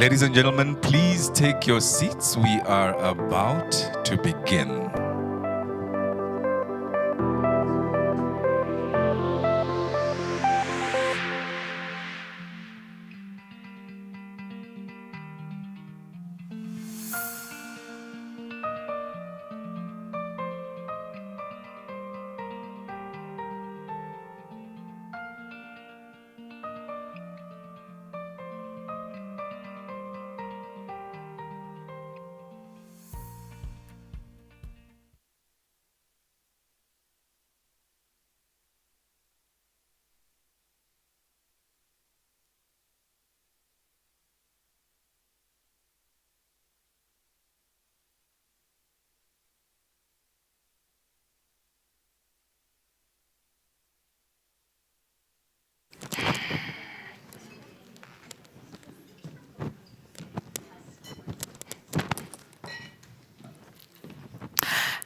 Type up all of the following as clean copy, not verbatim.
Ladies and gentlemen, please take your seats. We are about to begin.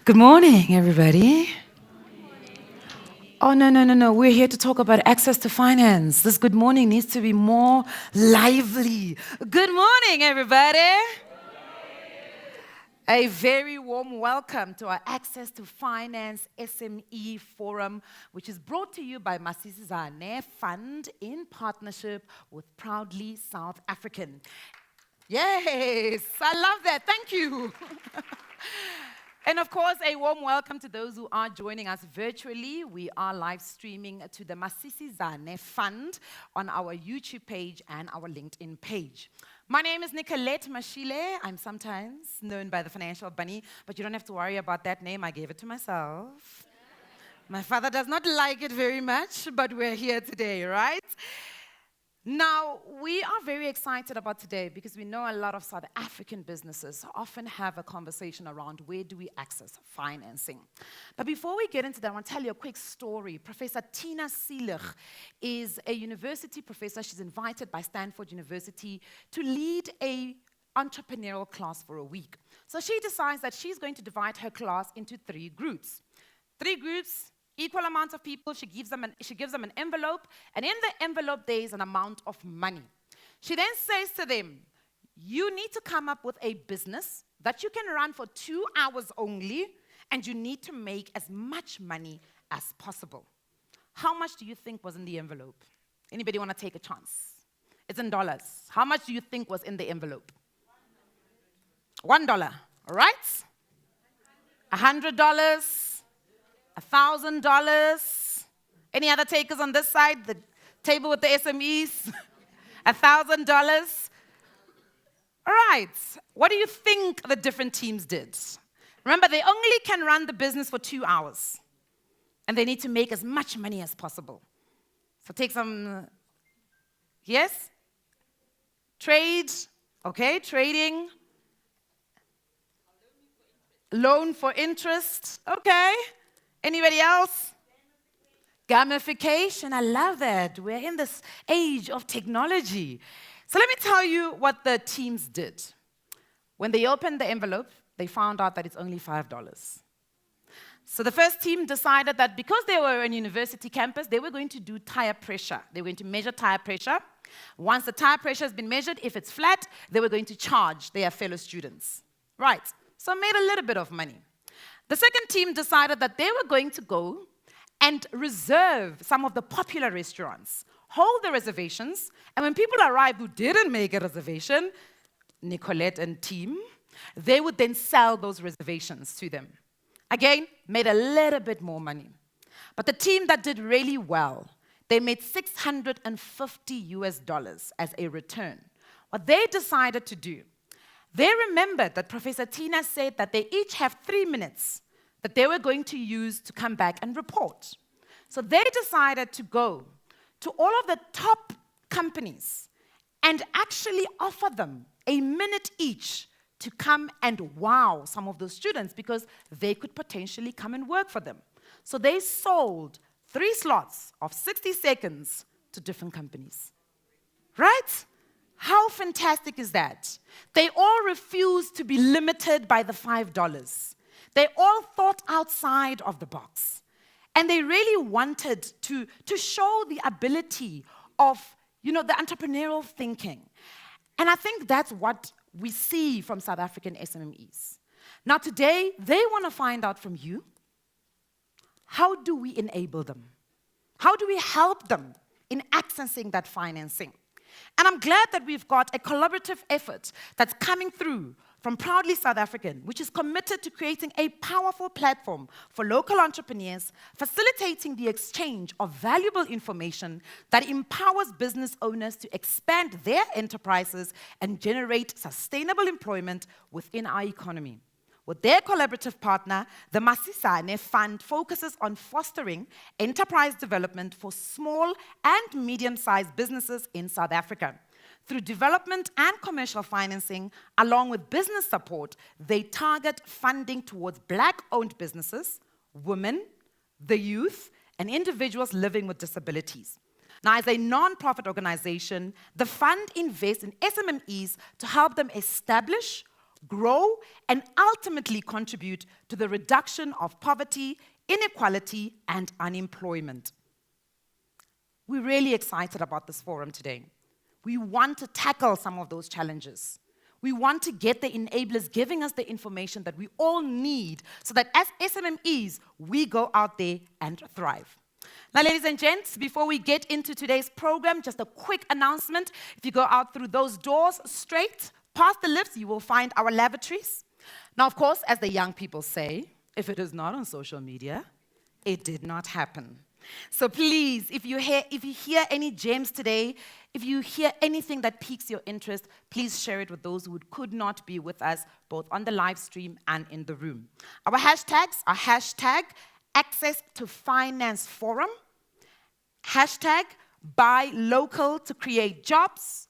Good morning, everybody. Oh, no. We're here to talk about access to finance. This good morning needs to be more lively. Good morning, everybody. A very warm welcome to our Access to Finance SME Forum, which is brought to you by Masisizane Fund in partnership with Proudly South African. Yes, I love that. Thank you. And of course, a warm welcome to those who are joining us virtually. We are live streaming to the Masisizane Fund on our YouTube page and our LinkedIn page. My name is Nicolette Mashile. I'm sometimes known by the Financial Bunny, but you don't have to worry about that name. I gave it to myself. My father does not like it very much, but we're here today, right? Now, we are very excited about today because we know a lot of South African businesses often have a conversation around where do we access financing. But before we get into that, I want to tell you a quick story. Professor Tina Seelig is a university professor. She's invited by Stanford University to lead a entrepreneurial class for a week. So she decides that she's going to divide her class into 3 groups. 3 groups. Equal amounts of people, she gives them an envelope, and in the envelope there is an amount of money. She then says to them, you need to come up with a business that you can run for 2 hours only, and you need to make as much money as possible. How much do you think was in the envelope? Anybody want to take a chance? It's in dollars. How much do you think was in the envelope? $1, all right? $100. $1,000. Any other takers on this side? The table with the SMEs? $1,000. All right. What do you think the different teams did? Remember, they only can run the business for 2 hours. And they need to make as much money as possible. So take some, yes? Trade. Okay, trading. Loan for interest. Okay. Anybody else? Gamification. I love that. We're in this age of technology. So let me tell you what the teams did. When they opened the envelope, they found out that it's only $5. So the first team decided that because they were on university campus, they were going to do tire pressure. They were going to measure tire pressure. Once the tire pressure has been measured, if it's flat, they were going to charge their fellow students. Right. So made a little bit of money. The second team decided that they were going to go and reserve some of the popular restaurants, hold the reservations, and when people arrived who didn't make a reservation, Nicolette and team, they would then sell those reservations to them. Again, made a little bit more money. But the team that did really well, they made $650 as a return. What they decided to do, they remembered that Professor Tina said that they each have 3 minutes that they were going to use to come back and report. So they decided to go to all of the top companies and actually offer them a minute each to come and wow some of those students because they could potentially come and work for them. So they sold 3 slots of 60 seconds to different companies. Right? How fantastic is that? They all refused to be limited by the $5. They all thought outside of the box. And they really wanted to show the ability of, the entrepreneurial thinking. And I think that's what we see from South African SMMEs. Now today, they want to find out from you, how do we enable them? How do we help them in accessing that financing? And I'm glad that we've got a collaborative effort that's coming through from Proudly South African, which is committed to creating a powerful platform for local entrepreneurs, facilitating the exchange of valuable information that empowers business owners to expand their enterprises and generate sustainable employment within our economy. With their collaborative partner, the Masisizane Fund focuses on fostering enterprise development for small and medium-sized businesses in South Africa. Through development and commercial financing, along with business support, they target funding towards Black-owned businesses, women, the youth, and individuals living with disabilities. Now, as a non-profit organization, the fund invests in SMMEs to help them establish, grow, and ultimately contribute to the reduction of poverty, inequality, and unemployment. We're really excited about this forum today. We want to tackle some of those challenges. We want to get the enablers giving us the information that we all need so that as SMMEs, we go out there and thrive. Now, ladies and gents, before we get into today's program, just a quick announcement. If you go out through those doors straight, past the lifts, you will find our lavatories. Now, of course, as the young people say, if it is not on social media, it did not happen. So please, if you hear any gems today, if you hear anything that piques your interest, please share it with those who could not be with us, both on the live stream and in the room. Our hashtags are hashtag Access to Finance Forum, hashtag Buy Local to Create Jobs,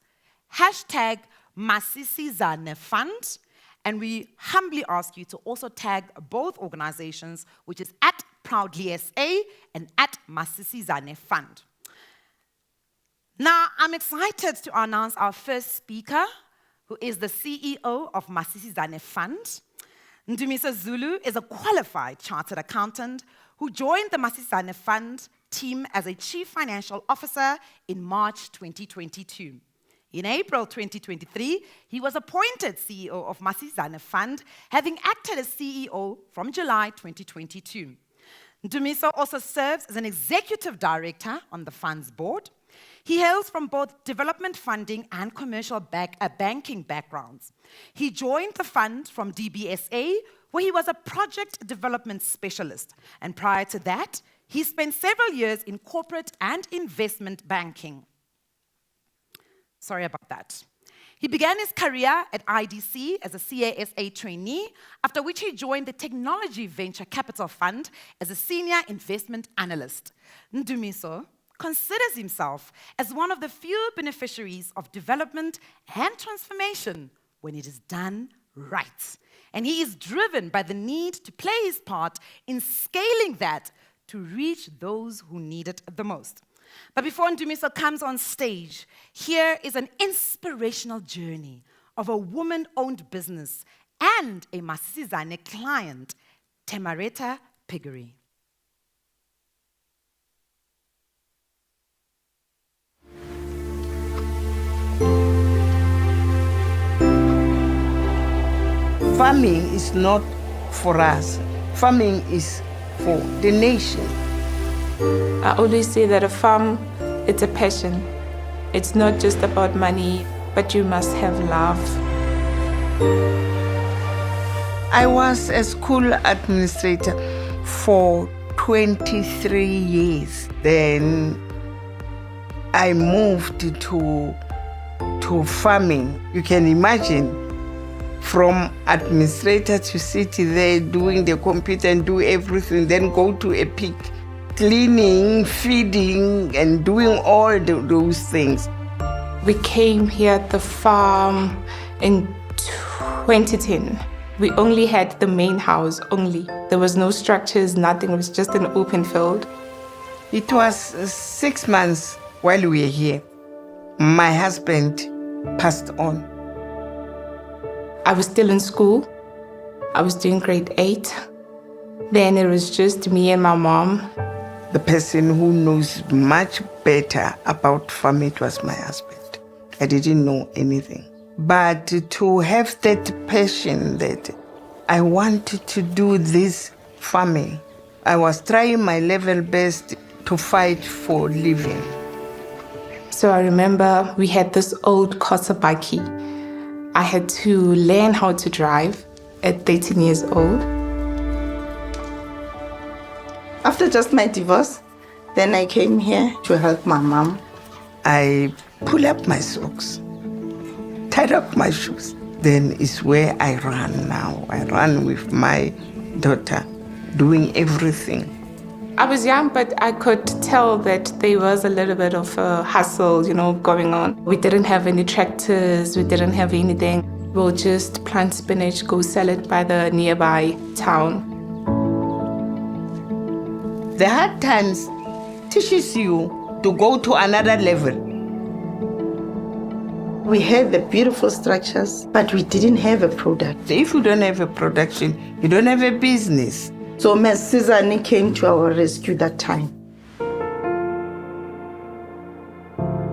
hashtag Masisizane Fund, and we humbly ask you to also tag both organizations, which is at Proudly SA and at Masisizane Fund. Now, I'm excited to announce our first speaker, who is the CEO of Masisizane Fund. Ndumiso Zulu is a qualified chartered accountant who joined the Masisizane Fund team as a chief financial officer in March 2022. In April 2023, he was appointed CEO of Masisizane Fund, having acted as CEO from July 2022. Ndumiso also serves as an executive director on the fund's board. He hails from both development funding and commercial banking backgrounds. He joined the fund from DBSA, where he was a project development specialist. And prior to that, he spent several years in corporate and investment banking. Sorry about that. He began his career at IDC as a CASA trainee, after which he joined the Technology Venture Capital Fund as a senior investment analyst. Ndumiso considers himself as one of the few beneficiaries of development and transformation when it is done right. And he is driven by the need to play his part in scaling that to reach those who need it the most. But before Ndumiso comes on stage, here is an inspirational journey of a woman-owned business and a Masisizane client, Temareta Piggery. Farming is not for us. Farming is for the nation. I always say that a farm, it's a passion. It's not just about money, but you must have love. I was a school administrator for 23 years. Then I moved to farming. You can imagine, from administrator to sit there doing the computer and do everything, then go to a pig, cleaning, feeding, and doing all those things. We came here at the farm in 2010. We only had the main house only. There was no structures, nothing. It was just an open field. It was 6 months while we were here. My husband passed on. I was still in school. I was doing grade 8. Then it was just me and my mom. The person who knows much better about farming was my husband. I didn't know anything. But to have that passion that I wanted to do this farming, I was trying my level best to fight for living. So I remember we had this old Kosabaki. I had to learn how to drive at 13 years old. After just my divorce, then I came here to help my mom. I pull up my socks, tied up my shoes. Then is where I run now. I run with my daughter, doing everything. I was young, but I could tell that there was a little bit of a hustle, going on. We didn't have any tractors, we didn't have anything. We'll just plant spinach, go sell it by the nearby town. The hard times teaches you to go to another level. We had the beautiful structures, but we didn't have a product. If you don't have a production, you don't have a business. So Masisizane came to our rescue that time.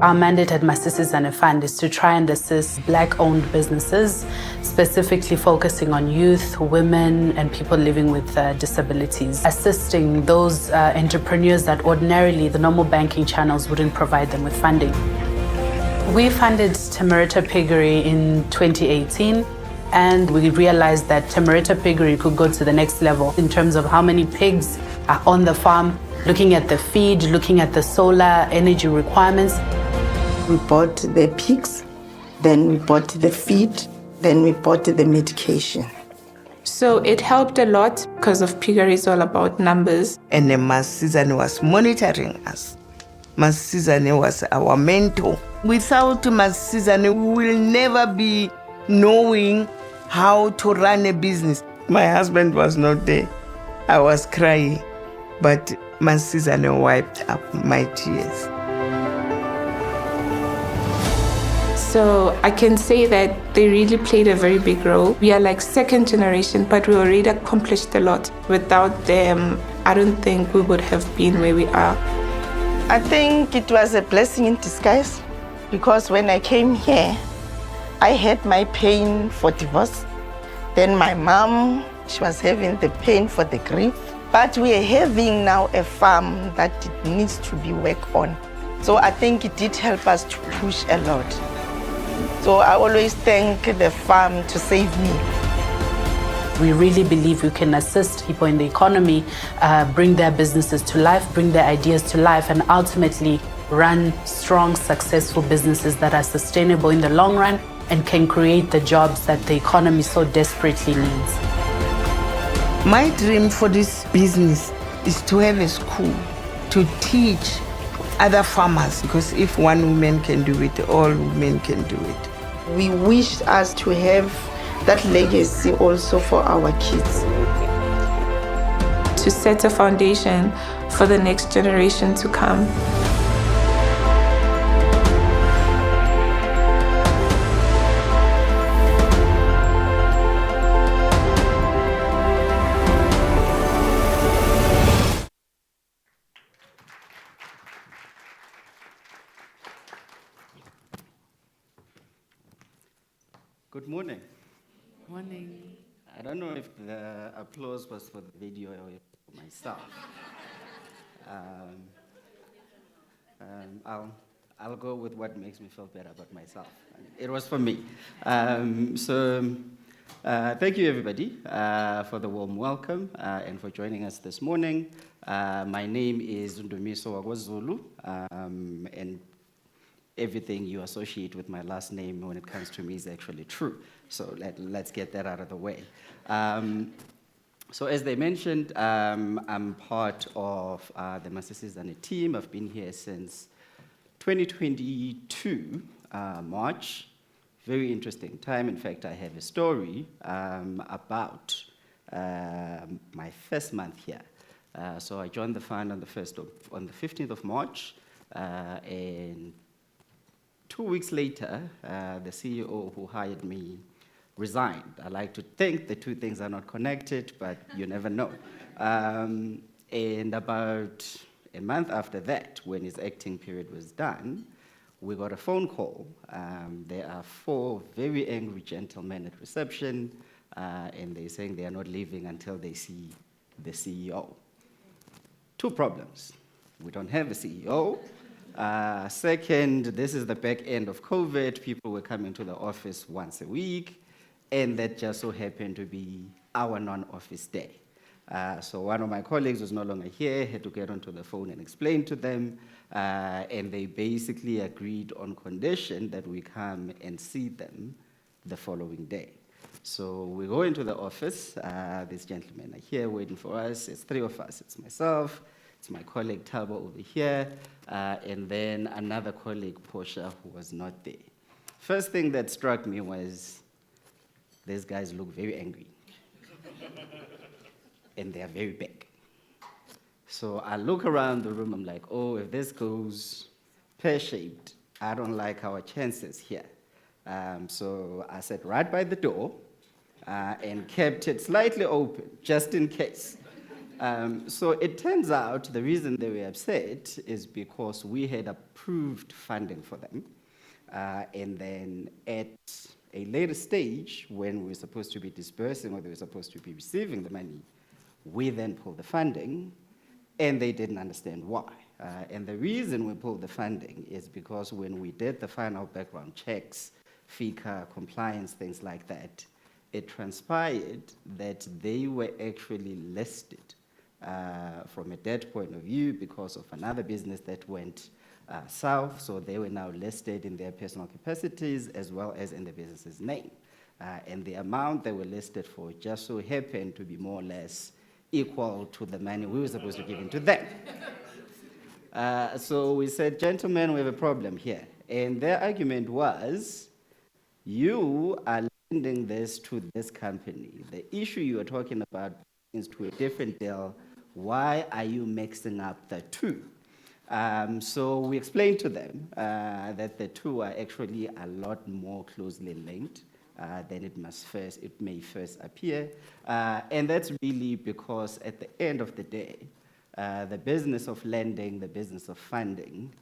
Our mandate at Masisizane Fund is to try and assist Black-owned businesses, specifically focusing on youth, women, and people living with disabilities, assisting those entrepreneurs that ordinarily the normal banking channels wouldn't provide them with funding. We funded Tamarita Piggery in 2018. And we realized that Tamarita Piggery could go to the next level in terms of how many pigs are on the farm, looking at the feed, looking at the solar energy requirements. We bought the pigs, then we bought the feed, then we bought the medication. So it helped a lot because of piggery is all about numbers. And the Masisizane was monitoring us. Masisizane was our mentor. Without Masisizane, we will never be knowing how to run a business. My husband was not there. I was crying, but Masisizane wiped up my tears. So I can say that they really played a very big role. We are like second generation, but we already accomplished a lot. Without them, I don't think we would have been where we are. I think it was a blessing in disguise because when I came here, I had my pain for divorce. Then my mom, she was having the pain for the grief. But we are having now a farm that it needs to be worked on. So I think it did help us to push a lot. So I always thank the farm to save me. We really believe we can assist people in the economy, bring their businesses to life, bring their ideas to life, and ultimately run strong, successful businesses that are sustainable in the long run and can create the jobs that the economy so desperately needs. My dream for this business is to have a school to teach other farmers, because if one woman can do it, all women can do it. We wish us to have that legacy also for our kids. To set a foundation for the next generation to come. Good morning. Morning. I don't know if the applause was for the video or for myself. I'll go with what makes me feel better about myself. It was for me. Thank you everybody for the warm welcome and for joining us this morning. My name is Ndumiso Zulu, and everything you associate with my last name when it comes to me is actually true. So let's get that out of the way. So as they mentioned, I'm part of the Masisizane team. I've been here since 2022, March. Very interesting time. In fact, I have a story about my first month here. So I joined the fund on the 15th of March, and 2 weeks later, the CEO who hired me resigned. I like to think the two things are not connected, but you never know. And about a month after that, when his acting period was done, we got a phone call. There are 4 very angry gentlemen at reception, and they're saying they are not leaving until they see the CEO. 2 problems. We don't have a CEO. Second, this is the back end of COVID. People were coming to the office once a week, and that just so happened to be our non-office day. So one of my colleagues was no longer here, had to get onto the phone and explain to them, and they basically agreed on condition that we come and see them the following day. So we go into the office. These gentlemen are here waiting for us. It's 3 of us. It's myself, it's my colleague Tabo over here, and then another colleague, Portia, who was not there. First thing that struck me was these guys look very angry. And they are very big. So I look around the room, I'm like, oh, if this goes pear-shaped, I don't like our chances here. So I sat right by the door and kept it slightly open, just in case. So it turns out the reason they were upset is because we had approved funding for them. And then at a later stage, when we were supposed to be dispersing or they were supposed to be receiving the money, we then pulled the funding, and they didn't understand why. And the reason we pulled the funding is because when we did the final background checks, FICA, compliance, things like that, it transpired that they were actually listed from a debt point of view because of another business that went south, so they were now listed in their personal capacities as well as in the business's name. And the amount they were listed for just so happened to be more or less equal to the money we were supposed to give to them. So we said, gentlemen, we have a problem here. And their argument was, you are lending this to this company. The issue you are talking about is to a different deal. Why are you mixing up the 2? So we explained to them that the 2 are actually a lot more closely linked than it may first appear. And that's really because at the end of the day, the business of lending, the business of funding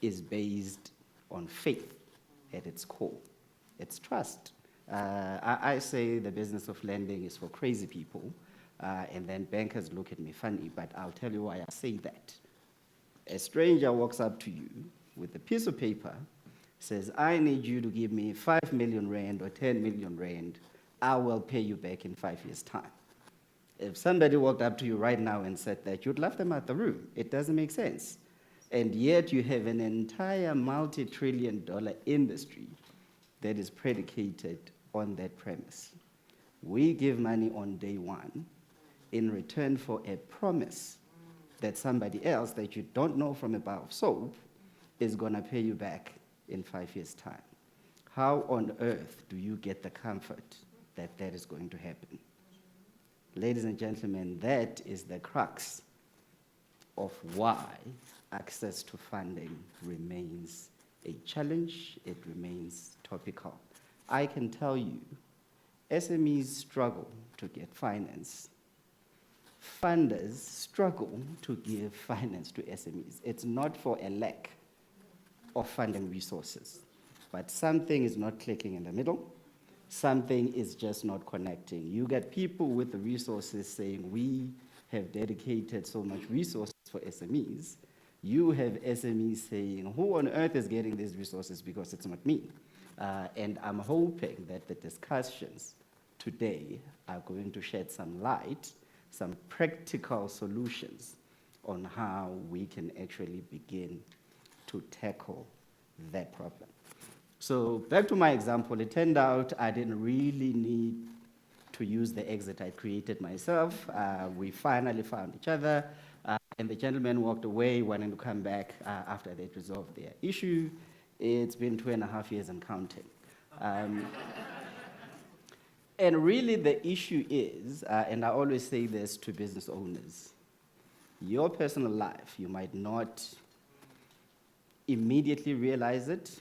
is based on faith at its core. It's trust. I say the business of lending is for crazy people, and then bankers look at me funny, but I'll tell you why I say that. A stranger walks up to you with a piece of paper, says, I need you to give me 5 million rand or 10 million rand, I will pay you back in 5 years' time. If somebody walked up to you right now and said that, you'd laugh them out the room. It doesn't make sense. And yet you have an entire multi-trillion-dollar industry that is predicated on that premise. We give money on day 1 in return for a promise that somebody else that you don't know from a bar of soap is going to pay you back in 5 years' time. How on earth do you get the comfort that that is going to happen? Ladies and gentlemen, that is the crux of why access to funding remains a challenge, it remains topical. I can tell you, SMEs struggle to get finance. Funders struggle to give finance to SMEs. It's not for a lack of funding resources, but something is not clicking in the middle. Something is just not connecting. You get people with the resources saying, we have dedicated so much resources for SMEs. You have SMEs saying, who on earth is getting these resources because it's not me? And I'm hoping that the discussions today are going to shed some light, some practical solutions on how we can actually begin to tackle that problem. So back to my example, it turned out I didn't really need to use the exit I created myself. We finally found each other, and the gentleman walked away wanting to come back after they'd resolved their issue. It's been 2.5 years and counting. And really the issue is, and I always say this to business owners, your personal life, you might not immediately realize it,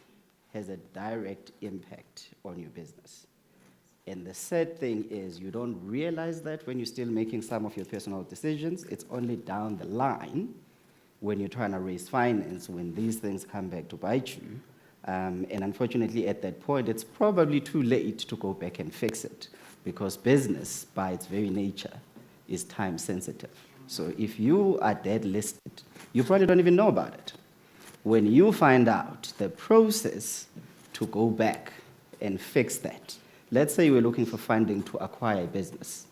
has a direct impact on your business. And the sad thing is you don't realize that when you're still making some of your personal decisions. It's only down the line when you're trying to raise finance, when these things come back to bite you, And unfortunately, at that point, it's probably too late to go back and fix it, because business, by its very nature, is time sensitive. So if you are dead listed, you probably don't even know about it. When you find out the process to go back and fix that, let's say you're looking for funding to acquire a business.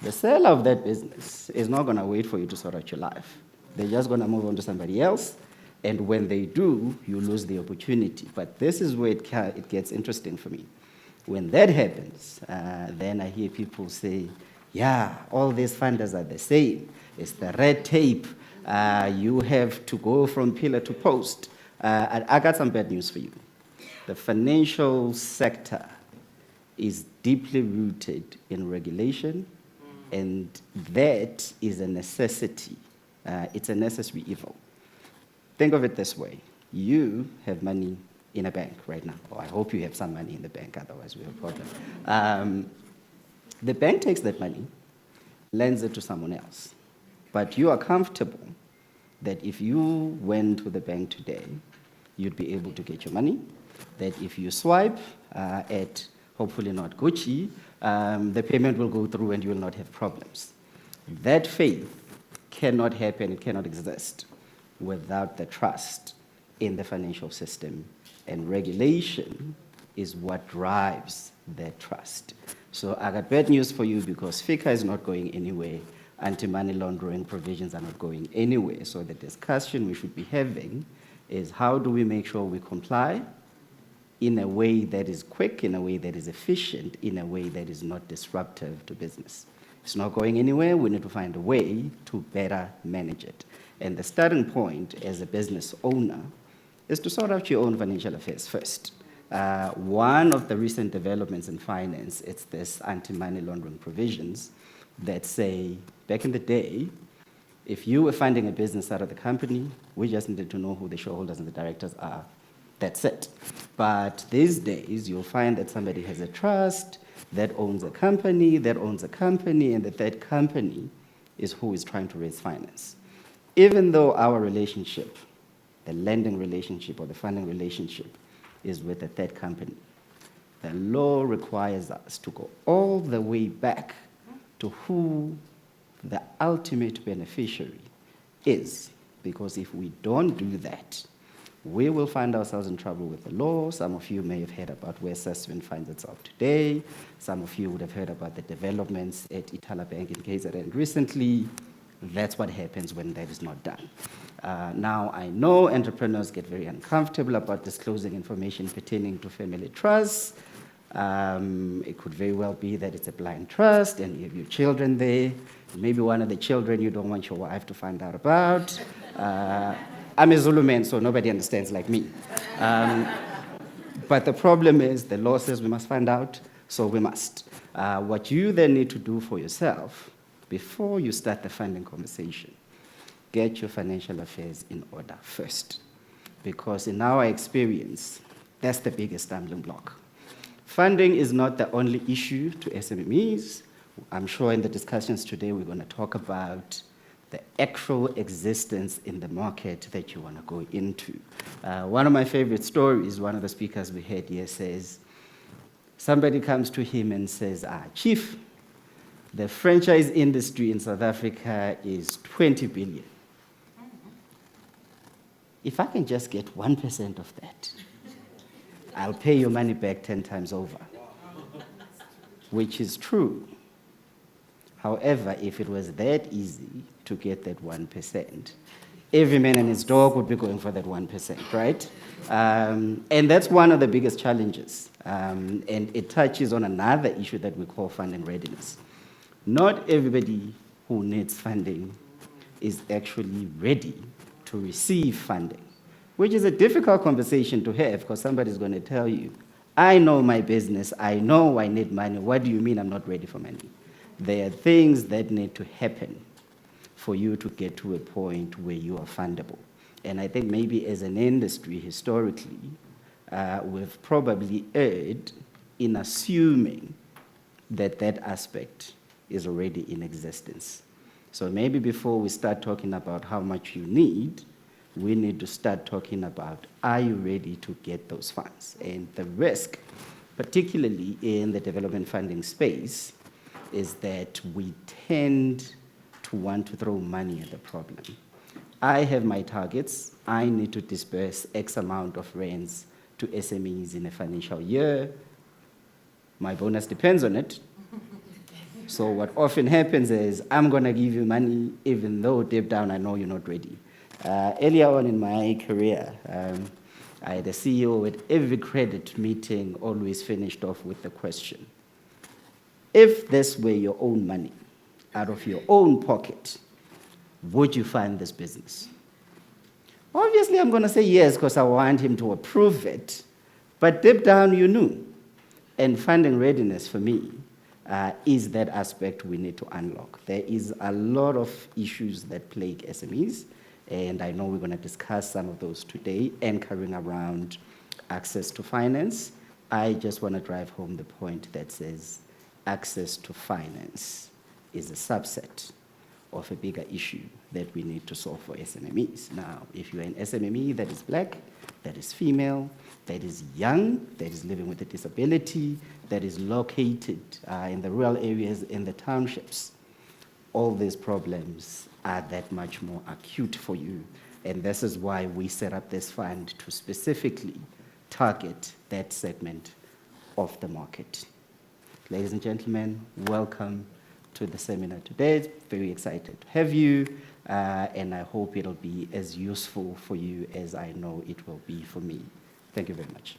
The seller of that business is not going to wait for you to sort out your life. They're just going to move on to somebody else, and when they do, you lose the opportunity. But this is where it gets interesting for me. When that happens, then I hear people say, yeah, all these funders are the same. It's the red tape. You have to go from pillar to post. I got some bad news for you. The financial sector is deeply rooted in regulation, and that is a necessity. It's a necessary evil. Think of it this way. You have money in a bank right now, or I hope you have some money in the bank, otherwise we have a problem. The bank takes that money, lends it to someone else. But you are comfortable that if you went to the bank today, you'd be able to get your money, that if you swipe at, hopefully not Gucci, the payment will go through and you will not have problems. That faith cannot happen, it cannot exist without the trust in the financial system. And regulation is what drives that trust. So I got bad news for you, because FICA is not going anywhere. Anti-money laundering provisions are not going anywhere. So the discussion we should be having is, how do we make sure we comply in a way that is quick, in a way that is efficient, in a way that is not disruptive to business. It's not going anywhere. We need to find a way to better manage it. And the starting point as a business owner is to sort out your own financial affairs first. One of the recent developments in finance, it's this anti-money laundering provisions that say, back in the day, if you were funding a business out of the company, we just needed to know who the shareholders and the directors are. That's it. But these days, you'll find that somebody has a trust that owns a company, and that that company is who is trying to raise finance. Even though our relationship, the lending relationship or the funding relationship, is with a third company, the law requires us to go all the way back to who the ultimate beneficiary is. Because if we don't do that, we will find ourselves in trouble with the law. Some of you may have heard about where SME finds itself today. Some of you would have heard about the developments at Itala Bank in KZN recently. That's what happens when that is not done. Now, I know entrepreneurs get very uncomfortable about disclosing information pertaining to family trusts. It could very well be that it's a blind trust and you have your children there. Maybe one of the children you don't want your wife to find out about. I'm a Zulu man, so nobody understands like me. But the problem is the law says we must find out, so we must. What you then need to do for yourself before you start the funding conversation, get your financial affairs in order first. Because in our experience, that's the biggest stumbling block. Funding is not the only issue to SMEs. I'm sure in the discussions today we're going to talk about the actual existence in the market that you want to go into. One of my favorite stories, one of the speakers we had here says, somebody comes to him and says, Chief, the franchise industry in South Africa is 20 billion. If I can just get 1% of that, I'll pay your money back 10 times over, which is true. However, if it was that easy to get that 1%, every man and his dog would be going for that 1%, right? And that's one of the biggest challenges. And it touches on another issue that we call funding readiness. Not everybody who needs funding is actually ready to receive funding, which is a difficult conversation to have, because somebody's going to tell you, I know my business, I know I need money. What do you mean I'm not ready for money? There are things that need to happen for you to get to a point where you are fundable. And I think maybe as an industry, historically, we've probably erred in assuming that that aspect is already in existence. So maybe before we start talking about how much you need, we need to start talking about, are you ready to get those funds? And the risk, particularly in the development funding space, is that we tend to want to throw money at the problem. I have my targets. I need to disperse X amount of rands to SMEs in a financial year. My bonus depends on it. So what often happens is, I'm going to give you money even though deep down I know you're not ready. Earlier on in my career, I had a CEO at every credit meeting always finished off with the question, if this were your own money, out of your own pocket, would you fund this business? Obviously, I'm going to say yes because I want him to approve it, but deep down you knew. And funding readiness for me is that aspect we need to unlock. There is a lot of issues that plague SMEs, and I know we're going to discuss some of those today, anchoring around access to finance. I just want to drive home the point that says access to finance is a subset of a bigger issue that we need to solve for SMMEs. Now, if you're an SMME that is black, that is female, that is young, that is living with a disability, that is located in the rural areas, in the townships, all these problems are that much more acute for you. And this is why we set up this fund to specifically target that segment of the market. Ladies and gentlemen, welcome to the seminar today. Very excited to have you, and I hope it'll be as useful for you as I know it will be for me. Thank you very much.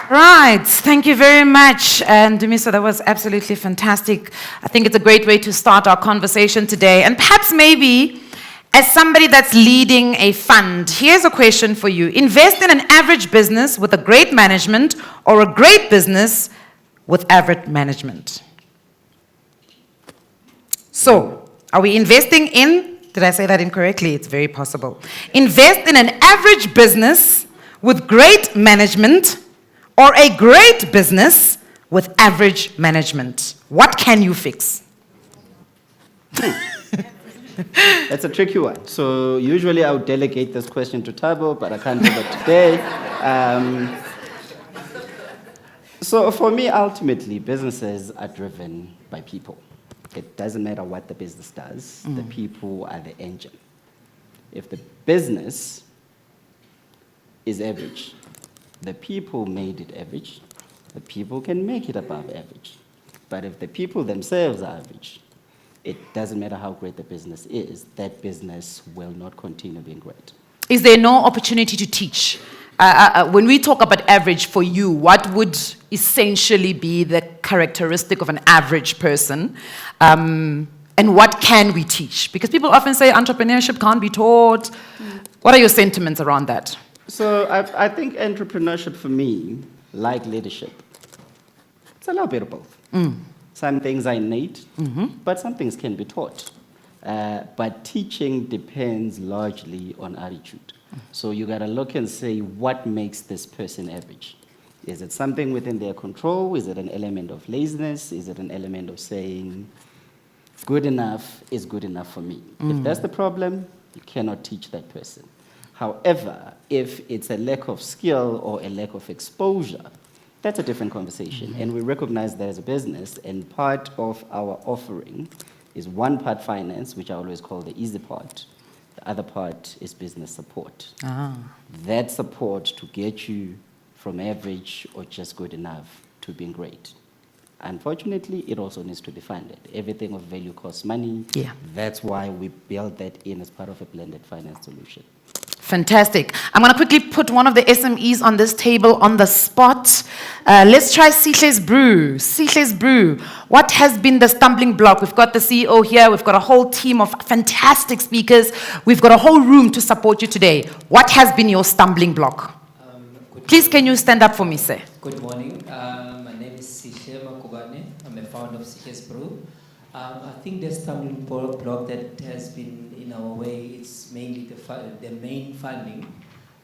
Right, thank you very much, Ndumiso. That was absolutely fantastic. I think it's a great way to start our conversation today. And perhaps maybe, as somebody that's leading a fund, here's a question for you. Invest in an average business with a great management or a great business with average management. So, are we investing in, did I say that incorrectly? It's very possible. Invest in an average business with great management or a great business with average management. What can you fix? That's a tricky one. So usually I would delegate this question to Thabo, but I can't do that today. So for me, ultimately, businesses are driven by people. It doesn't matter what the business does. The people are the engine. If the business is average, the people made it average, the people can make it above average. But if the people themselves are average, it doesn't matter how great the business is, that business will not continue being great. Is there no opportunity to teach? When we talk about average for you, what would essentially be the characteristic of an average person? And what can we teach? Because people often say entrepreneurship can't be taught. What are your sentiments around that? So I think entrepreneurship for me, like leadership, it's a little bit of both. Some things are innate, but some things can be taught. But teaching depends largely on attitude. So you got to look and say, what makes this person average? Is it something within their control? Is it an element of laziness? Is it an element of saying, good enough is good enough for me? If that's the problem, you cannot teach that person. However, if it's a lack of skill or a lack of exposure, that's a different conversation. And we recognize that as a business, and part of our offering is one part finance, which I always call the easy part. The other part is business support. That support to get you from average or just good enough to being great. Unfortunately, it also needs to be funded. Everything of value costs money. Yeah. That's why we built that in as part of a blended finance solution. Fantastic. I'm going to quickly put one of the SMEs on this table on the spot. Let's try Sihle's Brew. Sihle's Brew. What has been the stumbling block? We've got the CEO here. We've got a whole team of fantastic speakers. We've got a whole room to support you today. What has been your stumbling block? Please, can you stand up for me, sir? Good morning. My name is S'onqoba. I'm a founder of Sihle's Brew. I think the stumbling block that has been in our way is mainly the main funding.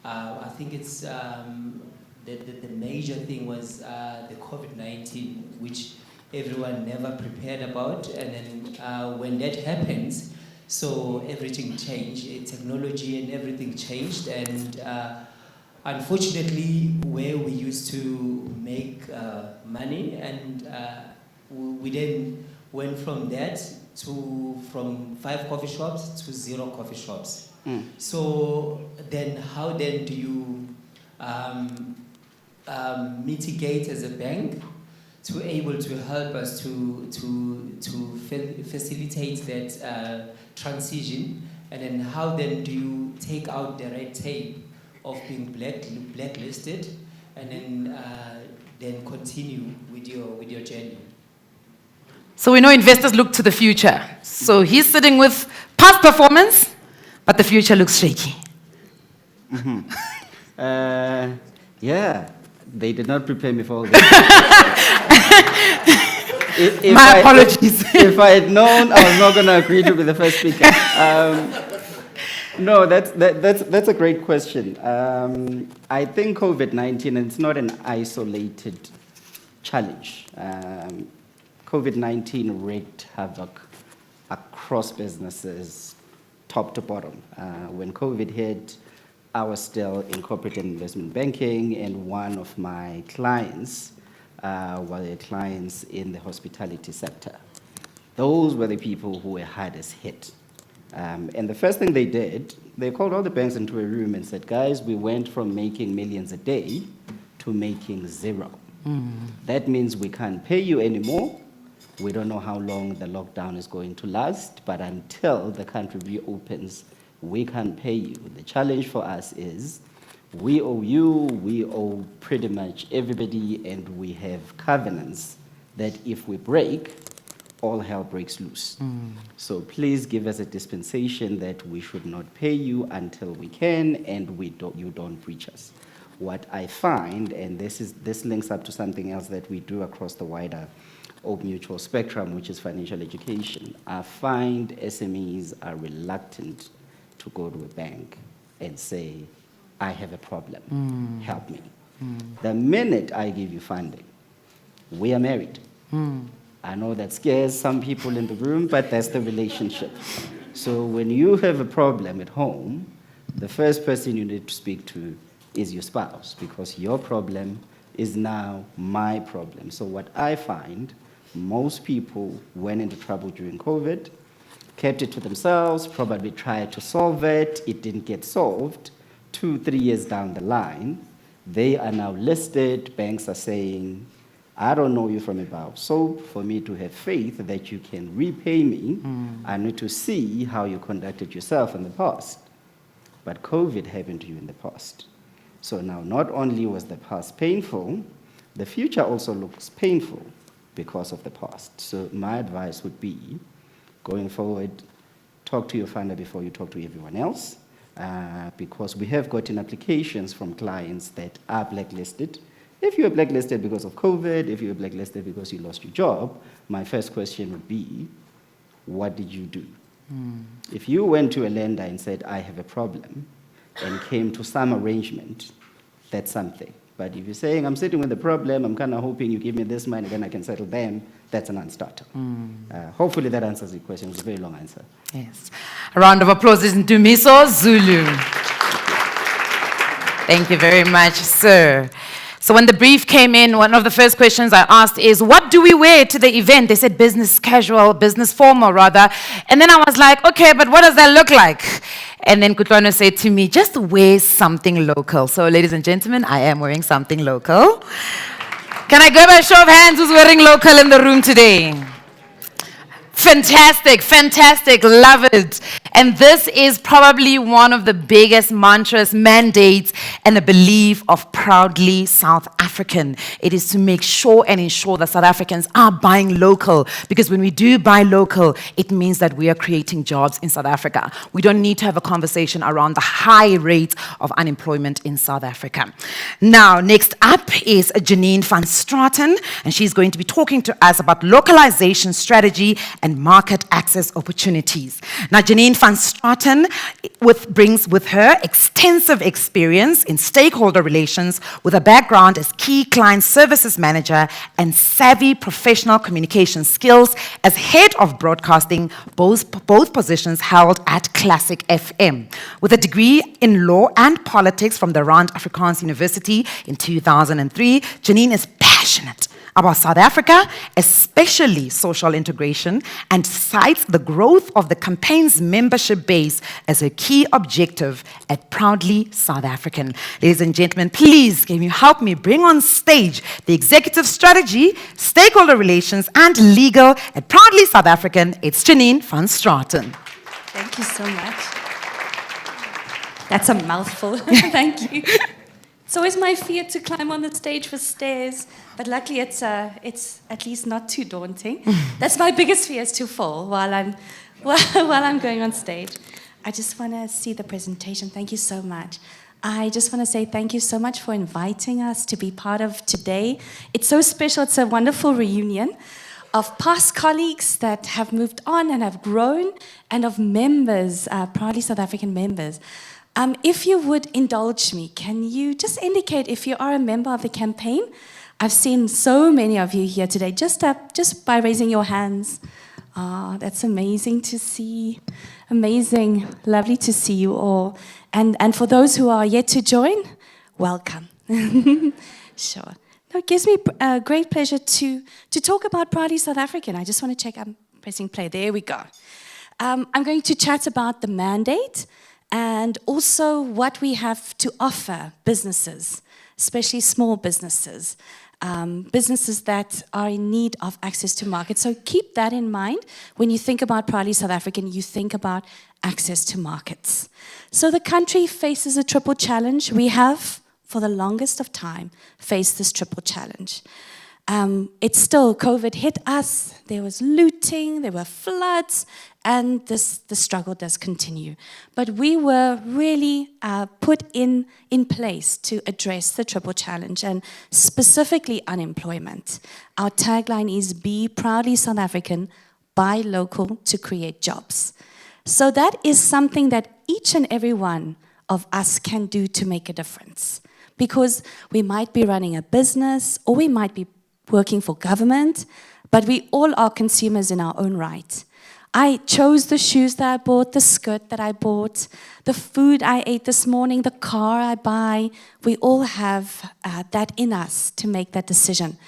I think it's the major thing was the COVID-19, which everyone never prepared about. And then when that happens, So everything changed, technology and everything changed, and unfortunately, where we used to make money, and we then went from that from 5 coffee shops to 0 coffee shops. So then, how then do you mitigate as a bank to able to help us to facilitate that transition, and then how then do you take out the red tape of being blacklisted, and then continue with your journey? So we know investors look to the future. So he's sitting with past performance, but the future looks shaky. Yeah, they did not prepare me for all this. My apologies. If I had known, I was not going to agree to be the first speaker. No, that's a great question. I think COVID-19, and it's not an isolated challenge. COVID-19 wreaked havoc across businesses, top to bottom. When COVID hit, I was still in corporate and investment banking, and one of my clients were clients in the hospitality sector. Those were the people who were hardest hit. And the first thing they did, they called all the banks into a room and said, guys, we went from making millions a day to making 0. That means we can't pay you anymore. We don't know how long the lockdown is going to last, but until the country reopens, we can't pay you. The challenge for us is we owe you, we owe pretty much everybody, and we have covenants that if we break, all hell breaks loose. So please give us a dispensation that we should not pay you until we can, and you don't breach us. What I find, and this links up to something else that we do across the wider Old Mutual spectrum, which is financial education, I find SMEs are reluctant to go to a bank and say, I have a problem, help me. The minute I give you funding, we are married. I know that scares some people in the room, but that's the relationship. So when you have a problem at home, the first person you need to speak to is your spouse, because your problem is now my problem. So what I find, most people went into trouble during COVID, kept it to themselves, probably tried to solve it, it didn't get solved. 2-3 years down the line, they are now listed, banks are saying, I don't know you from a bar of soap. For me to have faith that you can repay me, I need to see how you conducted yourself in the past. But COVID happened to you in the past. So now not only was the past painful, the future also looks painful because of the past. So my advice would be, going forward, talk to your funder before you talk to everyone else, because we have gotten applications from clients that are blacklisted. If you are blacklisted because of COVID, if you are blacklisted because you lost your job, my first question would be, what did you do? If you went to a lender and said, I have a problem, and came to some arrangement, that's something. But if you're saying, I'm sitting with a problem, I'm kind of hoping you give me this money, then I can settle them, that's a non-starter. Hopefully that answers your question. It was a very long answer. Yes. A round of applause is Ndumiso Zulu. Thank you very much, sir. So when the brief came in, one of the first questions I asked is, what do we wear to the event? They said business casual, business formal rather. And then I was like, okay, but what does that look like? And then Kutlwana said to me, just wear something local. So ladies and gentlemen, I am wearing something local. Can I go by a show of hands who's wearing local in the room today? Fantastic, fantastic, love it. And this is probably one of the biggest mantras, mandates, and the belief of Proudly South African. It is to make sure and ensure that South Africans are buying local, because when we do buy local, it means that we are creating jobs in South Africa. We don't need to have a conversation around the high rate of unemployment in South Africa. Now, next up is Janine van Straten, and she's going to be talking to us about localization strategy and and market access opportunities. Now, Janine van Straten brings with her extensive experience in stakeholder relations with a background as key client services manager and savvy professional communication skills as head of broadcasting, both positions held at Classic FM. With a degree in law and politics from the Rand Afrikaans University in 2003, Janine is passionate about South Africa, especially social integration, and cites the growth of the campaign's membership base as a key objective at Proudly South African. Ladies and gentlemen, please can you help me bring on stage the Executive Strategy, Stakeholder Relations, and Legal at Proudly South African. It's Janine van Straten. Thank you so much. That's a mouthful. Thank you. It's always my fear to climb on the stage with stairs, but luckily it's at least not too daunting. That's my biggest fear, is to fall while I'm going on stage. I just want to see the presentation. Thank you so much. I just want to say thank you so much for inviting us to be part of today. It's so special. It's a wonderful reunion of past colleagues that have moved on and have grown, and of members, Proudly South African members. If you would indulge me, can you just indicate if you are a member of the campaign? I've seen so many of you here today, just by raising your hands. That's amazing to see. Amazing. Lovely to see you all. And for those who are yet to join, welcome. Sure. No, it gives me a great pleasure to talk about Proudly South African. I just want to check. I'm pressing play. There we go. I'm going to chat about the mandate and also what we have to offer businesses, especially small businesses, businesses that are in need of access to markets. So keep that in mind. When you think about Proudly South African, you think about access to markets. So the country faces a triple challenge. We have, for the longest of time, faced this triple challenge. It's still, COVID hit us, there was looting, there were floods, and the struggle does continue. But we were really put in place to address the triple challenge, and specifically unemployment. Our tagline is Be Proudly South African, buy local to create jobs. So that is something that each and every one of us can do to make a difference. Because we might be running a business, or we might be working for government, but we all are consumers in our own right. I chose the shoes that I bought, the skirt that I bought, the food I ate this morning, the car I buy. We all have that in us to make that decision.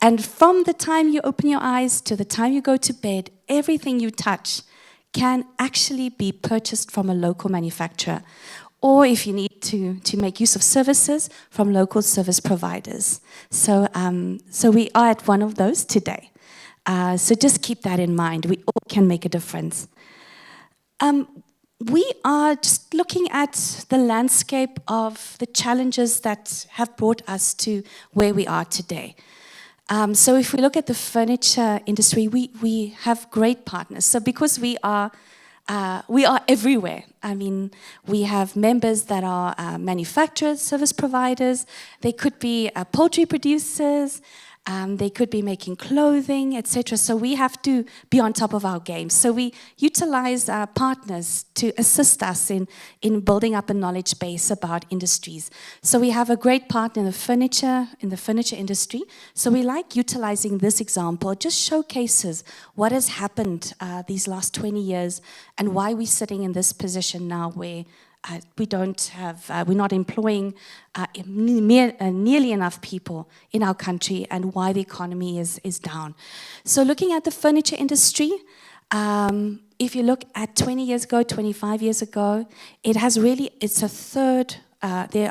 And from the time you open your eyes to the time you go to bed, everything you touch can actually be purchased from a local manufacturer, or if you need to make use of services, from local service providers. So we are at one of those today. So just keep that in mind. We all can make a difference. We are just looking at the landscape of the challenges that have brought us to where we are today. So if we look at the furniture industry, we have great partners. So because we are everywhere. I mean, we have members that are manufacturers, service providers. They could be poultry producers. They could be making clothing, etc. So we have to be on top of our game. So we utilize our partners to assist us in building up a knowledge base about industries. So we have a great partner in the furniture industry. So we like utilizing this example. It just showcases what has happened these last 20 years and why we're sitting in this position now where we're not employing nearly enough people in our country, and why the economy is down. So looking at the furniture industry, if you look at 20 years ago, 25 years ago, there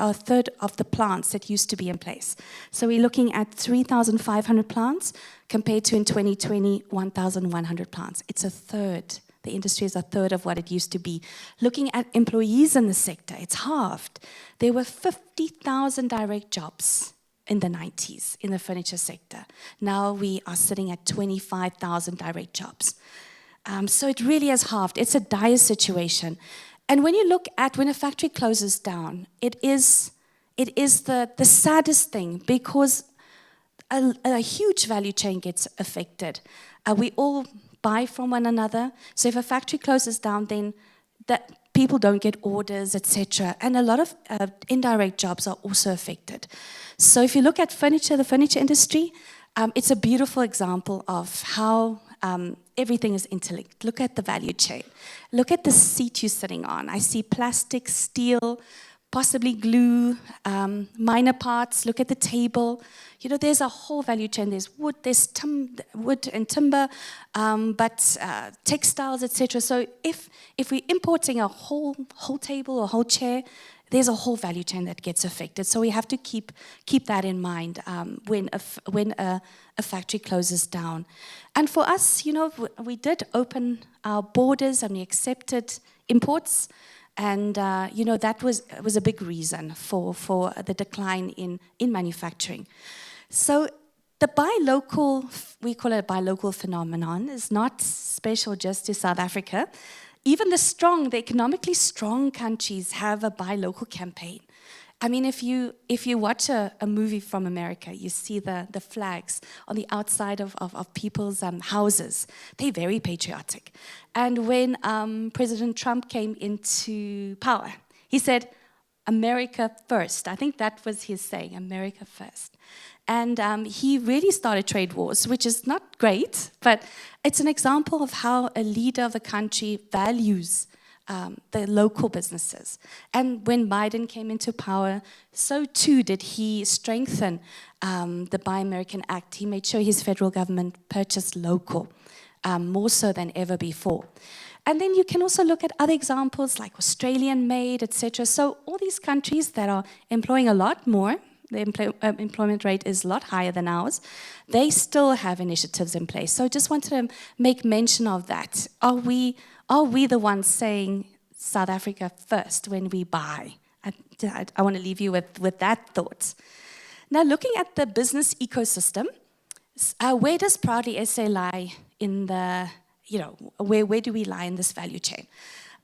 are a third of the plants that used to be in place. So we're looking at 3,500 plants compared to in 2020, 1,100 plants. It's a third. The industry is a third of what it used to be. Looking at employees in the sector, it's halved. There were 50,000 direct jobs in the 90s in the furniture sector. Now we are sitting at 25,000 direct jobs. So it really has halved. It's a dire situation. And when you look at when a factory closes down, it is the saddest thing, because a huge value chain gets affected. We all buy from one another. So if a factory closes down, then that people don't get orders, etc. And a lot of indirect jobs are also affected. So if you look at furniture, the furniture industry, it's a beautiful example of how everything is interlinked. Look at the value chain. Look at the seat you're sitting on. I see plastic, steel, possibly glue, minor parts. Look at the table. You know, there's a whole value chain. There's wood, there's wood and timber, but textiles, etc. So if we're importing a whole table or whole chair, there's a whole value chain that gets affected. So we have to keep that in mind when a factory closes down. And for us, you know, we did open our borders and we accepted imports. And, you know, that was a big reason for the decline in manufacturing. So the buy local, we call it a buy local phenomenon, is not special just to South Africa. Even the economically strong countries have a buy local campaign. I mean, if you watch a movie from America, you see the flags on the outside of people's houses. They're very patriotic. And when President Trump came into power, he said, America first. I think that was his saying, America first. And he really started trade wars, which is not great, but it's an example of how a leader of a country values the local businesses. And when Biden came into power, so too did he strengthen the Buy American Act. He made sure his federal government purchased local, more so than ever before. And then you can also look at other examples like Australian-made, etc. So all these countries that are employing a lot more, the employment rate is a lot higher than ours, they still have initiatives in place. So I just wanted to make mention of that. Are we the ones saying South Africa first when we buy? I want to leave you with that thought. Now, looking at the business ecosystem, where does Proudly SA lie in the, you know, where do we lie in this value chain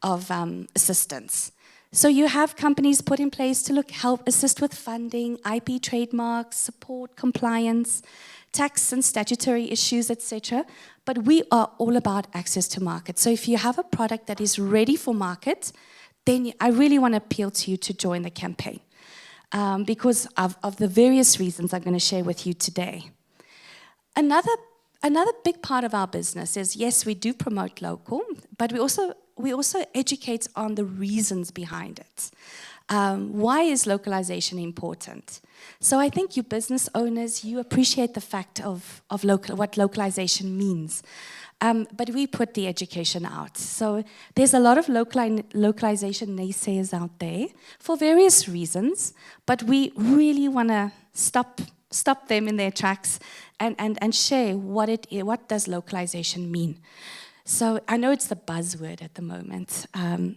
of assistance? So you have companies put in place to help assist with funding, IP trademarks, support, compliance, tax and statutory issues, etc. But we are all about access to market. So if you have a product that is ready for market, then I really want to appeal to you to join the campaign because of the various reasons I'm going to share with you today. Another big part of our business is, yes, we do promote local, but we also educate on the reasons behind it. Why is localization important? So I think you business owners, you appreciate the fact of what localization means. But we put the education out. So there's a lot of localization naysayers out there for various reasons, but we really want to stop them in their tracks and share what does localization mean. So I know it's the buzzword at the moment.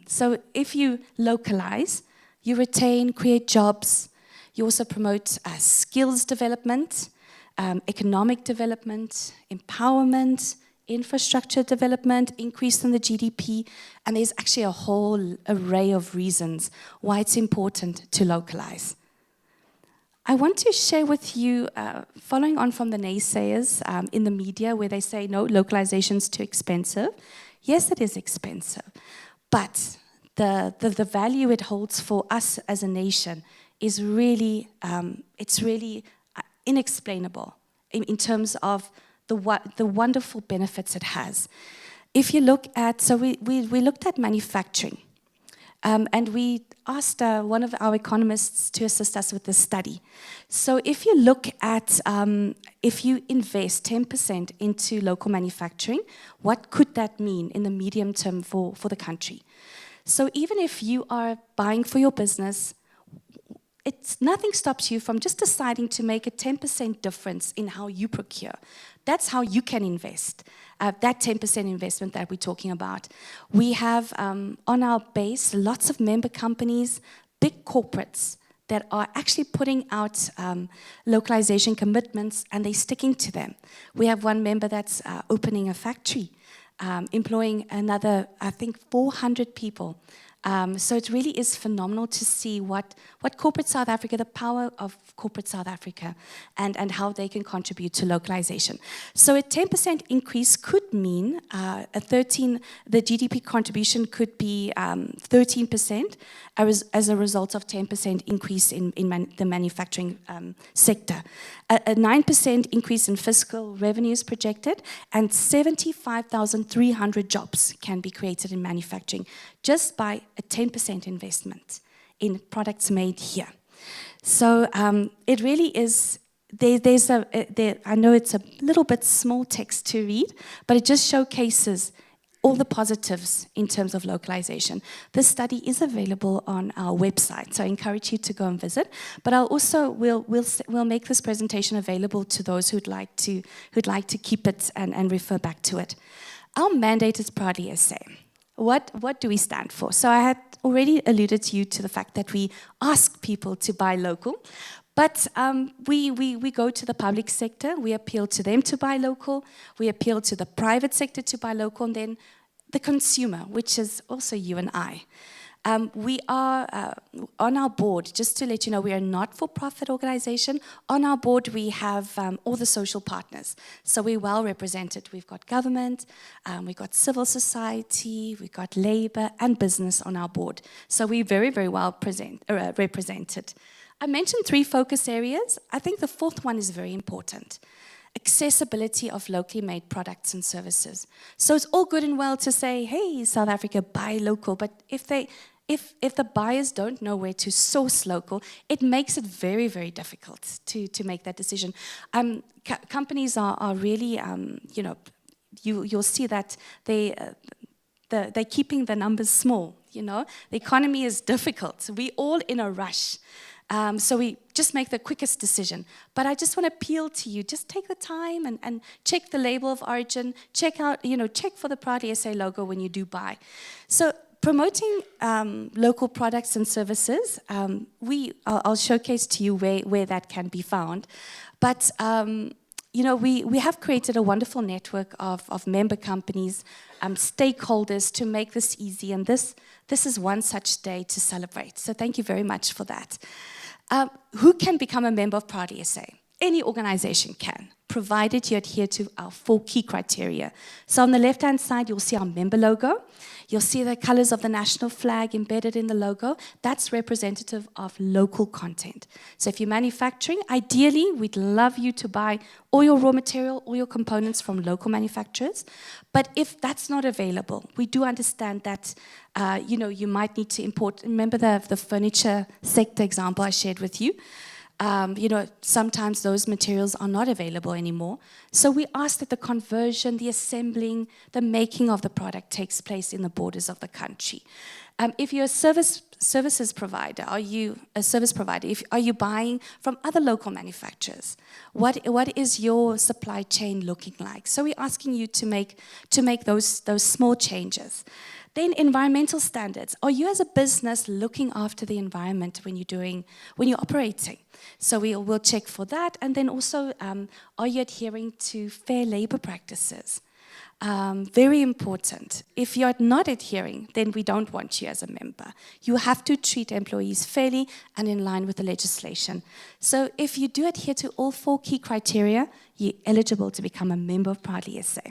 So if you localize, you retain, create jobs. You also promote skills development, economic development, empowerment, infrastructure development, increase in the GDP, and there's actually a whole array of reasons why it's important to localize. I want to share with you, following on from the naysayers in the media where they say, no, localization's too expensive. Yes, it is expensive, but the value it holds for us as a nation is really, it's really inexplainable in terms of the wonderful benefits it has. If you look at, so we looked at manufacturing, and we asked one of our economists to assist us with this study. So if you look at, if you invest 10% into local manufacturing, what could that mean in the medium term for the country? So even if you are buying for your business, nothing stops you from just deciding to make a 10% difference in how you procure. That's how you can invest, that 10% investment that we're talking about. We have on our base lots of member companies, big corporates that are actually putting out localization commitments and they're sticking to them. We have one member that's opening a factory, employing another, I think, 400 people So it really is phenomenal to see what corporate South Africa, the power of corporate South Africa, and how they can contribute to localization. So a 10% increase could mean the GDP contribution could be 13% as a result of 10% increase in the manufacturing sector. A 9% increase in fiscal revenues projected, and 75,300 jobs can be created in manufacturing just by a 10% investment in products made here. So it really is, I know it's a little bit small text to read, but it just showcases all the positives in terms of localization. This study is available on our website, so I encourage you to go and visit. But we'll make this presentation available to those who'd like to keep it and refer back to it. Our mandate is Proudly SA. What do we stand for? So I had already alluded to the fact that we ask people to buy local, but we go to the public sector, we appeal to them to buy local, we appeal to the private sector to buy local, and then the consumer, which is also you and I. We are on our board, just to let you know, we are a not-for-profit organization. On our board, we have all the social partners. So we're well represented. We've got government, we've got civil society, we've got labor and business on our board. So we're very, very well represented. I mentioned 3 focus areas. I think the 4th one is very important. Accessibility of locally made products and services. So it's all good and well to say, hey, South Africa, buy local, but if the buyers don't know where to source local, it makes it very, very difficult to make that decision. Companies are really, you'll see that they're keeping the numbers small, The economy is difficult. We're all in a rush. So we just make the quickest decision. But I just want to appeal to you, just take the time and check the label of origin, check for the Proudly SA logo when you do buy. So promoting local products and services, I'll showcase to you where that can be found. But we have created a wonderful network of member companies, stakeholders to make this easy, and this is one such day to celebrate. So thank you very much for that. Who can become a member of Proudly SA? Any organization can, provided you adhere to our 4 key criteria. So on the left-hand side, you'll see our member logo. You'll see the colors of the national flag embedded in the logo. That's representative of local content. So if you're manufacturing, ideally, we'd love you to buy all your raw material, all your components from local manufacturers. But if that's not available, we do understand that you might need to import. Remember the furniture sector example I shared with you? Sometimes those materials are not available anymore. So we ask that the conversion, the assembling, the making of the product takes place in the borders of the country. If you're a services provider, are you a service provider? Are you buying from other local manufacturers? What is your supply chain looking like? So we're asking you to make those small changes. Then environmental standards. Are you as a business looking after the environment when you're operating? So we'll check for that. And then also, are you adhering to fair labor practices? Very important. If you're not adhering, then we don't want you as a member. You have to treat employees fairly and in line with the legislation. So if you do adhere to all 4 key criteria, you're eligible to become a member of Proudly SA.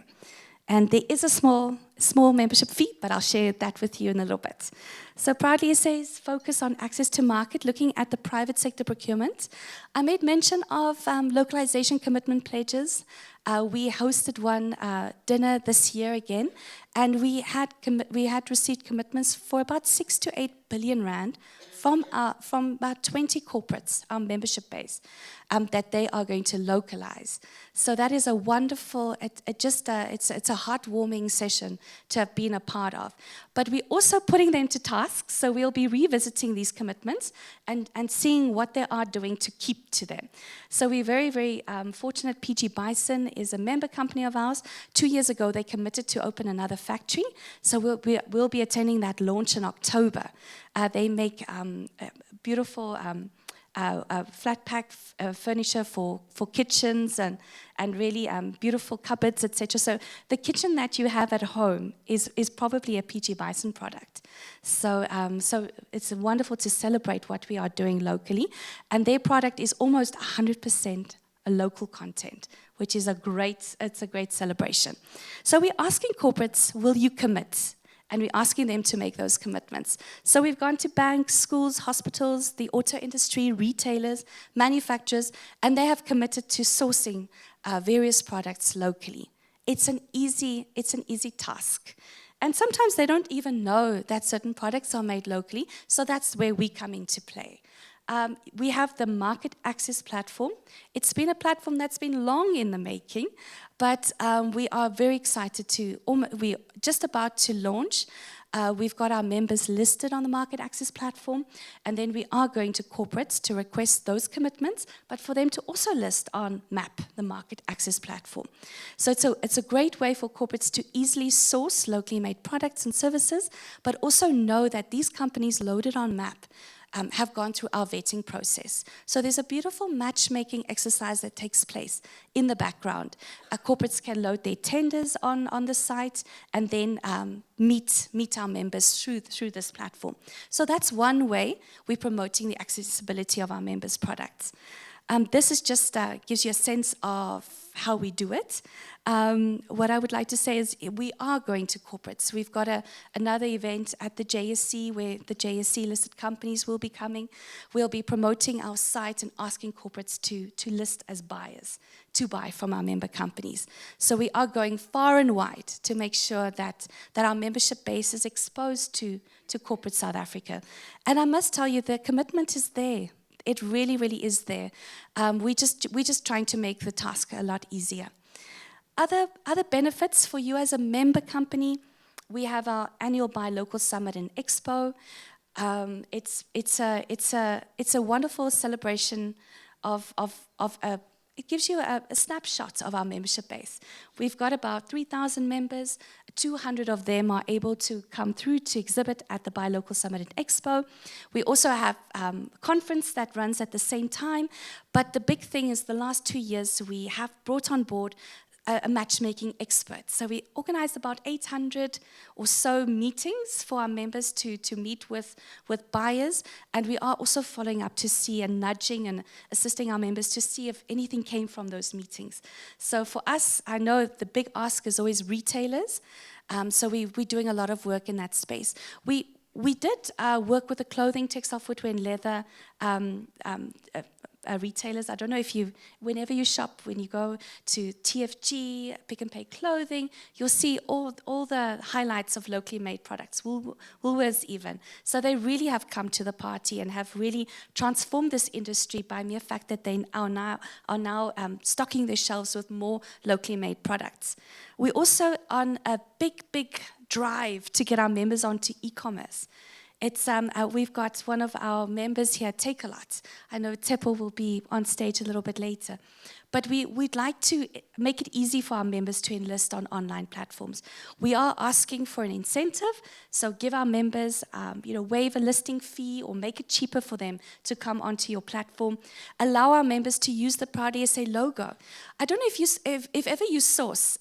And there is a small membership fee, but I'll share that with you in a little bit. So Proudly SA's focus on access to market, looking at the private sector procurement. I made mention of localization commitment pledges. We hosted one dinner this year again, and we had received commitments for about 6 to 8 billion rand from about 20 corporates, our membership base, that they are going to localize. So that is a wonderful, it's a heartwarming session to have been a part of. But we're also putting them to task, so we'll be revisiting these commitments and seeing what they are doing to keep to them. So we're very, very fortunate. PG Bison is a member company of ours. 2 years ago, they committed to open another factory, so we'll be attending that launch in October. They make beautiful flat pack furniture for kitchens and really beautiful cupboards, etc. So the kitchen that you have at home is probably a PG Bison product. So it's wonderful to celebrate what we are doing locally. And their product is almost 100% a local content, which is a great celebration. So we're asking corporates, will you commit? And we're asking them to make those commitments. So we've gone to banks, schools, hospitals, the auto industry, retailers, manufacturers, and they have committed to sourcing various products locally. It's an easy task. And sometimes they don't even know that certain products are made locally, so that's where we come into play. We have the Market Access Platform. It's been a platform that's been long in the making, but we are very excited we're just about to launch. We've got our members listed on the Market Access Platform, and then we are going to corporates to request those commitments, but for them to also list on MAP, the Market Access Platform. So it's a great way for corporates to easily source locally made products and services, but also know that these companies loaded on MAP have gone through our vetting process. So there's a beautiful matchmaking exercise that takes place in the background. Corporates can load their tenders on the site and then meet our members through this platform. So that's one way we're promoting the accessibility of our members' products. This is just gives you a sense of how we do it. What I would like to say is we are going to corporates. We've got another event at the JSC where the JSC listed companies will be coming. We'll be promoting our site and asking corporates to list as buyers, to buy from our member companies. So we are going far and wide to make sure that our membership base is exposed to corporate South Africa. And I must tell you, the commitment is there. It really, really is there. We're just trying to make the task a lot easier. Other benefits for you as a member company, we have our annual Buy Local Summit and Expo. It's a wonderful celebration it gives you a snapshot of our membership base. We've got about 3,000 members. 200 of them are able to come through to exhibit at the Buy Local Summit and Expo. We also have a conference that runs at the same time. But the big thing is the last 2 years, we have brought on board a matchmaking expert. So we organized about 800 or so meetings for our members to meet with buyers, and we are also following up to see and nudging and assisting our members to see if anything came from those meetings. So for us, I know the big ask is always retailers, so we're doing a lot of work in that space. We did work with the clothing, textile, footwear, and leather retailers. I don't know if whenever you shop, when you go to TFG, Pick and Pay Clothing, you'll see all the highlights of locally made products, Woolworths even. So they really have come to the party and have really transformed this industry by mere fact that they are now stocking their shelves with more locally made products. We're also on a big drive to get our members onto e-commerce. We've got one of our members here, Take A Lot. I know Tepo will be on stage a little bit later. But we'd like to make it easy for our members to enlist on online platforms. We are asking for an incentive, so give our members, waive a listing fee or make it cheaper for them to come onto your platform. Allow our members to use the Proud SA logo. I don't know if ever you source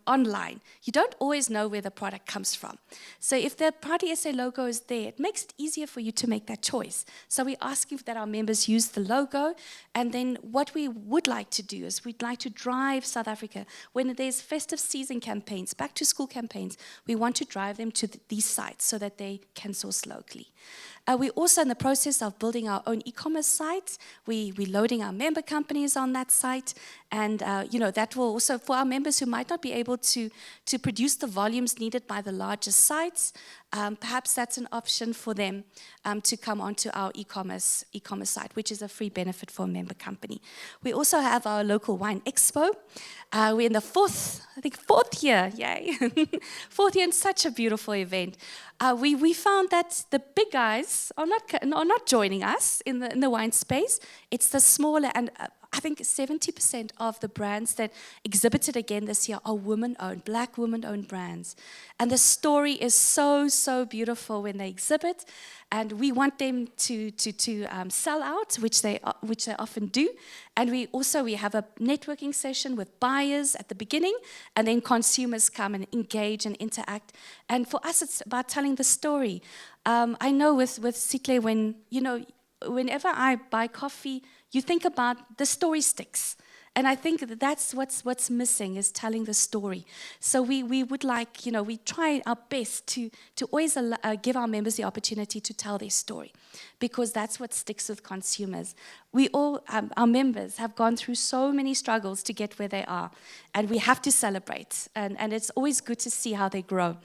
online, you don't always know where the product comes from. So if the Proud SA logo is there, it makes it easier for you to make that choice. So we're asking that our members use the logo, and then what we would like to do is we'd like to drive South Africa. When there's festive season campaigns, back to school campaigns, we want to drive them to these sites so that they can source locally. We're also in the process of building our own e-commerce site. We're loading our member companies on that site. And that will also, for our members who might not be able to produce the volumes needed by the larger sites, perhaps that's an option for them to come onto our e-commerce site, which is a free benefit for a member company. We also have our local wine expo. We're in the fourth year, yay. Fourth year, and such a beautiful event. We found that the big guys are not joining us in the wine space. It's the smaller, and I think 70% of the brands that exhibited again this year are women-owned, Black women-owned brands. And the story is so, so beautiful when they exhibit, and we want them to sell out, which they often do. And we have a networking session with buyers at the beginning, and then consumers come and engage and interact. And for us, it's about telling the story. I know with Sitle, whenever I buy coffee, you think about the story sticks. And I think that's what's missing, is telling the story. So we would like, we try our best to always give our members the opportunity to tell their story, because that's what sticks with consumers. We all, our members have gone through so many struggles to get where they are, and we have to celebrate. And it's always good to see how they grow.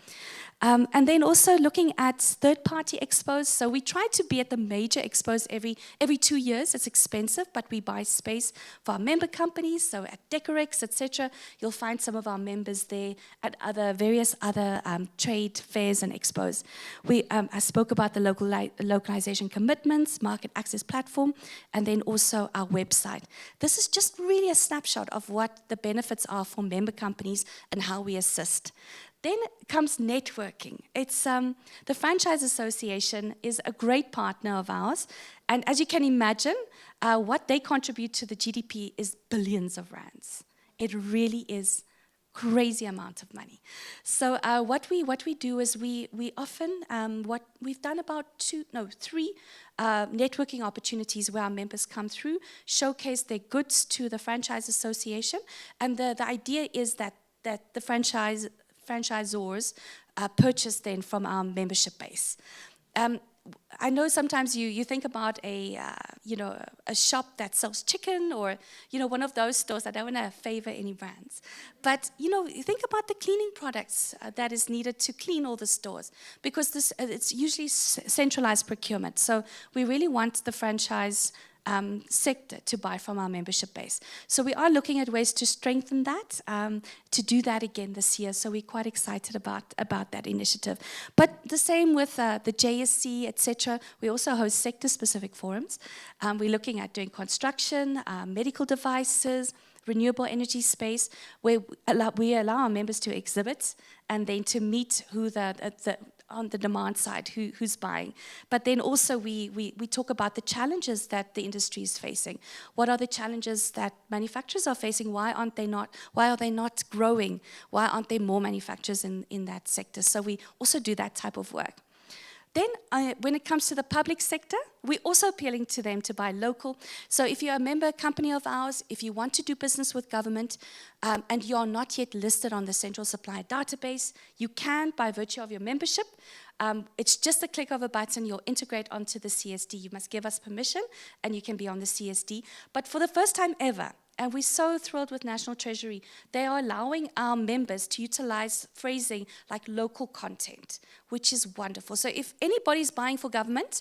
And then also looking at third-party expos. So we try to be at the major expos every 2 years. It's expensive, but we buy space for our member companies. So at Decorex, etc., you'll find some of our members there, at various other trade fairs and expos. I spoke about the localization commitments, market access platform, and then also our website. This is just really a snapshot of what the benefits are for member companies and how we assist. Then comes networking. It's the Franchise Association is a great partner of ours, and as you can imagine, what they contribute to the GDP is billions of rands. It really is crazy amount of money. So what we do is we often what we've done about 3 networking opportunities where our members come through, showcase their goods to the Franchise Association, and the idea is that the franchisors purchase then from our membership base. I know sometimes you think about a shop that sells chicken, or one of those stores. I don't want to favor any brands, but you think about the cleaning products that is needed to clean all the stores, because it's usually centralized procurement. So we really want the franchise sector to buy from our membership base. So we are looking at ways to strengthen that, to do that again this year. So we're quite excited about that initiative. But the same with the JSC, etc. We also host sector-specific forums. We're looking at doing construction, medical devices, renewable energy space, where we allow our members to exhibit and then to meet who on the demand side, who's buying. But then also we talk about the challenges that the industry is facing. What are the challenges that manufacturers are facing? Why are they not growing? Why aren't there more manufacturers in that sector? So we also do that type of work. Then when it comes to the public sector, we're also appealing to them to buy local. So if you're a member company of ours, if you want to do business with government, and you are not yet listed on the Central Supply Database, you can by virtue of your membership. It's just a click of a button, you'll integrate onto the CSD. You must give us permission and you can be on the CSD. But for the first time ever, and we're so thrilled with National Treasury, they are allowing our members to utilize phrasing like local content, which is wonderful. So if anybody's buying for government,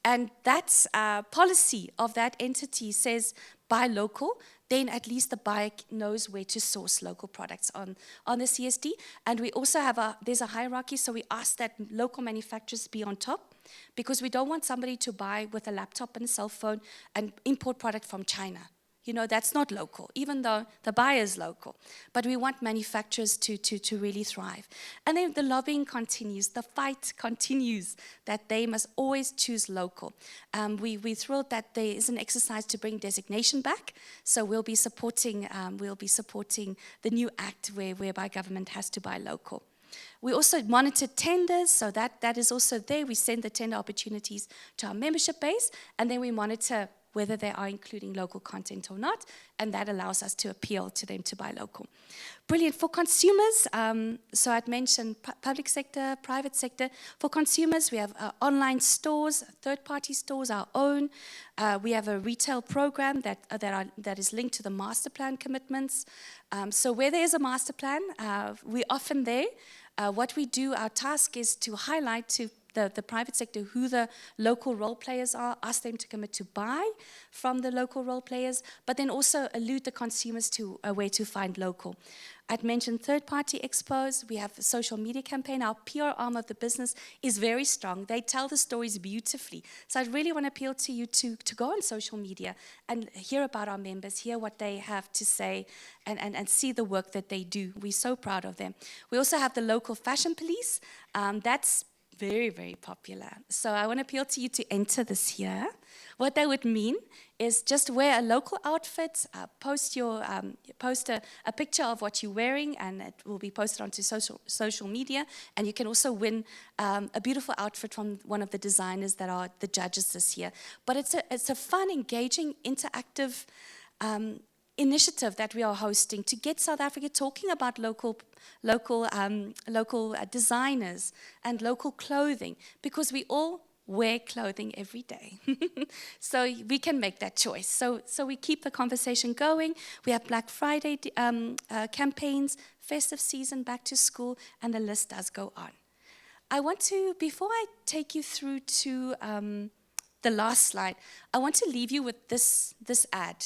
and that policy of that entity says buy local, then at least the buyer knows where to source local products on the CSD. And we also have there's a hierarchy, so we ask that local manufacturers be on top, because we don't want somebody to buy with a laptop and a cell phone and import product from China. That's not local, even though the buyer is local. But we want manufacturers to really thrive. And then the lobbying continues, the fight continues, that they must always choose local. We're thrilled that there is an exercise to bring designation back. So we'll be supporting the new act whereby government has to buy local. We also monitor tenders, so that is also there. We send the tender opportunities to our membership base, and then we monitor whether they are including local content or not, and that allows us to appeal to them to buy local. Brilliant. For consumers, so I'd mentioned public sector, private sector. For consumers, we have online stores, third-party stores, our own. We have a retail program that is linked to the master plan commitments. So where there is a master plan, we're often there. What we do, our task is to highlight to the private sector who the local role players are, ask them to commit to buy from the local role players, but then also allude the consumers to where to find local. I'd mentioned third-party expos. We have a social media campaign. Our PR arm of the business is very strong. They tell the stories beautifully. So I really want to appeal to you to go on social media and hear about our members, hear what they have to say, and see the work that they do. We're so proud of them. We also have the local fashion police. That's very, very popular. So I want to appeal to you to enter this year. What that would mean is just wear a local outfit, post a picture of what you're wearing, and it will be posted onto social media. And you can also win a beautiful outfit from one of the designers that are the judges this year. But it's a fun, engaging, interactive initiative that we are hosting to get South Africa talking about local designers and local clothing, because we all wear clothing every day. So we can make that choice. So we keep the conversation going. We have Black Friday campaigns, festive season, back to school, and the list does go on. I want to, before I take you through to the last slide, I want to leave you with this ad.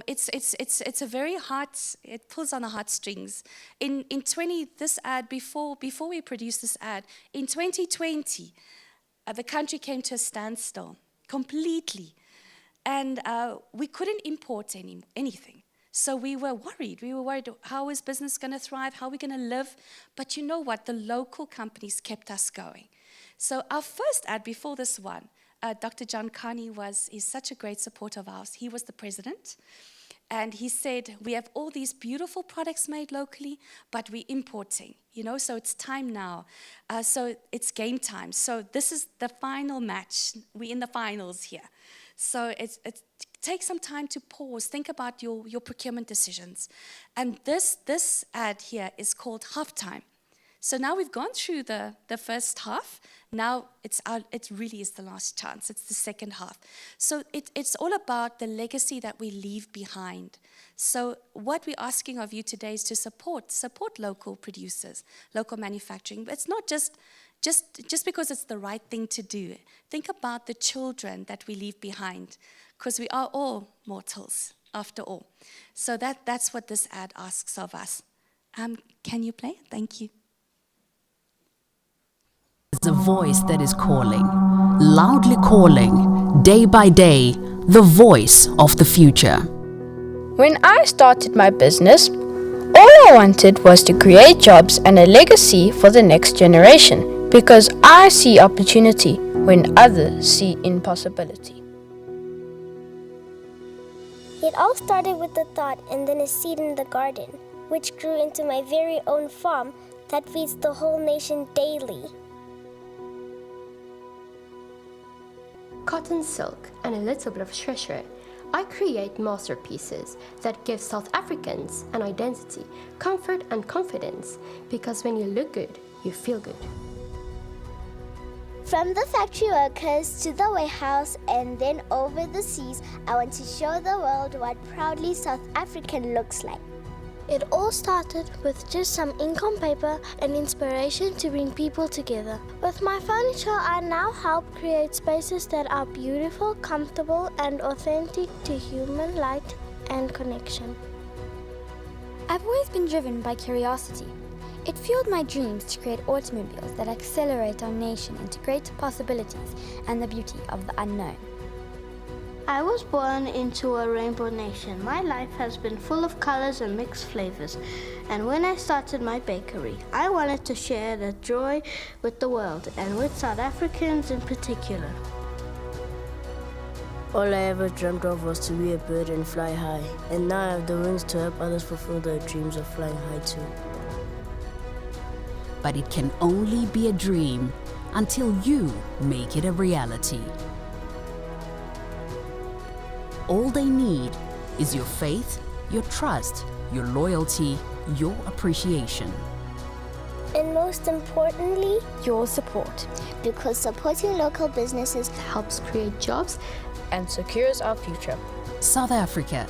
It's a very heart, it pulls on the heartstrings. This ad, before we produced this ad, in 2020, the country came to a standstill completely, and we couldn't import anything. So we were worried. We were worried, how is business going to thrive? How are we going to live? But you know what? The local companies kept us going. So our first ad before this one, Dr. John Carney is such a great supporter of ours. He was the president. And he said, we have all these beautiful products made locally, but we're importing, so it's time now. So it's game time. So this is the final match. We're in the finals here. So take some time to pause, think about your procurement decisions. And this ad here is called Halftime. So now we've gone through the first half. Now it really is the last chance. It's the second half. So it's all about the legacy that we leave behind. So what we're asking of you today is to support local producers, local manufacturing. But it's not just because it's the right thing to do. Think about the children that we leave behind, because we are all mortals after all. So that's what this ad asks of us. Can you play? Thank you. It's a voice that is calling, loudly calling, day by day, the voice of the future. When I started my business, all I wanted was to create jobs and a legacy for the next generation, because I see opportunity when others see impossibility. It all started with a thought and then a seed in the garden, which grew into my very own farm that feeds the whole nation daily. Cotton, silk, and a little bit of treasure, I create masterpieces that give South Africans an identity, comfort, and confidence, because when you look good, you feel good. From the factory workers to the warehouse and then over the seas, I want to show the world what proudly South African looks like. It all started with just some ink on paper and inspiration to bring people together. With my furniture, I now help create spaces that are beautiful, comfortable, and authentic to human light and connection. I've always been driven by curiosity. It fueled my dreams to create automobiles that accelerate our nation into greater possibilities and the beauty of the unknown. I was born into a rainbow nation. My life has been full of colors and mixed flavors. And when I started my bakery, I wanted to share the joy with the world and with South Africans in particular. All I ever dreamt of was to be a bird and fly high. And now I have the wings to help others fulfill their dreams of flying high too. But it can only be a dream until you make it a reality. All they need is your faith, your trust, your loyalty, your appreciation. And most importantly, your support. Because supporting local businesses helps create jobs and secures our future. South Africa,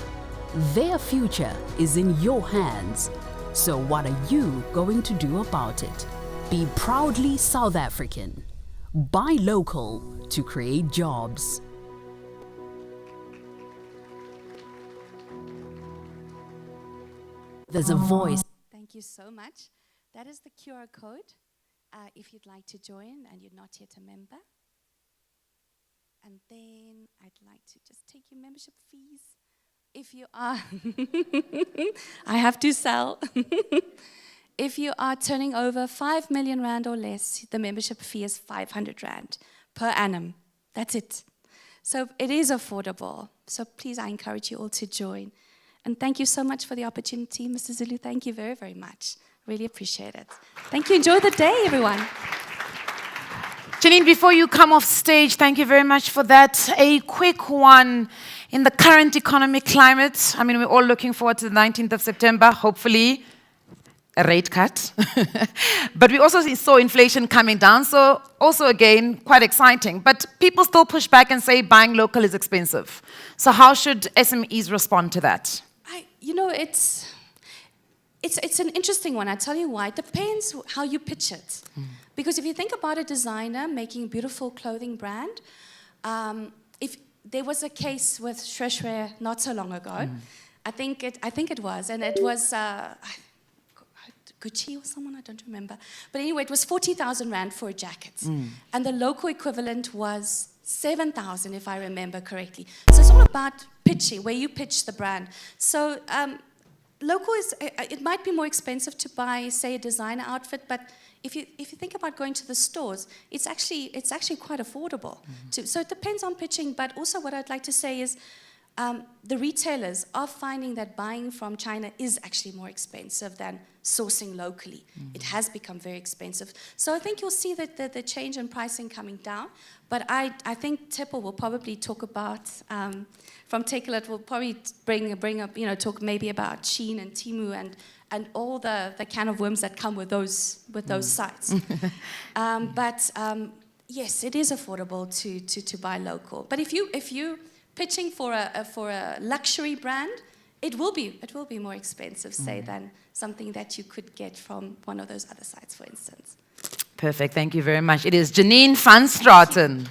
their future is in your hands. So what are you going to do about it? Be proudly South African. Buy local to create jobs. There's a voice. Thank you so much. That is the QR code if you'd like to join and you're not yet a member. And then I'd like to just take your membership fees. If you are, I have to sell. If you are turning over 5 million rand or less, the membership fee is 500 rand per annum. That's it. So it is affordable. So please, I encourage you all to join. And thank you so much for the opportunity, Mr. Zulu. Thank you very, very much. Really appreciate it. Thank you. Enjoy the day, everyone. Janine, before you come off stage, thank you very much for that. A quick one. In the current economic climate, I mean, we're all looking forward to the 19th of September, hopefully a rate cut. But we also saw inflation coming down, so also, again, quite exciting. But people still push back and say buying local is expensive. So how should SMEs respond to that? It's an interesting one. I tell you why. It depends how you pitch it. Because if you think about a designer making a beautiful clothing brand, if there was a case with Shreshwe not so long ago, I think it was, and it was Gucci or someone, I don't remember. But anyway, it was 40,000 rand for a jacket, and the local equivalent was 7,000, if I remember correctly. So it's all about pitching, where you pitch the brand. So local is, it might be more expensive to buy, say, a designer outfit, but if you think about going to the stores, it's actually quite affordable. So it depends on pitching, but also what I'd like to say is the retailers are finding that buying from China is actually more expensive than sourcing locally. It has become very expensive. So I think you'll see that the change in pricing coming down, but I think Tepo will probably talk about, from Nicolette will probably bring up, talk maybe about Shein and Temu and all the can of worms that come with those sites. But yes, it is affordable to buy local. But if you pitching for a luxury brand, it will be more expensive, say, than something that you could get from one of those other sites, for instance. Perfect. Thank you very much. It is Janine van Straten.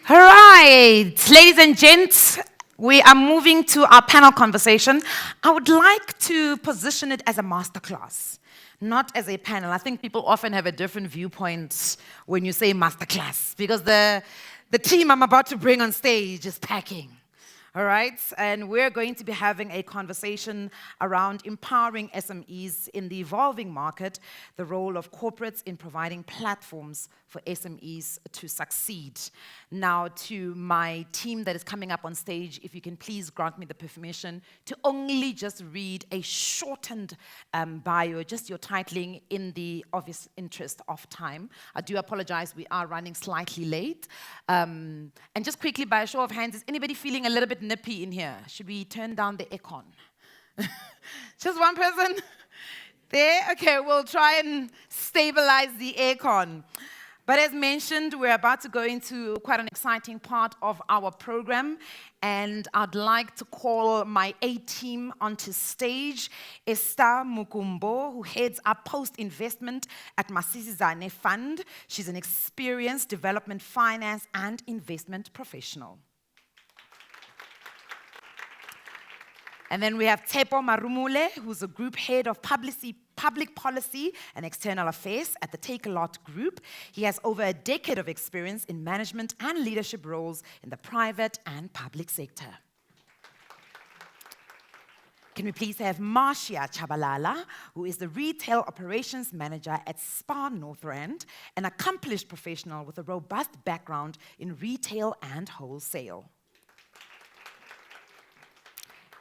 All right, ladies and gents, we are moving to our panel conversation. I would like to position it as a masterclass, not as a panel. I think people often have a different viewpoint when you say masterclass, because the team I'm about to bring on stage is packing. All right, and we're going to be having a conversation around empowering SMEs in the evolving market, the role of corporates in providing platforms for SMEs to succeed. Now, to my team that is coming up on stage, if you can please grant me the permission to only just read a shortened bio, just your titling, in the obvious interest of time. I do apologize, we are running slightly late. And just quickly, by a show of hands, is anybody feeling a little bit nippy in here? Should we turn down the aircon? Just one person? There? Okay, we'll try and stabilize the aircon. But as mentioned, we're about to go into quite an exciting part of our program, and I'd like to call my A-team onto stage. Esther Mukumbo, who heads up post-investment at Masisizane Fund. She's an experienced development finance and investment professional. And then we have Tepo Marumule, who's a group head of public policy and external affairs at the Take a Lot Group. He has over a decade of experience in management and leadership roles in the private and public sector. Can we please have Marcia Chabalala, who is the Retail Operations Manager at Spar Northrand, an accomplished professional with a robust background in retail and wholesale.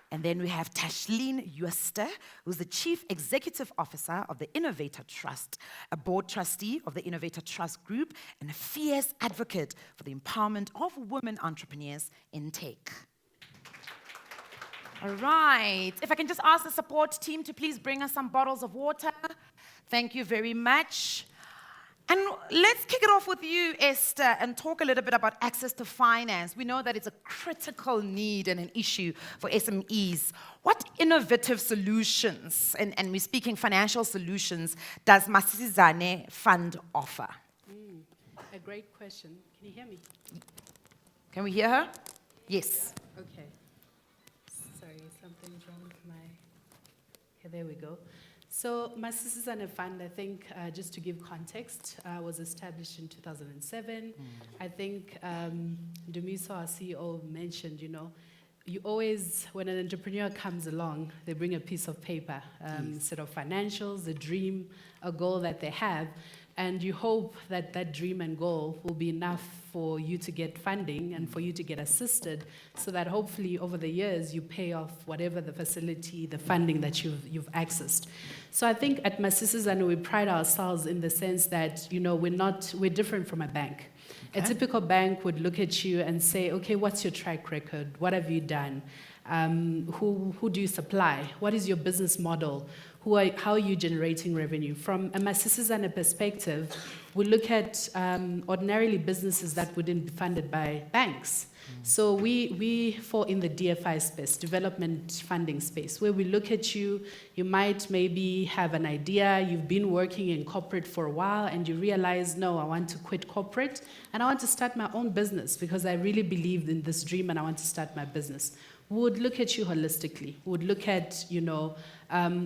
And then we have Tashlene Uester, who's the Chief Executive Officer of the Innovator Trust, a board trustee of the Innovator Trust Group, and a fierce advocate for the empowerment of women entrepreneurs in tech. All right, if I can just ask the support team to please bring us some bottles of water. Thank you very much. And let's kick it off with you, Esther, and talk a little bit about access to finance. We know that it's a critical need and an issue for SMEs. What innovative solutions, and we're speaking financial solutions, does Masisizane Fund offer? A great question. Can you hear me? Can we hear her? Yes. Okay. Sorry, something's wrong with my... Okay, there we go. So Masisizane Fund, I think, just to give context, was established in 2007. I think Ndumiso, our CEO, mentioned, you always, when an entrepreneur comes along, they bring a piece of paper, set of financials, a dream, a goal that they have, and you hope that that dream and goal will be enough for you to get funding and for you to get assisted, so that hopefully over the years you pay off whatever the facility, the funding that you've accessed. So I think at Masisizane we pride ourselves in the sense that we're different from a bank. Okay. A typical bank would look at you and say, okay, what's your track record? What have you done? Who do you supply? What is your business model? How are you generating revenue? From a Masisizane perspective, we look at ordinarily businesses that wouldn't be funded by banks. So we fall in the DFI space, development funding space, where we look at you might maybe have an idea, you've been working in corporate for a while, and you realize, no, I want to quit corporate, and I want to start my own business because I really believed in this dream and I want to start my business. We would look at you holistically. We would look at,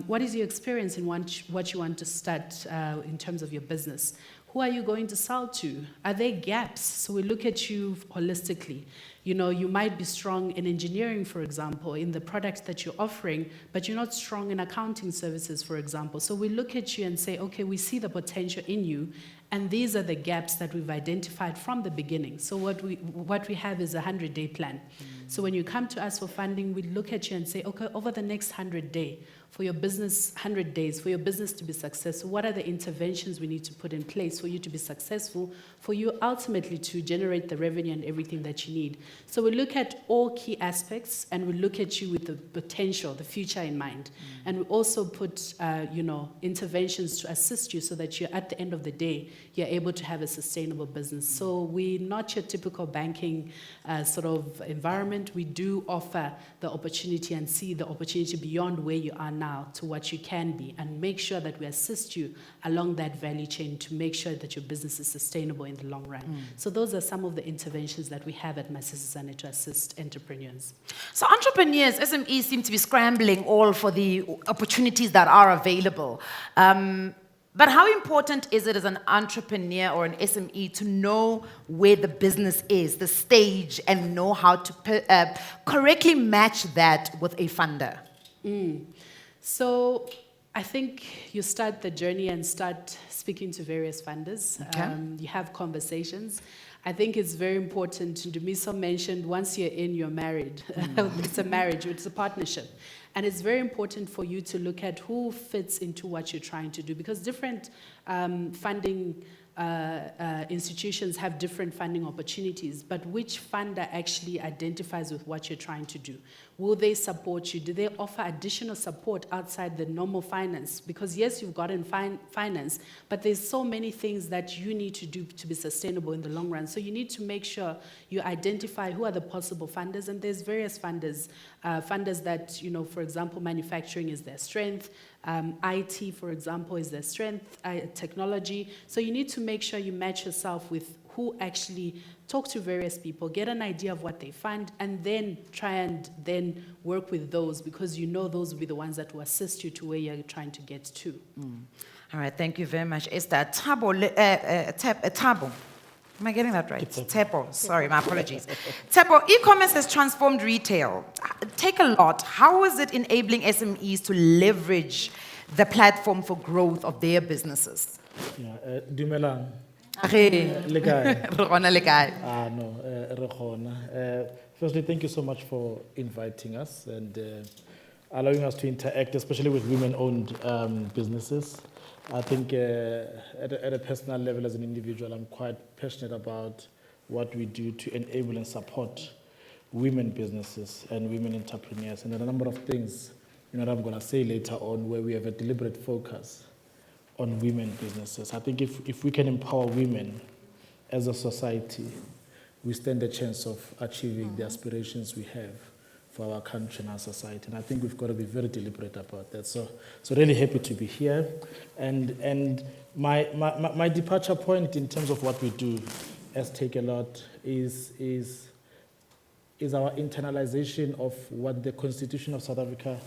what is your experience in what you want to start in terms of your business? Who are you going to sell to? Are there gaps? So we look at you holistically. You might be strong in engineering, for example, in the product that you're offering, but you're not strong in accounting services, for example. So we look at you and say, okay, we see the potential in you, and these are the gaps that we've identified from the beginning. So what we have is a 100-day plan. So when you come to us for funding, we look at you and say, okay, over the next 100 days, for your business, 100 days, for your business to be successful, what are the interventions we need to put in place for you to be successful, for you ultimately to generate the revenue and everything that you need? So we look at all key aspects, and we look at you with the potential, the future in mind. And we also put, interventions to assist you so that you're, at the end of the day, you're able to have a sustainable business. So we're not your typical banking sort of environment. We do offer the opportunity and see the opportunity beyond where you are now to what you can be, and make sure that we assist you along that value chain to make sure that your business is sustainable in the long run. So those are some of the interventions that we have at Masisizane to assist entrepreneurs. So entrepreneurs, SMEs, seem to be scrambling all for the opportunities that are available. But how important is it as an entrepreneur or an SME to know where the business is, the stage, and know how to correctly match that with a funder? So I think you start the journey and start speaking to various funders. Okay. You have conversations. I think it's very important. Ndumiso mentioned once you're in, you're married. It's a marriage, it's a partnership. And it's very important for you to look at who fits into what you're trying to do, because different funding institutions have different funding opportunities, but which funder actually identifies with what you're trying to do? Will they support you? Do they offer additional support outside the normal finance? Because yes, you've gotten finance, but there's so many things that you need to do to be sustainable in the long run. So you need to make sure you identify who are the possible funders, and there's various funders. Funders that, for example, manufacturing is their strength, IT, for example, is their strength, technology. So you need to make sure you match yourself with who actually talk to various people, get an idea of what they fund, and then try and then work with those, because those will be the ones that will assist you to where you're trying to get to. All right, thank you very much. Esther, Thabo. Am I getting that right? Tepo, sorry, my apologies. Tepo, e-commerce has transformed retail. Take a lot. How is it enabling SMEs to leverage the platform for growth of their businesses? Dumelang. Firstly, thank you so much for inviting us and allowing us to interact, especially with women-owned businesses. I think at a personal level, as an individual, I'm quite passionate about what we do to enable and support women businesses and women entrepreneurs. And there are a number of things that I'm going to say later on where we have a deliberate focus on women businesses. I think if we can empower women as a society, we stand a chance of achieving the aspirations we have for our country and our society. And I think we've got to be very deliberate about that. So really happy to be here. And my departure point in terms of what we do as Take a Lot is our internalization of what the Constitution of South Africa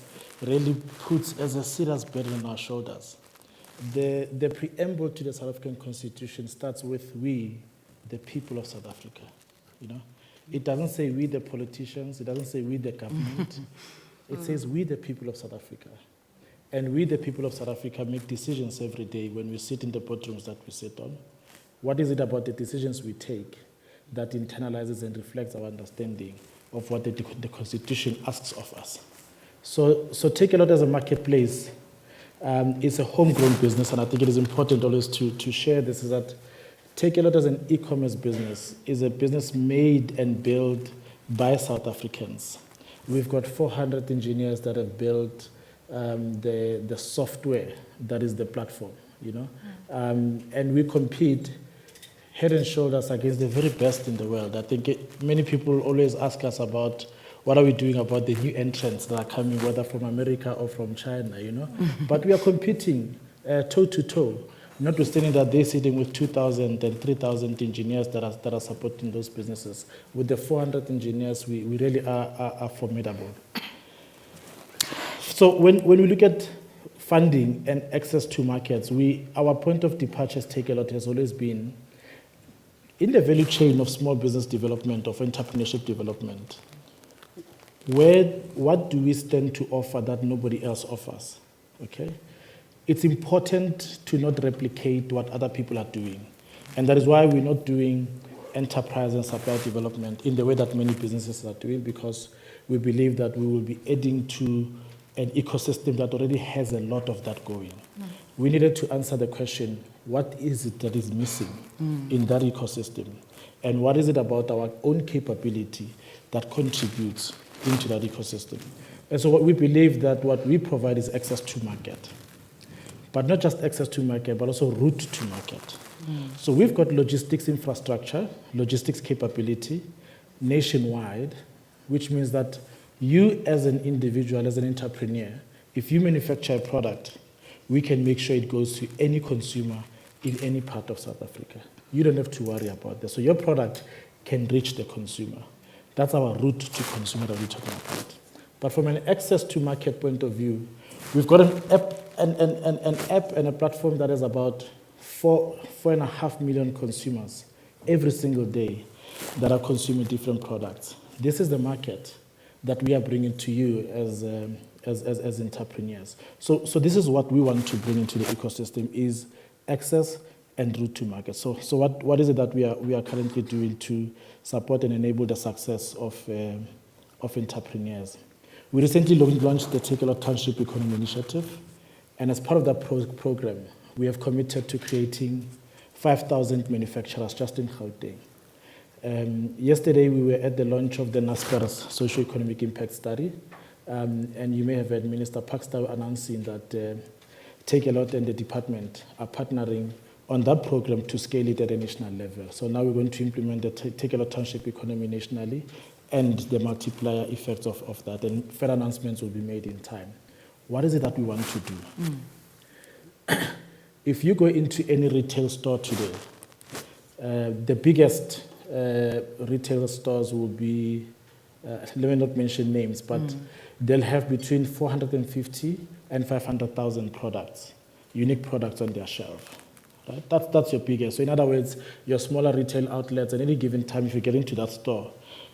really puts as a serious burden on our shoulders. The preamble to the South African Constitution starts with we, the people of South Africa. You know, it doesn't say we, the politicians. It doesn't say we, the government. It says we, the people of South Africa. And we, the people of South Africa, make decisions every day when we sit in the boardrooms that we sit on. What is it about the decisions we take that internalizes and reflects our understanding of what the Constitution asks of us? So Take a Lot as a marketplace is a homegrown business, and I think it is important always to share this, is that Take a Lot as an e-commerce business is a business made and built by South Africans. We've got 400 engineers that have built the software that is the platform, you know, and we compete head and shoulders against the very best in the world. I think many people always ask us about what are we doing about the new entrants that are coming, whether from America or from China, you know. But we are competing toe to toe, notwithstanding that they're sitting with 2,000 and 3,000 engineers that are supporting those businesses. With the 400 engineers, we really are formidable. So when we look at funding and access to markets, our point of departure as Take a Lot has always been in the value chain of small business development, of entrepreneurship development. What do we stand to offer that nobody else offers? Okay? It's important to not replicate what other people are doing. And that is why we're not doing enterprise and supply development in the way that many businesses are doing, because we believe that we will be adding to an ecosystem that already has a lot of that going. We needed to answer the question, what is it that is missing in that ecosystem? And what is it about our own capability that contributes into that ecosystem? And so what we believe that what we provide is access to market. But not just access to market, but also route to market. So we've got logistics infrastructure, logistics capability nationwide, which means that you as an individual, as an entrepreneur, if you manufacture a product, we can make sure it goes to any consumer in any part of South Africa. You don't have to worry about that. So your product can reach the consumer. That's our route to consumer that we're talking about. But from an access to market point of view, we've got an app and a platform that is about 4.5 million consumers every single day that are consuming different products. This is the market that we are bringing to you as entrepreneurs. So this is what we want to bring into the ecosystem, is access and route to market. So what is it that we are currently doing to support and enable the success of entrepreneurs? We recently launched the Take a Lot Township Economy Initiative, and as part of that program, we have committed to creating 5,000 manufacturers just in Gauteng. Yesterday, we were at the launch of the NASPERS Socio-Economic Impact Study, and you may have heard Minister Pakster announcing that Take a Lot and the department are partnering on that program to scale it at a national level. So now we're going to implement the Take a Lot Township Economy nationally and the multiplier effects of that, and further announcements will be made in time. What is it that we want to do? If you go into any retail store today, the biggest retail stores will be, let me not mention names, but they'll have between 450 and 500,000 products, unique products on their shelf. Right? That's your biggest. So in other words, your smaller retail outlets, at any given time, if you get into that store,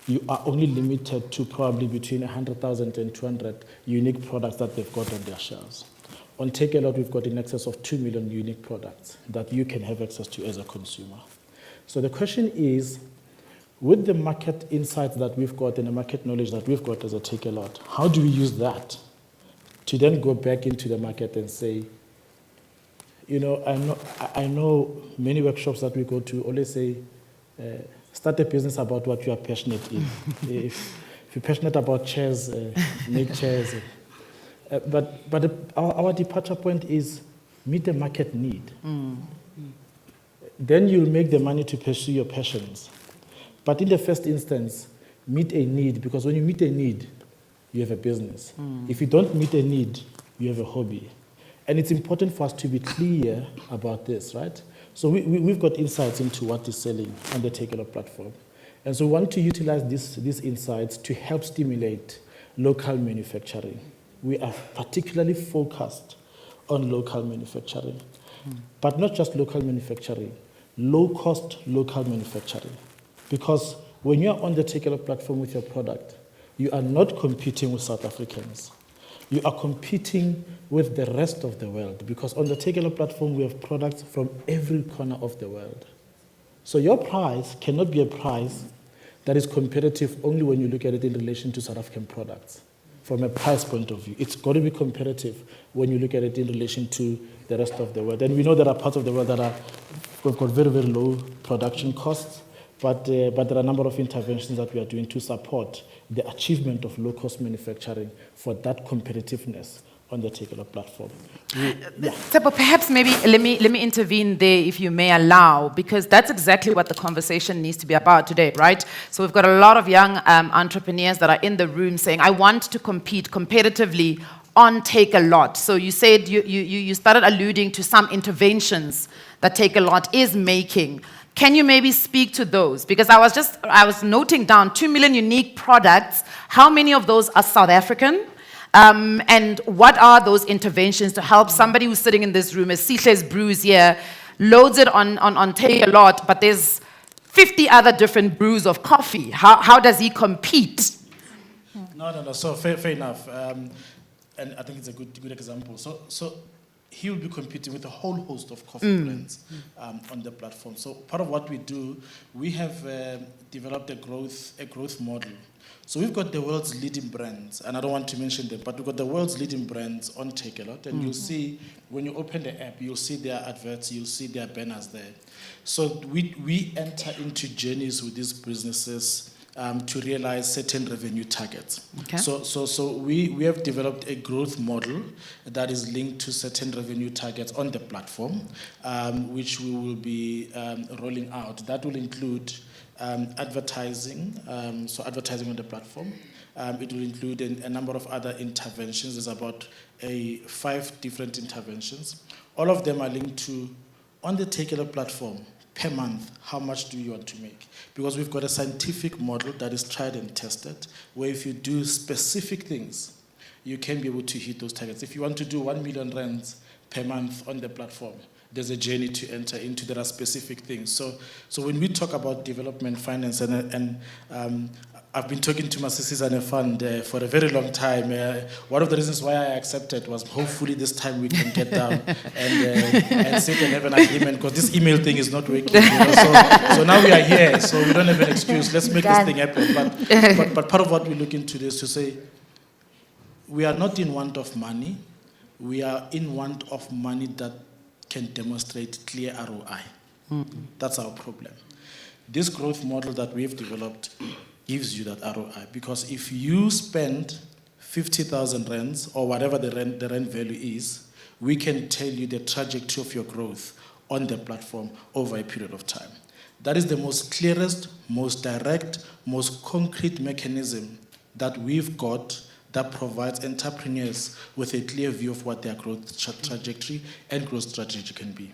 you are only limited to probably between 100,000 and 200 unique products that they've got on their shelves. On Take a Lot, we've got in excess of 2 million unique products that you can have access to as a consumer. So the question is, with the market insights that we've got and the market knowledge that we've got as a Take a Lot, how do we use that to then go back into the market and say, you know, I know many workshops that we go to always say, start a business about what you are passionate in. If you're passionate about chairs, make chairs. But our departure point is, meet a market need. Then you'll make the money to pursue your passions. But in the first instance, meet a need, because when you meet a need, you have a business. If you don't meet a need, you have a hobby. And it's important for us to be clear about this, right? So we've got insights into what is selling on the Take A Lot platform. And so we want to utilize these insights to help stimulate local manufacturing. We are particularly focused on local manufacturing. But not just local manufacturing, low-cost local manufacturing. Because when you are on the Take A Lot platform with your product, you are not competing with South Africans. You are competing with the rest of the world, because on the Take A Lot platform, we have products from every corner of the world. So your price cannot be a price that is competitive only when you look at it in relation to South African products. From a price point of view, it's got to be competitive when you look at it in relation to the rest of the world. And we know there are parts of the world that have got very, very low production costs, but there are a number of interventions that we are doing to support the achievement of low-cost manufacturing for that competitiveness on the Take A Lot platform. But perhaps maybe let me intervene there, if you may allow, because that's exactly what the conversation needs to be about today, right? So we've got a lot of young entrepreneurs that are in the room saying, I want to compete competitively on Take A Lot. So you said you started alluding to some interventions that Take A Lot is making. Can you maybe speak to those? Because I was noting down 2 million unique products. How many of those are South African? And what are those interventions to help somebody who's sitting in this room, as Sihle's brews here, loads it on Take A Lot, but there's 50 other different brews of coffee. How does he compete? No. So fair enough. And I think it's a good example. So he will be competing with a whole host of coffee brands on the platform. So part of what we do, we have developed a growth model. So we've got the world's leading brands, and I don't want to mention them, but we've got the world's leading brands on Take A Lot, and you'll see, when you open the app, you'll see their adverts, you'll see their banners there. So we enter into journeys with these businesses to realize certain revenue targets. Okay. So we have developed a growth model that is linked to certain revenue targets on the platform, which we will be rolling out. That will include advertising, so advertising on the platform. It will include a number of other interventions. There's about 5 different interventions. All of them are linked to, on the Take A Lot platform, per month, how much do you want to make? Because we've got a scientific model that is tried and tested, where if you do specific things, you can be able to hit those targets. If you want to do 1 million rands per month on the platform, there's a journey to enter into. There are specific things. So when we talk about development finance, and I've been talking to Masisizane Fund for a very long time. One of the reasons why I accepted was hopefully this time we can get down and sit and have an agreement, because this email thing is not working. So now we are here, so we don't have an excuse. Let's make this thing happen. But part of what we look into this to say, we are not in want of money. We are in want of money that can demonstrate clear ROI. That's our problem. This growth model that we've developed gives you that ROI, because if you spend 50,000 rands or whatever the rand value is, we can tell you the trajectory of your growth on the platform over a period of time. That is the most clearest, most direct, most concrete mechanism that we've got that provides entrepreneurs with a clear view of what their growth trajectory and growth strategy can be.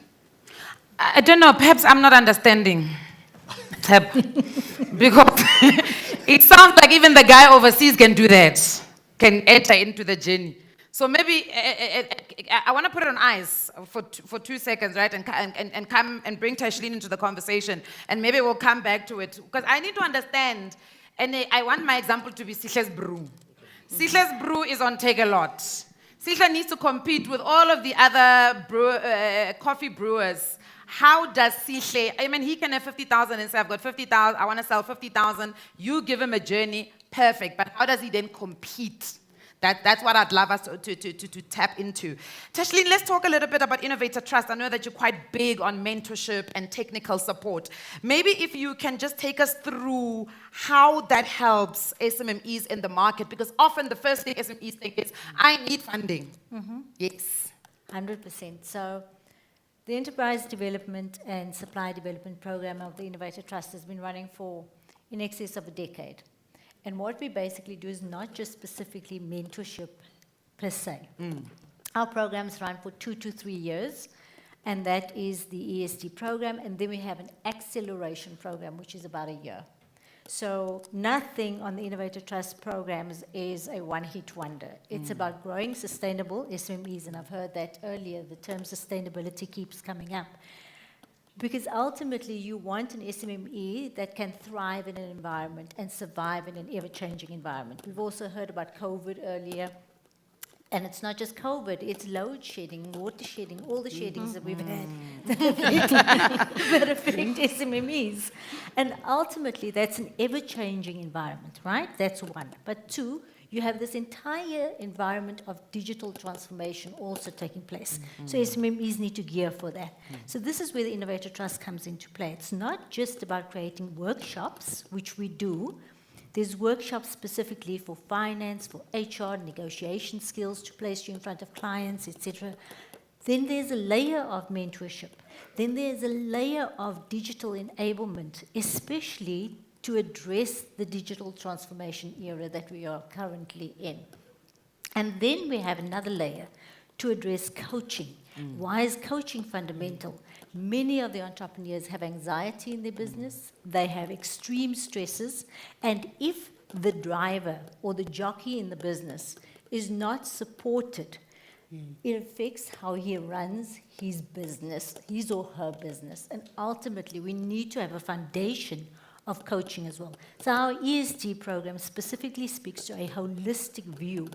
I don't know, perhaps I'm not understanding. Because it sounds like even the guy overseas can do that, can enter into the journey. So maybe I want to put it on ice for 2 seconds, right? And come and bring Tashlin into the conversation, and maybe we'll come back to it, because I need to understand, and I want my example to be Sihle's brew. Sihle's brew is on Take A Lot. Sihle needs to compete with all of the other coffee brewers. How does Sihle, I mean, he can have 50,000 and say, I've got 50,000, I want to sell 50,000. You give him a journey, perfect. But how does he then compete? That's what I'd love us to tap into. Tashlin, let's talk a little bit about Innovator Trust. I know that you're quite big on mentorship and technical support. Maybe if you can just take us through how that helps SMMEs in the market, because often the first thing SMEs think is, I need funding. Yes. 100%. So the Enterprise Development and Supply Development Program of the Innovator Trust has been running for in excess of a decade. And what we basically do is not just specifically mentorship per se. Our programs run for 2 to 3 years, and that is the ESD program, and then we have an acceleration program, which is about a year. So nothing on the Innovator Trust programs is a one-hit wonder. It's about growing sustainable SMEs, and I've heard that earlier, the term sustainability keeps coming up. Because ultimately you want an SME that can thrive in an environment and survive in an ever-changing environment. We've also heard about COVID earlier. And it's not just COVID, it's load shedding, water shedding, all the sheddings that we've had that affect SMEs. And ultimately, that's an ever-changing environment, right? That's one. But two, you have this entire environment of digital transformation also taking place. So SMEs need to gear for that. So this is where the Innovator Trust comes into play. It's not just about creating workshops, which we do. There's workshops specifically for finance, for HR, negotiation skills to place you in front of clients, etc. Then there's a layer of mentorship. Then there's a layer of digital enablement, especially to address the digital transformation era that we are currently in. And then we have another layer to address coaching. Why is coaching fundamental? Many of the entrepreneurs have anxiety in their business, they have extreme stresses, and if the driver or the jockey in the business is not supported, it affects how he runs his business, his or her business. And ultimately, we need to have a foundation of coaching as well. So our ESG program specifically speaks to a holistic view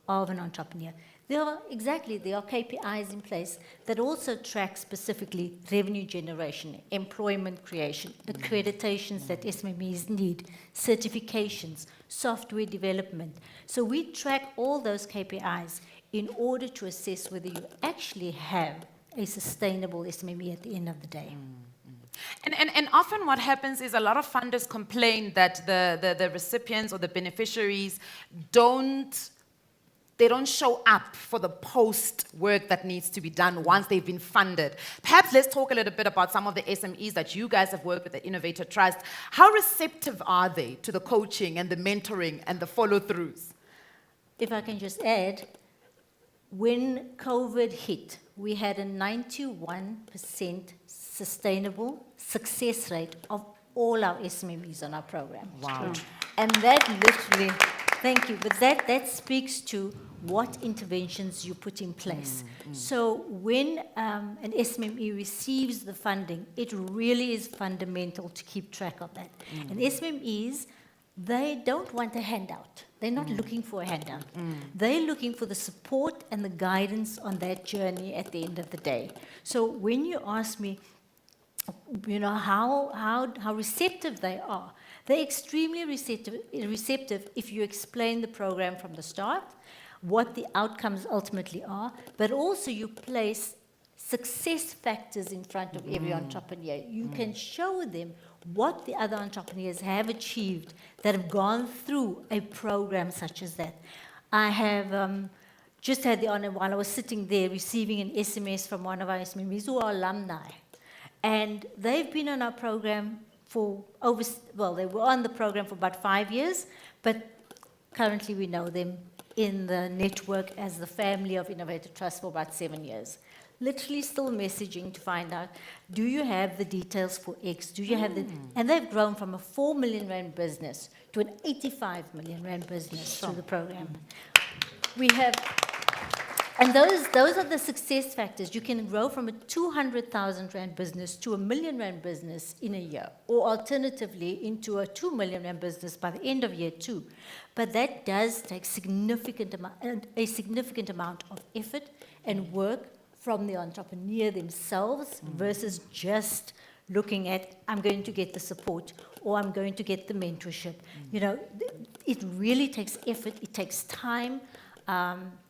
of an entrepreneur. There are KPIs in place that also track specifically revenue generation, employment creation, accreditations that SMEs need, certifications, software development. So we track all those KPIs in order to assess whether you actually have a sustainable SME at the end of the day. And often what happens is a lot of funders complain that the recipients or the beneficiaries don't show up for the post work that needs to be done once they've been funded. Perhaps let's talk a little bit about some of the SMEs that you guys have worked with at Innovator Trust. How receptive are they to the coaching and the mentoring and the follow-throughs? If I can just add, when COVID hit, we had a 91% sustainable success rate of all our SMEs on our program. Wow. And that literally, thank you, but that speaks to what interventions you put in place. So when an SME receives the funding, it really is fundamental to keep track of that. And SMEs, they don't want a handout. They're not looking for a handout. They're looking for the support and the guidance on that journey at the end of the day. So when you ask me, how receptive they are, they're extremely receptive if you explain the program from the start, what the outcomes ultimately are, but also you place success factors in front of every entrepreneur. You can show them what the other entrepreneurs have achieved that have gone through a program such as that. I have just had the honor while I was sitting there receiving an SMS from one of our SMEs who are alumni. And they've been on our program for they were on the program for about 5 years, but currently we know them in the network as the family of Innovator Trust for about 7 years. Literally still messaging to find out, do you have the details for X? Do you have the... And they've grown from a 4 million rand business to an 85 million rand business through the program. We have... And those are the success factors. You can grow from a 200,000 rand business to a 1 million rand business in a year, or alternatively into a 2 million rand business by the end of year 2. But that does take a significant amount of effort and work from the entrepreneur themselves versus just looking at, I'm going to get the support or I'm going to get the mentorship. It really takes effort, it takes time.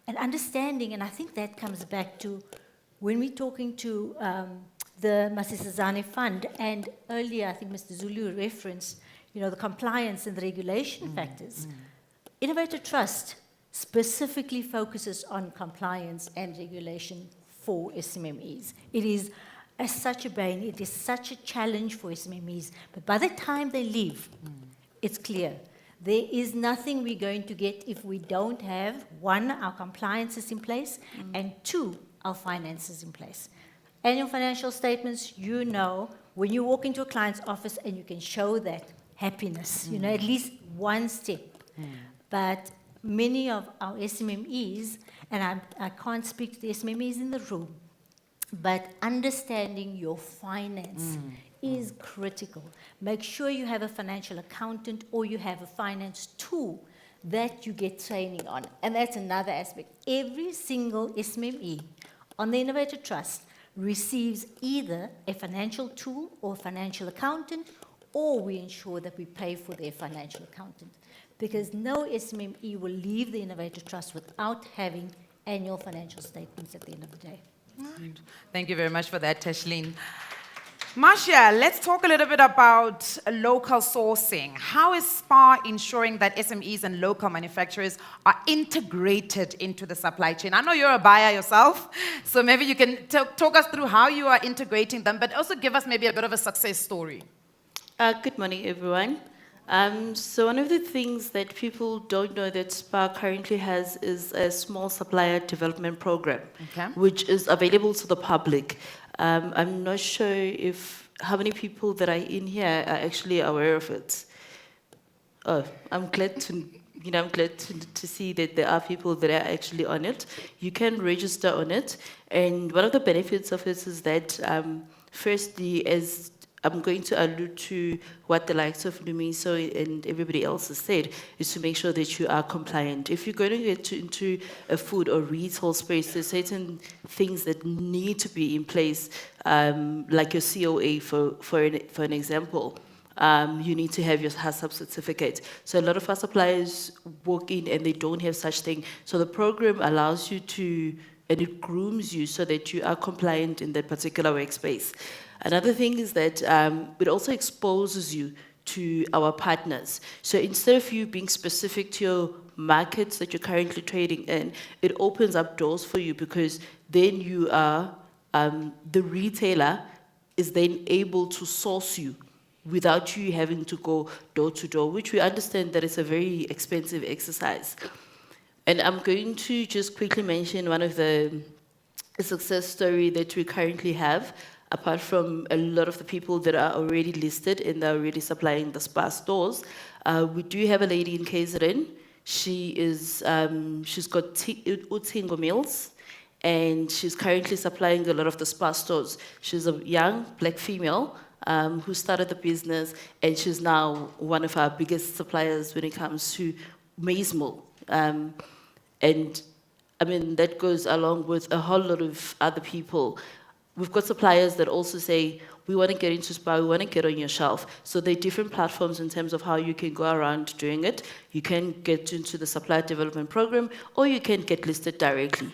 And understanding, and I think that comes back to when we're talking to the Masisizane Fund, and earlier I think Mr. Zulu referenced, the compliance and the regulation factors. Innovator Trust specifically focuses on compliance and regulation for SMMEs. It is such a bane, it is such a challenge for SMMEs. But by the time they leave, it's clear. There is nothing we're going to get if we don't have, one, our compliances in place, and two, our finances in place. Annual financial statements, you know, when you walk into a client's office and you can show that happiness, you know, at least one step. But many of our SMMEs, and I can't speak to the SMMEs in the room, but understanding your finance is critical. Make sure you have a financial accountant or you have a finance tool that you get training on. And that's another aspect. Every single SMME on the Innovator Trust receives either a financial tool or a financial accountant, or we ensure that we pay for their financial accountant. Because no SMME will leave the Innovator Trust without having annual financial statements at the end of the day. Thank you very much for that, Tashlene. Marcia, let's talk a little bit about local sourcing. How is SPAR ensuring that SMEs and local manufacturers are integrated into the supply chain? I know you're a buyer yourself, so maybe you can talk us through how you are integrating them, but also give us maybe a bit of a success story. Good morning, everyone. So one of the things that people don't know that SPAR currently has is a small supplier development program, which is available to the public. I'm not sure if how many people that are in here are actually aware of it. Oh, I'm glad to see that there are people that are actually on it. You can register on it, and one of the benefits of it is that, firstly, as I'm going to allude to what the likes of Ndumiso and everybody else has said, is to make sure that you are compliant. If you're going to get into a food or retail space, there's certain things that need to be in place, like your COA, for an example. You need to have your HACCP certificate. So a lot of our suppliers walk in and they don't have such thing. So the program allows you to, and it grooms you so that you are compliant in that particular workspace. Another thing is that it also exposes you to our partners. So instead of you being specific to your markets that you're currently trading in, it opens up doors for you, because then you are, the retailer is then able to source you without you having to go door to door, which we understand that it's a very expensive exercise. And I'm going to just quickly mention one of the success story that we currently have. Apart from a lot of the people that are already listed and they're already supplying the SPAR stores, we do have a lady in KZN. She is, she's got Utingo Mills, and she's currently supplying a lot of the SPAR stores. She's a young black female who started the business, and she's now one of our biggest suppliers when it comes to maize meal. And I mean, that goes along with a whole lot of other people. We've got suppliers that also say, we want to get into SPAR, we want to get on your shelf. So there are different platforms in terms of how you can go around doing it. You can get into the supplier development program, or you can get listed directly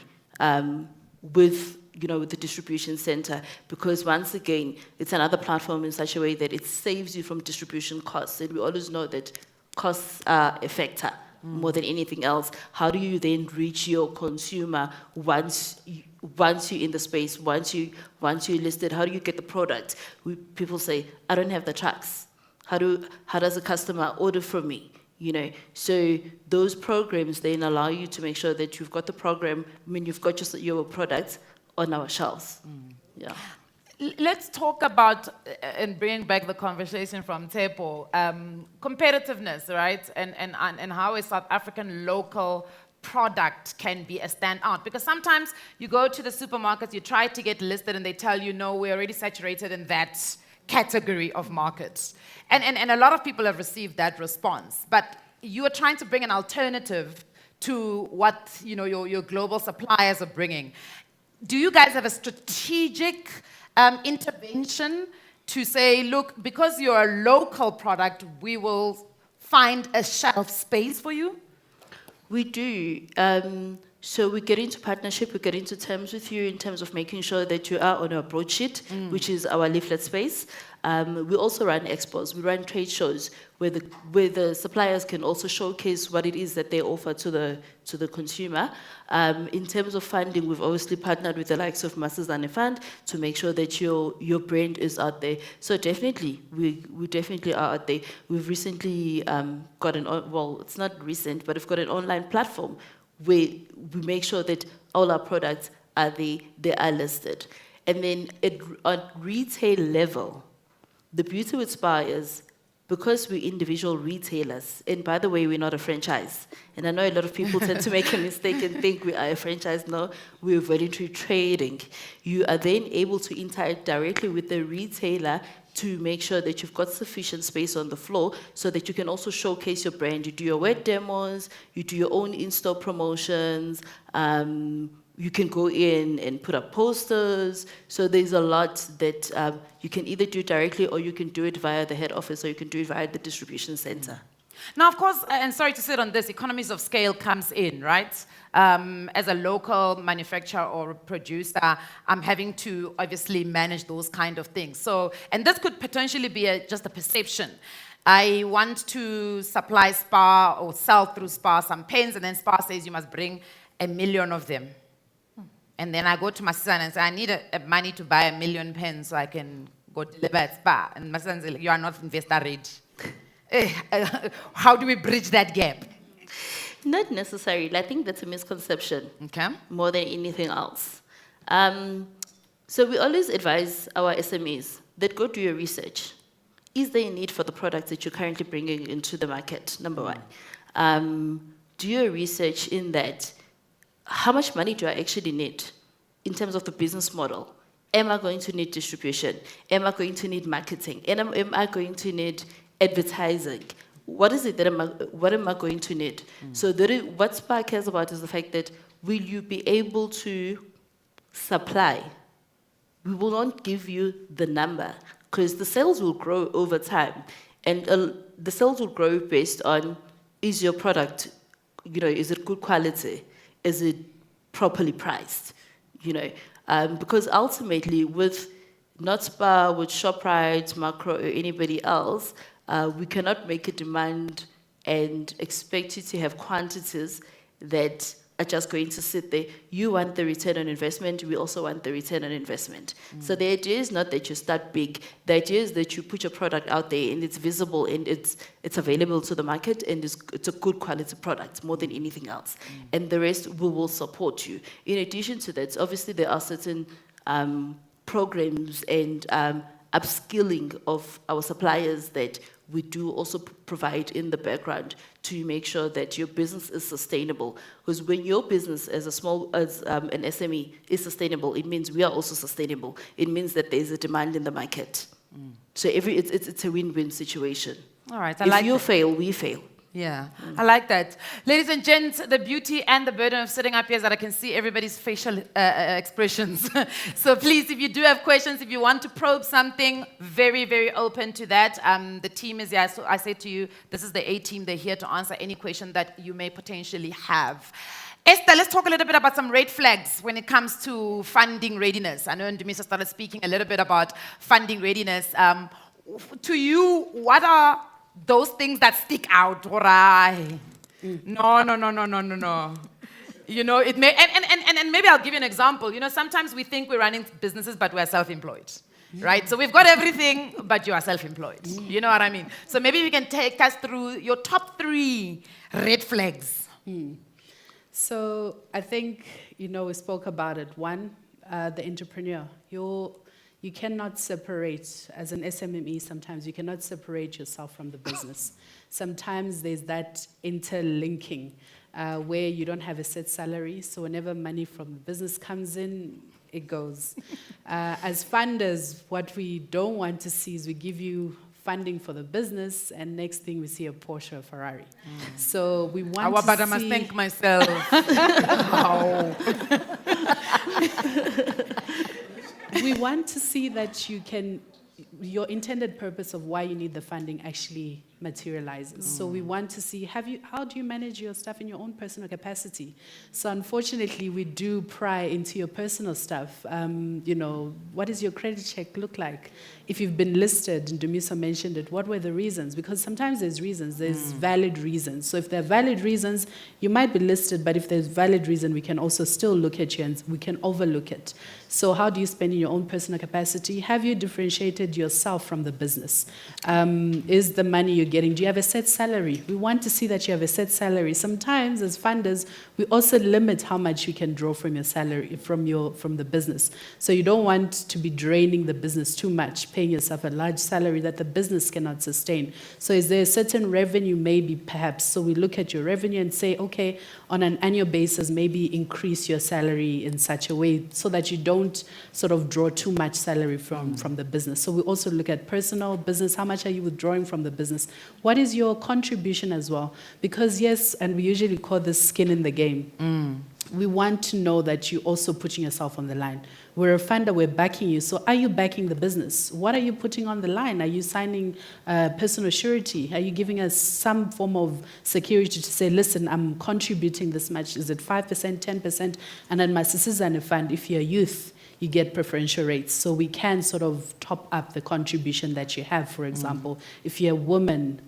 with the distribution center, because once again, it's another platform in such a way that it saves you from distribution costs. And we always know that costs are a factor more than anything else. How do you then reach your consumer once you're in the space, once you're listed? How do you get the product? People say, I don't have the trucks. How does a customer order from me? So those programs then allow you to make sure that you've got the program. I mean, you've got just your products on our shelves. Yeah. Let's talk about, and bring back the conversation from Tepo, competitiveness, right? And how a South African local product can be a standout. Because sometimes you go to the supermarkets, you try to get listed, and they tell you, no, we're already saturated in that category of markets. And a lot of people have received that response. But you are trying to bring an alternative to what your global suppliers are bringing. Do you guys have a strategic intervention to say, look, because you're a local product, we will find a shelf space for you? We do. So we get into partnership, we get into terms with you in terms of making sure that you are on our broadsheet, which is our leaflet space. We also run expos, we run trade shows where the suppliers can also showcase what it is that they offer to the consumer. In terms of funding, we've obviously partnered with the likes of Masisizane Fund to make sure that your brand is out there. So definitely, we definitely are out there. We've recently got it's not recent, but we've got an online platform where we make sure that all our products are there, they are listed. And then at retail level, the beauty with SPA is, because we're individual retailers, and by the way, we're not a franchise, and I know a lot of people tend to make a mistake and think we are a franchise. No, we're voluntary trading. You are then able to interact directly with the retailer to make sure that you've got sufficient space on the floor so that you can also showcase your brand. You do your web demos, you do your own in-store promotions, you can go in and put up posters. So there's a lot that you can either do directly, or you can do it via the head office, or you can do it via the distribution center. Now, of course, and sorry to sit on this, economies of scale comes in, right? As a local manufacturer or producer, I'm having to obviously manage those kind of things. So, and this could potentially be just a perception. I want to supply SPA or sell through SPA some pens, and then SPA says you must bring 1 million of them. And then I go to Masisizane and say, I need money to buy 1 million pens so I can go deliver at SPA. And Masisizane says, you are not investor ready. How do we bridge that gap? Not necessarily. I think that's a misconception. Okay. More than anything else. So we always advise our SMEs that go do your research. Is there a need for the products that you're currently bringing into the market? Number one. Do your research in that. How much money do I actually need in terms of the business model? Am I going to need distribution? Am I going to need marketing? And am I going to need advertising? What is it that what am I going to need? So what SPA cares about is the fact that, will you be able to supply? We will not give you the number, because the sales will grow over time. And the sales will grow based on, is your product, is it good quality? Is it properly priced? Because ultimately, with not SPA, with ShopRite, Macro, or anybody else, we cannot make a demand and expect you to have quantities that are just going to sit there. You want the return on investment, we also want the return on investment. So the idea is not that you start big, the idea is that you put your product out there and it's visible and it's available to the market, and it's a good quality product more than anything else. And the rest, we will support you. In addition to that, obviously there are certain programs and upskilling of our suppliers that we do also provide in the background to make sure that your business is sustainable. Because when your business as an SME is sustainable, it means we are also sustainable. It means that there's a demand in the market. So it's a win-win situation. All right, if you fail, we fail. Yeah, I like that. Ladies and gents, the beauty and the burden of sitting up here is that I can see everybody's facial expressions. So please, if you do have questions, if you want to probe something, very, very open to that. The team is here. So I say to you, this is the A team. They're here to answer any question that you may potentially have. Esther, let's talk a little bit about some red flags when it comes to funding readiness. I know Ndumiso started speaking a little bit about funding readiness. To you, what are those things that stick out? No. It may, and maybe I'll give you an example. Sometimes we think we're running businesses, but we're self-employed, right? So we've got everything, but you are self-employed. You know what I mean? So maybe you can take us through your top 3 red flags. So I think, we spoke about it. One, the entrepreneur. You cannot separate, as an SMME, sometimes you cannot separate yourself from the business. Sometimes there's that interlinking where you don't have a set salary, so whenever money from the business comes in, it goes. As funders, what we don't want to see is we give you funding for the business, and next thing we see a Porsche or Ferrari. So we want to see... But I must thank myself. We want to see that you can, your intended purpose of why you need the funding actually materializes. So we want to see, how do you manage your stuff in your own personal capacity? So unfortunately, we do pry into your personal stuff. What does your credit check look like? If you've been listed, Ndumiso mentioned it, what were the reasons? Because sometimes there's valid reasons. So if there are valid reasons, you might be listed, but if there's valid reason, we can also still look at you and we can overlook it. So how do you spend in your own personal capacity? Have you differentiated yourself from the business? Is the money you're getting, do you have a set salary? We want to see that you have a set salary. Sometimes as funders, we also limit how much you can draw from your salary, from the business. So you don't want to be draining the business too much, paying yourself a large salary that the business cannot sustain. So is there a certain revenue maybe perhaps? So we look at your revenue and say, okay, on an annual basis, maybe increase your salary in such a way so that you don't sort of draw too much salary from the business. So we also look at personal, business, how much are you withdrawing from the business? What is your contribution as well? Because yes, and we usually call this skin in the game. We want to know that you're also putting yourself on the line. We're a funder, we're backing you. So are you backing the business? What are you putting on the line? Are you signing personal surety? Are you giving us some form of security to say, listen, I'm contributing this much. Is it 5%, 10%? And then Masisizane Fund, if you're youth, you get preferential rates. So we can sort of top up the contribution that you have, for example. If you're a woman,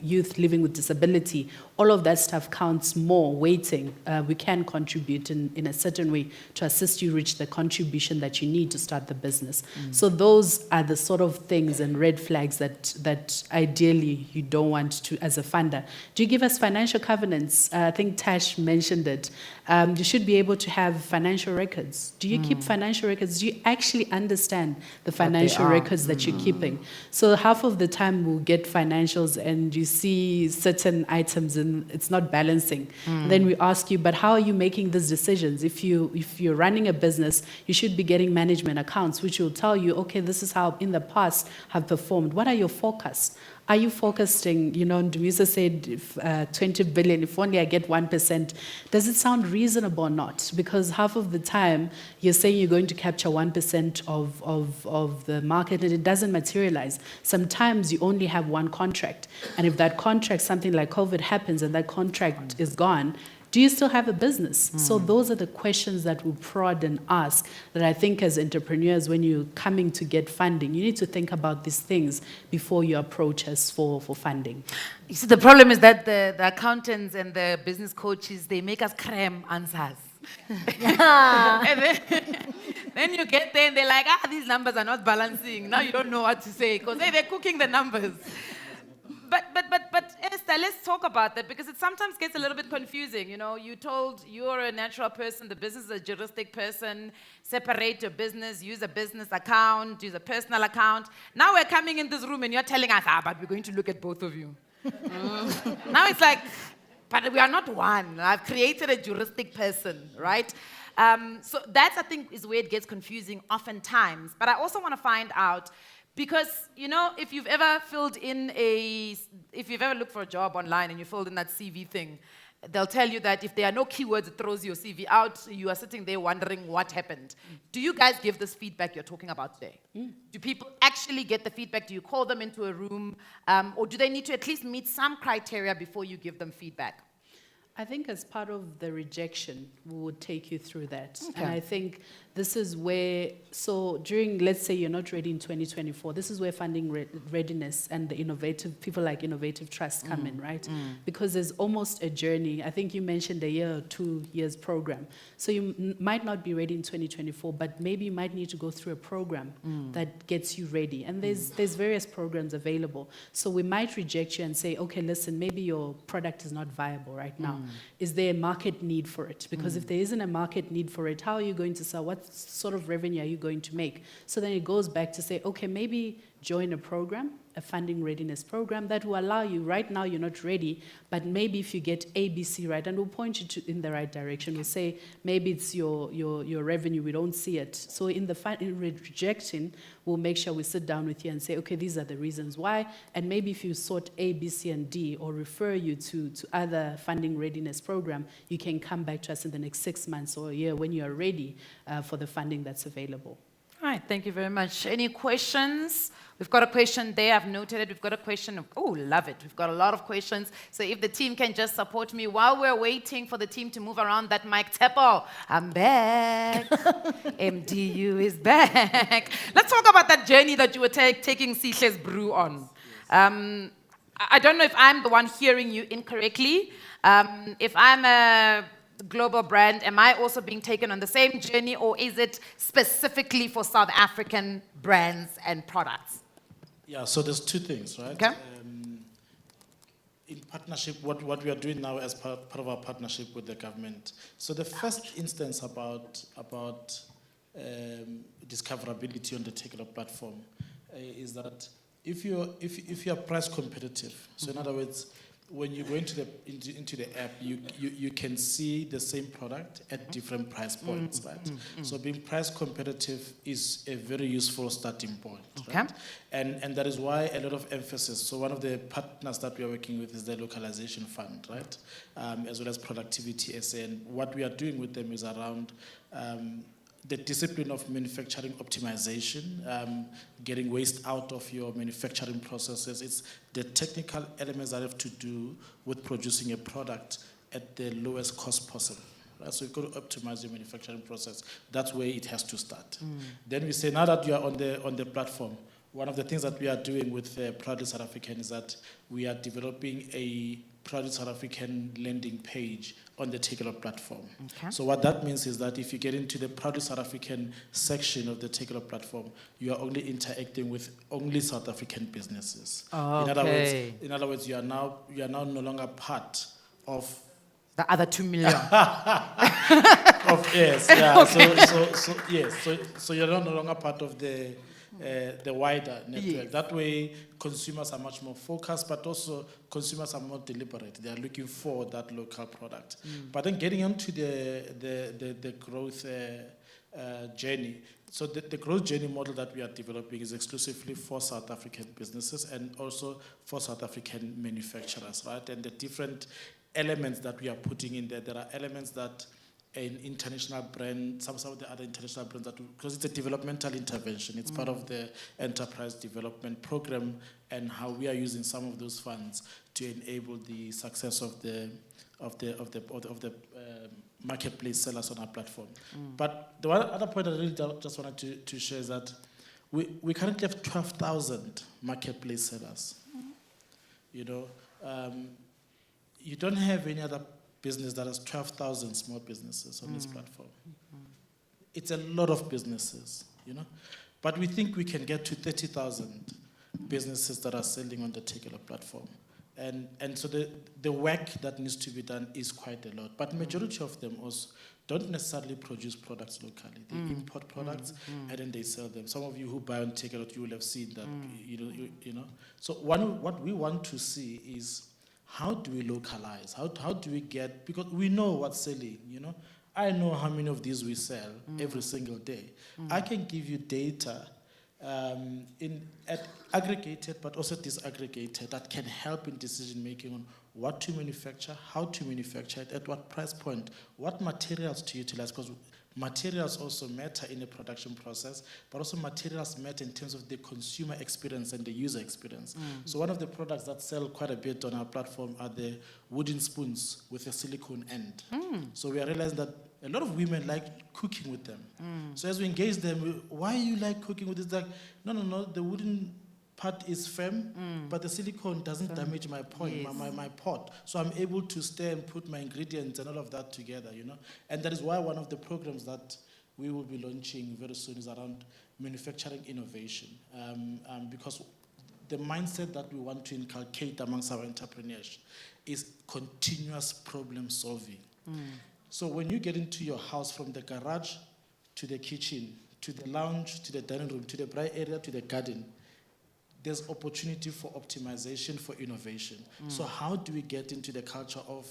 youth living with disability, all of that stuff counts more, weighting. We can contribute in a certain way to assist you reach the contribution that you need to start the business. So those are the sort of things and red flags that ideally you don't want to, as a funder. Do you give us financial covenants? I think Tash mentioned it. You should be able to have financial records. Do you keep financial records? Do you actually understand the financial records that you're keeping? So half of the time we'll get financials and you see certain items and it's not balancing. Then we ask you, but how are you making these decisions? If you're running a business, you should be getting management accounts, which will tell you, okay, this is how in the past have performed. What are your forecasts? Are you forecasting, Ndumiso said if, 20 billion, if only I get 1%, does it sound reasonable or not? Because half of the time you're saying you're going to capture 1% of the market and it doesn't materialize. Sometimes you only have one contract. And if that contract, something like COVID happens and that contract is gone, do you still have a business? So those are the questions that we prod and ask that I think as entrepreneurs, when you're coming to get funding, you need to think about these things before you approach us for funding. You see, the problem is that the accountants and the business coaches, they make us cram answers. And then you get there and they're like, these numbers are not balancing. Now you don't know what to say because they're cooking the numbers. But Esther, let's talk about that because it sometimes gets a little bit confusing. You told you're a natural person, the business is a juristic person, separate your business, use a business account, use a personal account. Now we're coming in this room and you're telling us, but we're going to look at both of you. Now it's like, but we are not one. I've created a juristic person, right? So that, I think, is where it gets confusing oftentimes. But I also want to find out, because, if you've ever looked for a job online and you filled in that CV thing, they'll tell you that if there are no keywords, it throws your CV out. You are sitting there wondering what happened. Do you guys give this feedback you're talking about today? Do people actually get the feedback? Do you call them into a room? Or do they need to at least meet some criteria before you give them feedback? I think as part of the rejection, we would take you through that. Okay. And I think this is where, so during, let's say you're not ready in 2024, this is where funding readiness and the innovative, people like Innovative Trust come in, right? Because there's almost a journey. I think you mentioned a year or 2 years program. So you might not be ready in 2024, but maybe you might need to go through a program that gets you ready. And there's various programs available. So we might reject you and say, okay, listen, maybe your product is not viable right now. Is there a market need for it? Because if there isn't a market need for it, how are you going to sell? What sort of revenue are you going to make? So then it goes back to say, okay, maybe join a program, a funding readiness program that will allow you, right now you're not ready, but maybe if you get ABC right, and we'll point you in the right direction. We'll say, maybe it's your revenue, we don't see it. So in rejection, we'll make sure we sit down with you and say, okay, these are the reasons why, and maybe if you sort A, B, C, and D, or refer you to other funding readiness program, you can come back to us in the next 6 months or a year when you are ready for the funding that's available. All right, thank you very much. Any questions We've got a question there. I've noted it. We've got a question. Oh, love it. We've got a lot of questions. So if the team can just support me while we're waiting for the team to move around that mic. Tepo, I'm back. MDU is back. Let's talk about that journey that you were taking Sihle's Brew on. I don't know if I'm the one hearing you incorrectly. If I'm a global brand, am I also being taken on the same journey, or is it specifically for South African brands and products? Yeah, so there's two things, right? Okay. In partnership, what we are doing now as part of our partnership with the government. So the first instance about discoverability on the Takeover platform is that if you are price competitive, so in other words, when you go into the app, you can see the same product at different price points, right? So being price competitive is a very useful starting point, right? And that is why a lot of emphasis. So one of the partners that we are working with is the Localization Fund, right? As well as Productivity SA. And what we are doing with them is around the discipline of manufacturing optimization, getting waste out of your manufacturing processes. It's the technical elements that have to do with producing a product at the lowest cost possible. Right? So you've got to optimize your manufacturing process. That's where it has to start. Then we say, now that you are on the platform, one of the things that we are doing with Proudly South African is that we are developing a Proudly South African landing page on the Takeover platform. Okay. So what that means is that if you get into the Proudly South African section of the Takeover platform, you are only interacting with only South African businesses. Okay. In other words, you are now no longer part of the other 2 million. Yes, yeah. Okay. So you're no longer part of the wider network. Yes. That way, consumers are much more focused, but also consumers are more deliberate. They are looking for that local product. But then getting into the growth journey. So the growth journey model that we are developing is exclusively for South African businesses and also for South African manufacturers, right? And the different elements that we are putting in there are elements that an international brand, some of the other international brands because it's a developmental intervention. It's part of the enterprise development program and how we are using some of those funds to enable the success of the marketplace sellers on our platform. But the other point I really just wanted to share is that we currently have 12,000 marketplace sellers. You know, you don't have any other business that has 12,000 small businesses on this platform. It's a lot of businesses, you know. But we think we can get to 30,000 businesses that are selling on the Takeover platform. And so the work that needs to be done is quite a lot. But majority of them also don't necessarily produce products locally. They import products and then they sell them. Some of you who buy on Takeover, you will have seen that, you know. So what we want to see is, how do we localize? How do we get, because we know what's selling, you know. I know how many of these we sell every single day. I can give you data aggregated but also disaggregated that can help in decision making on what to manufacture, how to manufacture it, at what price point, what materials to utilize, because materials also matter in the production process, but also materials matter in terms of the consumer experience and the user experience. So one of the products that sell quite a bit on our platform are the wooden spoons with a silicone end. So we are realizing that a lot of women like cooking with them. So as we engage them, why you like cooking with this? Like, no, the wooden part is firm, but the silicone doesn't damage my my pot. So I'm able to stay and put my ingredients and all of that together, you know. And that is why one of the programs that we will be launching very soon is around manufacturing innovation. Because the mindset that we want to inculcate amongst our entrepreneurs is continuous problem solving. So when you get into your house, from the garage to the kitchen, to the lounge, to the dining room, to the bright area, to the garden, there's opportunity for optimization, for innovation. So how do we get into the culture of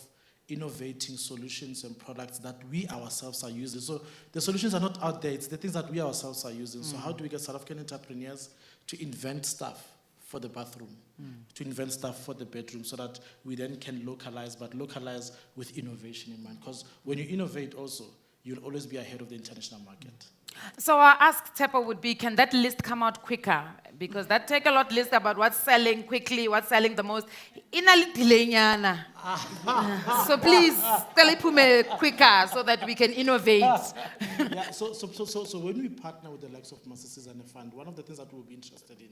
innovating solutions and products that we ourselves are using? So the solutions are not out there, it's the things that we ourselves are using. So how do we get South African entrepreneurs to invent stuff for the bathroom, to invent stuff for the bedroom, so that we then can localize, but localize with innovation in mind? Because when you innovate also, you'll always be ahead of the international market. So our ask, Tepo, would be, can that list come out quicker? Because that take a lot list about what's selling quickly, what's selling the most. So please, tell it quicker so that we can innovate. Yeah, so when we partner with the likes of Masisizane Fund, one of the things that we'll be interested in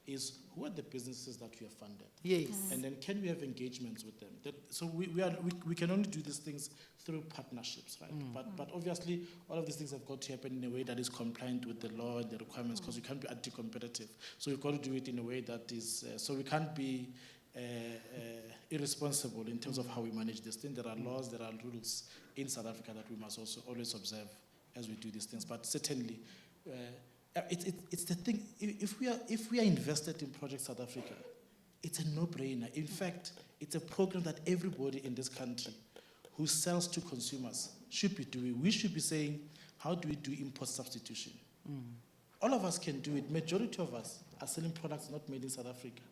is who are the businesses that we have funded? Yes. And then can we have engagements with them? So we can only do these things through partnerships, right? But obviously, all of these things have got to happen in a way that is compliant with the law and the requirements, because you can't be anti-competitive. So we've got to do it in a way that is, so we can't be irresponsible in terms of how we manage this thing. There are laws, there are rules in South Africa that we must also always observe as we do these things. But certainly, it's the thing. If we are invested in Project South Africa, it's a no-brainer. In fact, it's a program that everybody in this country who sells to consumers should be doing. We should be saying, how do we do import substitution? All of us can do it. Majority of us are selling products not made in South Africa.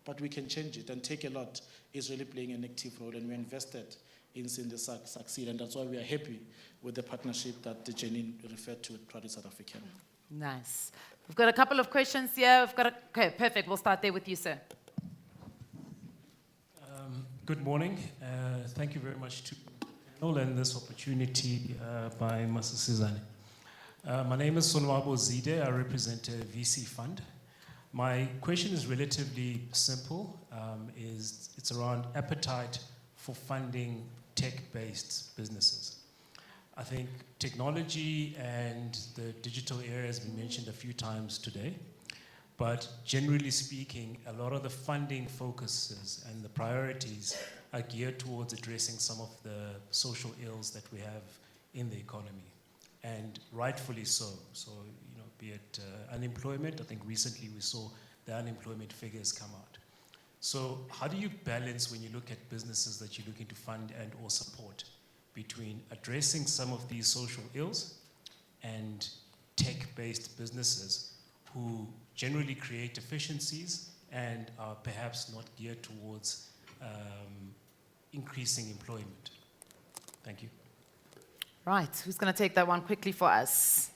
But we can change it, and Take a Lot is really playing an active role, and we're invested in seeing this succeed, and that's why we are happy with the partnership that Janine referred to with Project South Africa. Nice. We've got a couple of questions here. Okay, perfect. We'll start there with you, sir. Good morning. Thank you very much to Noel and this opportunity by Masisizane. My name is S'onqoba Vuba. I represent a VC fund. My question is relatively simple. It's around appetite for funding tech-based businesses. I think technology and the digital area has been mentioned a few times today, but generally speaking, a lot of the funding focuses and the priorities are geared towards addressing some of the social ills that we have in the economy, and rightfully so. So, be it unemployment. I think recently we saw the unemployment figures come out. So how do you balance, when you look at businesses that you're looking to fund and or support, between addressing some of these social ills and tech-based businesses who generally create efficiencies and are perhaps not geared towards increasing employment? Thank you. Right, who's going to take that one quickly for us?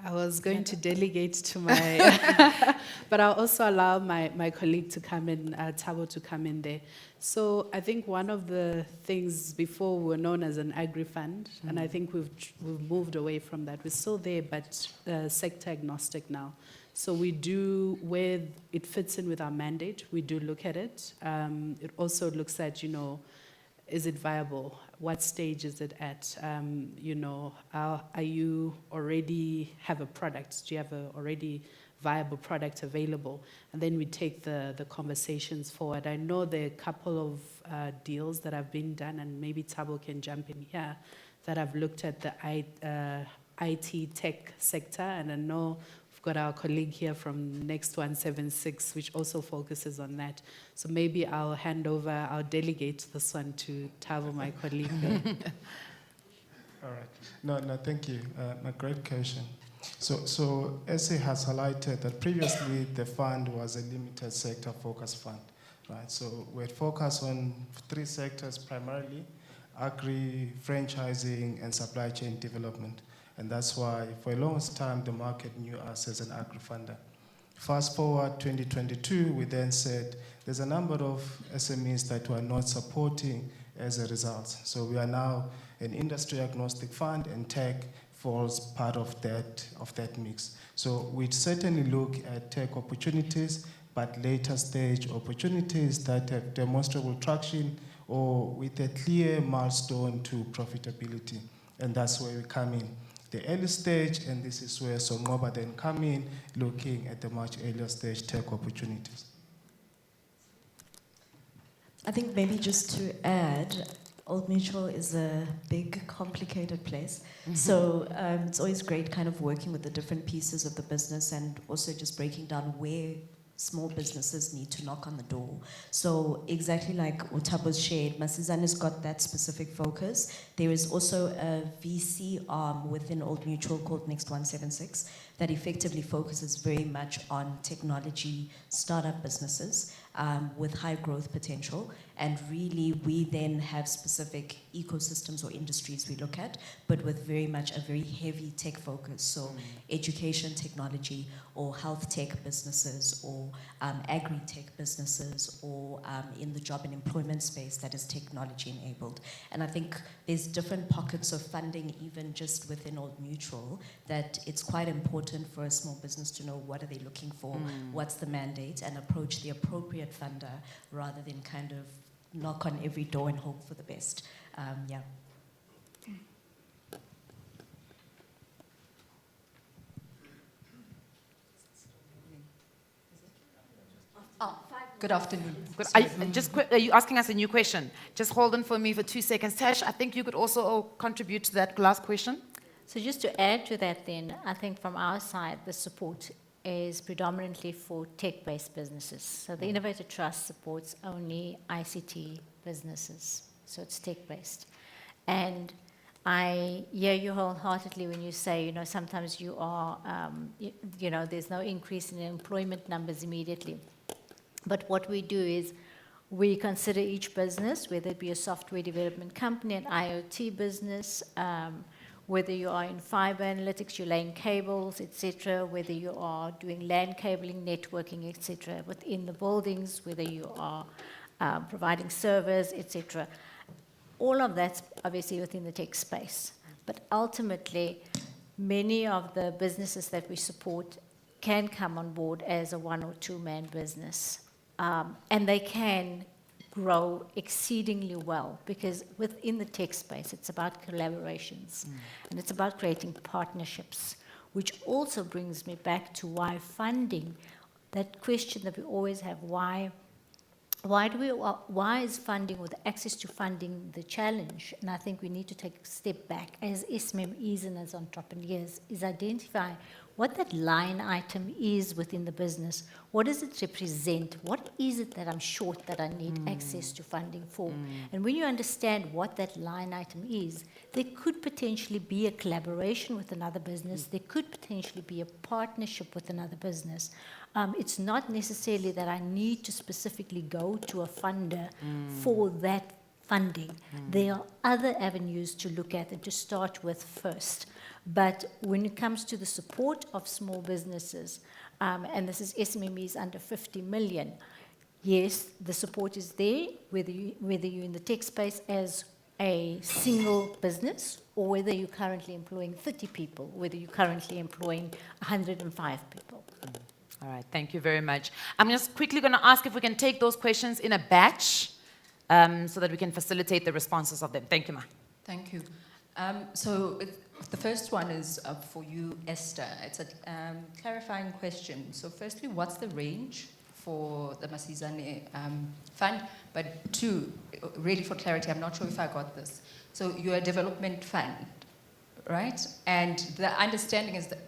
I was going to delegate to my, but I'll also allow my colleague to come in, Thabo to come in there. So I think one of the things before we were known as an agri-fund, and I think we've moved away from that. We're still there, but sector agnostic now. So we do, where it fits in with our mandate, we do look at it. It also looks at, is it viable? What stage is it at? Are you already have a product? Do you have a already viable product available? And then we take the conversations forward. I know there are a couple of deals that have been done, and maybe Thabo can jump in here, that have looked at the IT tech sector, and I know we've got our colleague here from Next 176, which also focuses on that. So maybe I'll I'll delegate this one to Thabo, my colleague there. All right. No, thank you. A great question. So SA has highlighted that previously the fund was a limited sector focused fund, right? So we're focused on 3 sectors primarily: agri, franchising, and supply chain development. And that's why for a long time the market knew us as an agri-funder. Fast forward 2022, we then said there's a number of SMEs that we're not supporting as a result. So we are now an industry agnostic fund, and tech falls part of that mix. So we certainly look at tech opportunities, but later stage opportunities that have demonstrable traction or with a clear milestone to profitability. And that's where we come in. The early stage, and this is where S'onqoba then come in, looking at the much earlier stage tech opportunities. I think maybe just to add, Old Mutual is a big, complicated place. So it's always great kind of working with the different pieces of the business, and also just breaking down where small businesses need to knock on the door. So exactly like what Thabo's shared, Masizane's got that specific focus. There is also a VC arm within Old Mutual called Next 176 that effectively focuses very much on technology startup businesses. with high growth potential. And really, we then have specific ecosystems or industries we look at, but with very much a very heavy tech focus. So education technology, or health tech businesses, or agri-tech businesses, or in the job and employment space that is technology enabled. And I think there's different pockets of funding, even just within Old Mutual, that it's quite important for a small business to know what are they looking for, what's the mandate, and approach the appropriate funder rather than kind of knock on every door and hope for the best. Yeah. Good afternoon. Are you asking us a new question? Just hold on for me for 2 seconds. Tash, I think you could also contribute to that last question. So just to add to that then, I think from our side, the support is predominantly for tech-based businesses. So the Innovator Trust supports only ICT businesses. So it's tech-based. And I hear you wholeheartedly when you say, you know, sometimes you are, you know, there's no increase in employment numbers immediately. But what we do is we consider each business, whether it be a software development company, an IoT business, whether you are in fiber analytics, you're laying cables, etc., whether you are doing LAN cabling, networking, etc., within the buildings, whether you are providing servers, etc. All of that's obviously within the tech space. But ultimately, many of the businesses that we support can come on board as a 1- or 2-man business. And they can grow exceedingly well, because within the tech space, it's about collaborations and it's about creating partnerships, which also brings me back to why funding, that question that we always have, why is funding, or the access to funding, the challenge? And I think we need to take a step back as SMEs and as entrepreneurs, is identify what that line item is within the business. What does it represent? What is it that I'm short that I need access to funding for? And when you understand what that line item is, there could potentially be a collaboration with another business. There could potentially be a partnership with another business. It's not necessarily that I need to specifically go to a funder for that funding. There are other avenues to look at and to start with first. But when it comes to the support of small businesses, and this is SMEs under 50 million, yes, the support is there, whether you're in the tech space as a single business, or whether you're currently employing 30 people, whether you're currently employing 105 people. All right, thank you very much. I'm just quickly going to ask if we can take those questions in a batch so that we can facilitate the responses of them. Thank you, Ma. Thank you. The first one is for you, Esther. It's a clarifying question. So firstly, what's the range for the Masisizane Fund? But 2, really for clarity, I'm not sure if I got this. So you're a development fund, right? And the understanding is that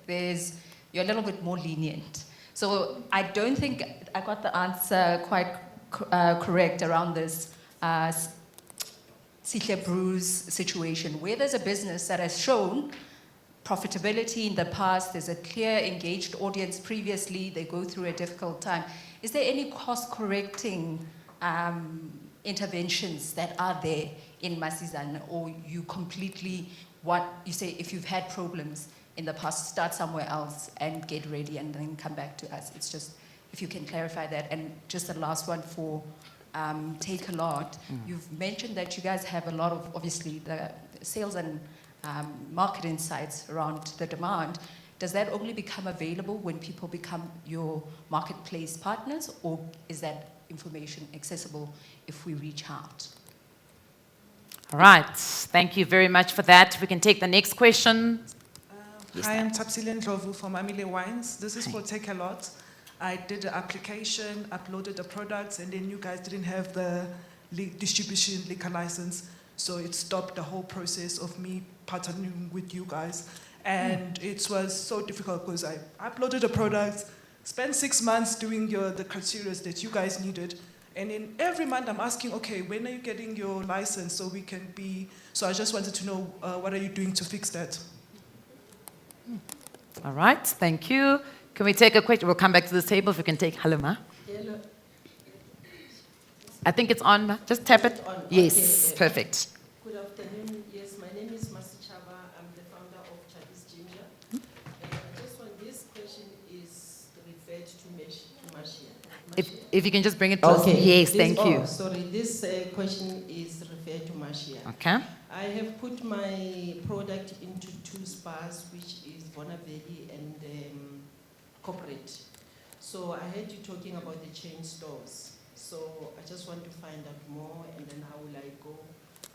you're a little bit more lenient. So I don't think I got the answer quite correct around this Sihle Brew's situation, where there's a business that has shown profitability in the past, there's a clear engaged audience previously, they go through a difficult time. Is there any cost-correcting interventions that are there in Masisizane, or you completely you say if you've had problems in the past, start somewhere else and get ready and then come back to us? It's just, if you can clarify that. And just the last one for Take a Lot. You've mentioned that you guys have a lot of, obviously, the sales and market insights around the demand. Does that only become available when people become your marketplace partners, or is that information accessible if we reach out? All right, thank you very much for that. We can take the next question. Yes, hi, I'm Tapsile Ndlovu from Amile Wines. This is for Take a Lot. I did the application, uploaded the products, and then you guys didn't have the distribution liquor license. So it stopped the whole process of me partnering with you guys. And it was so difficult because I uploaded the products, spent 6 months doing the criteria that you guys needed. And then every month I'm asking, okay, when are you getting your license so we can be... So I just wanted to know, what are you doing to fix that? All right, thank you. Can we take a question? We'll come back to this table if we can take Halima. I think it's on. Just tap it. Yes, perfect. Good afternoon. Yes, my name is Masisizane. I'm the founder of Chinese Ginger. Just one, this question is referred to Mashia. If you can just bring it close. Okay. Yes, This- thank you. Sorry, this question is referred to Mashia. Okay. I have put my product into 2 spas, which is Bona Valley and Corporate. So I heard you talking about the chain stores. So I just want to find out more, and then how will I go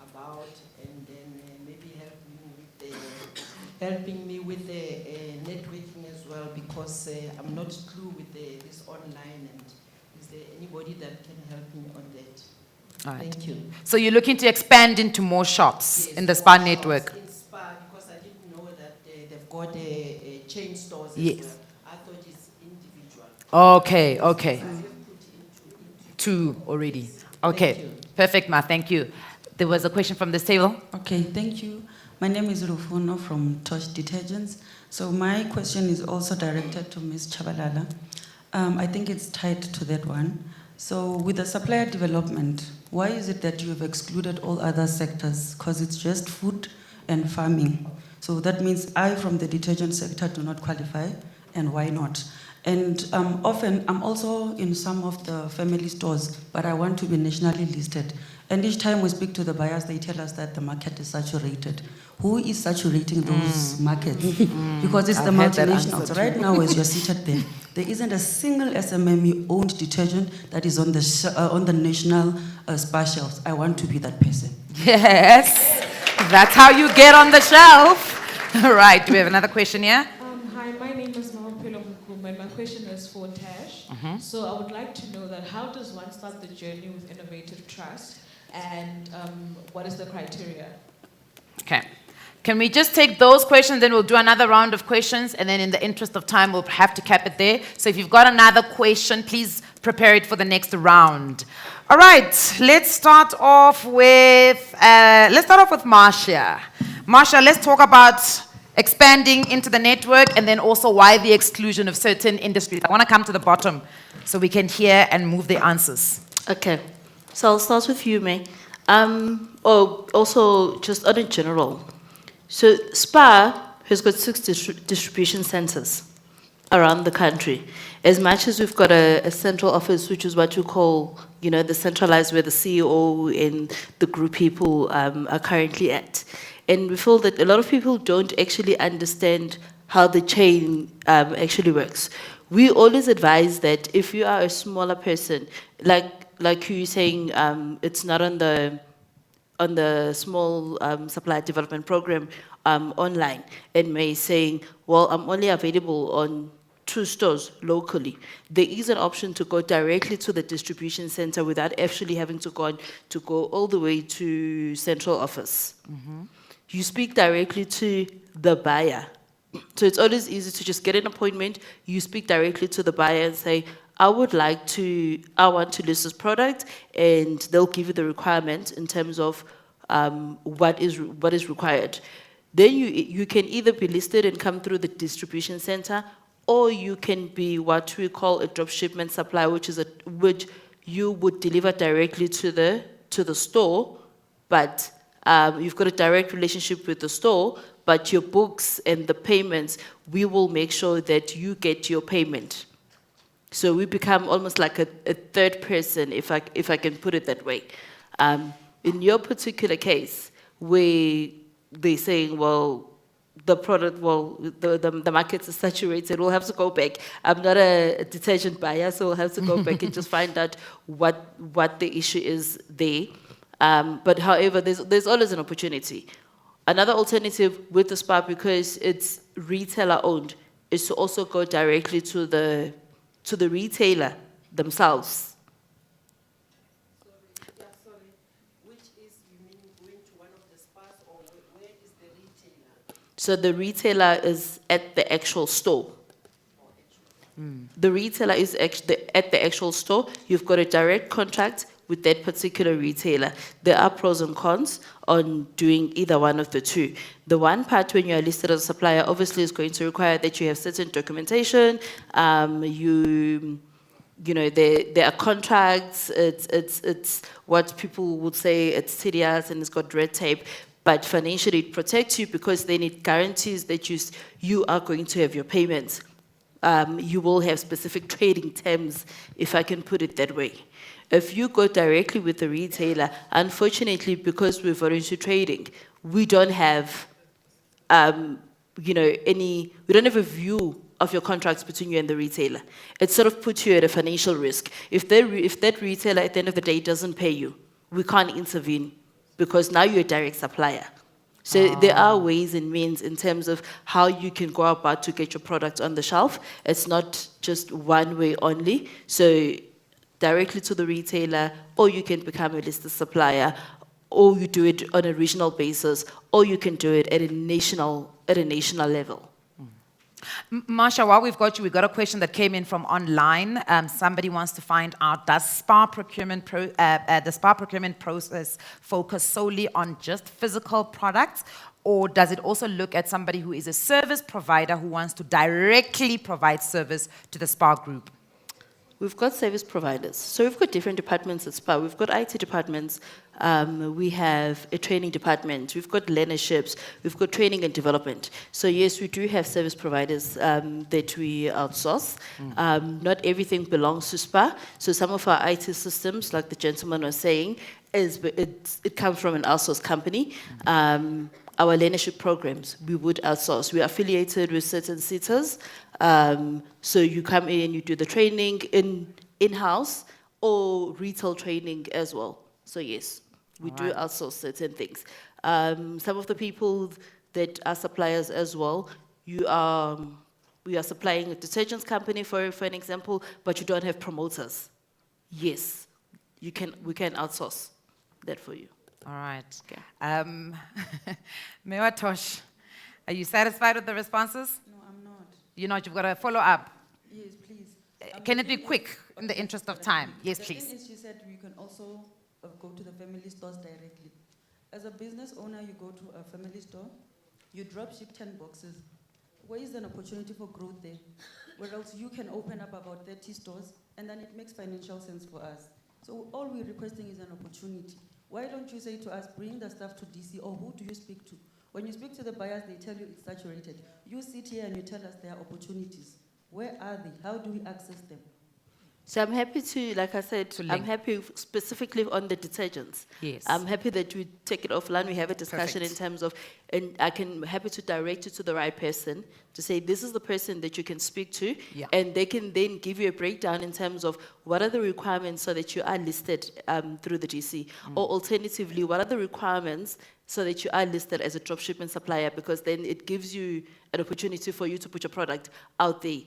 about, and then maybe helping me with the networking as well, because I'm not clue with this online, and is there anybody that can help me on that? All right. Thank you. So you're looking to expand into more shops in the SPA network? In Spa, because I didn't know that they've got chain stores as Yes. well. I thought it's individual. Okay, okay. 2 already. Okay, perfect, Ma, thank you. There was a question from this table. Okay, thank you. My name is Rufuno from Tosh Detergents. So my question is also directed to Ms. Chabalala. I think it's tied to that one. So with the supplier development, why is it that you have excluded all other sectors? Because it's just food and farming. So that means I, from the detergent sector, do not qualify, and why not? And often, I'm also in some of the family stores, but I want to be nationally listed. And each time we speak to the buyers, they tell us that the market is saturated. Who is saturating those markets? Because it's I've the heard that multinationals. answer Right too. now, as you're seated there, there isn't a single SMME-owned detergent that is on the national spa shelves. I want to be that person. Yes, that's how you get on the shelf. All right, do we have another question here? Hi, my name is Mawapelo Mukuma, and my question is for Tash. So I would like to know that how does one start the journey with Innovative Trust, and what is the criteria? Okay. Can we just take those questions, then we'll do another round of questions, and then in the interest of time, we'll have to cap it there. So if you've got another question, please prepare it for the next round. All right, let's start off with Marcia. Marcia, let's talk about expanding into the network, and then also why the exclusion of certain industries. I want to come to the bottom so we can hear and move the answers. Okay, so I'll start with you, May. Also, just on a general. So SPA has got 6 distribution centers around the country. As much as we've got a central office, which is what you call, the centralized, where the CEO and the group people are currently at. And we feel that a lot of people don't actually understand how the chain actually works. We always advise that if you are a smaller person, like you saying, it's not on the small supply development program online, and may saying, well, I'm only available on 2 stores locally. There is an option to go directly to the distribution center without actually having to go all the way to central office. You speak directly to the buyer. So it's always easy to just get an appointment. You speak directly to the buyer and say, I want to list this product, and they'll give you the requirement in terms of what is required. Then you can either be listed and come through the distribution center, or you can be what we call a drop shipment supplier, which you would deliver directly to the store, but you've got a direct relationship with the store, but your books and the payments, we will make sure that you get your payment. So we become almost like a third person, if I can put it that way. In your particular case, where they're saying, well, the product, the market is saturated, we'll have to go back. I'm not a detergent buyer, so we'll have to go back and just find out what the issue is there. But however, there's always an opportunity. Another alternative with the SPA, because it's retailer owned, is to also go directly to the retailer themselves. So the retailer is at the actual store. The retailer is actually at the actual store. You've got a direct contract with that particular retailer. There are pros and cons on doing either one of the two. The one part, when you are listed as a supplier, obviously is going to require that you have certain documentation, there are contracts, it's what people would say it's tedious and it's got red tape, but financially it protects you because then it guarantees that you are going to have your payments. You will have specific trading terms, if I can put it that way. If you go directly with the retailer, unfortunately, because we're voluntary trading, we don't have, we don't have a view of your contracts between you and the retailer. It sort of puts you at a financial risk. If that retailer at the end of the day doesn't pay you, we can't intervene because now you're a direct supplier. So there are ways and means in terms of how you can go about to get your product on the shelf. It's not just one way only. So directly to the retailer, or you can become a listed supplier, or you do it on a regional basis, or you can do it at a national level. Marsha, while we've got you, we've got a question that came in from online. Somebody wants to find out, does the SPA procurement process focus solely on just physical products, or does it also look at somebody who is a service provider who wants to directly provide service to the SPA group? We've got service providers. So we've got different departments at SPA. We've got IT departments. We have a training department. We've got learnerships. We've got training and development. So yes, we do have service providers that we outsource. Not everything belongs to SPA. So some of our IT systems, like the gentleman was saying, it comes from an outsourced company. Our learnership programs, we would outsource. We are affiliated with certain SETAs. So you come in, you do the training in-house or retail training as well. So yes, we do outsource certain things. Some of the people that are suppliers as well, we are supplying a detergents company for an example, but you don't have promoters. Yes, we can outsource that for you. All right. Okay. Mewa Tosh, are you satisfied with the responses? No, I'm not. You're not? You've got a follow-up? Yes, please. Can it be quick in the interest of time? Yes, please. The thing is, she said we can also go to the family stores directly. As a business owner, you go to a family store, you drop ship 10 boxes. Where is an opportunity for growth there? Where else you can open up about 30 stores, and then it makes financial sense for us. So all we're requesting is an opportunity. Why don't you say to us, bring the stuff to DC, or who do you speak to? When you speak to the buyers, they tell you it's saturated. You sit here and you tell us there are opportunities. Where are they? How do we access them? So I'm happy to, like I said, I'm happy specifically on the detergents. Yes. I'm happy that we take it offline, we have a discussion in terms of, and happy to direct you to the right person, to say this is the person that you can speak to, and they can then give you a breakdown in terms of what are the requirements so that you are listed through the DC, or alternatively, what are the requirements so that you are listed as a dropshipment supplier, because then it gives you an opportunity for you to put your product out there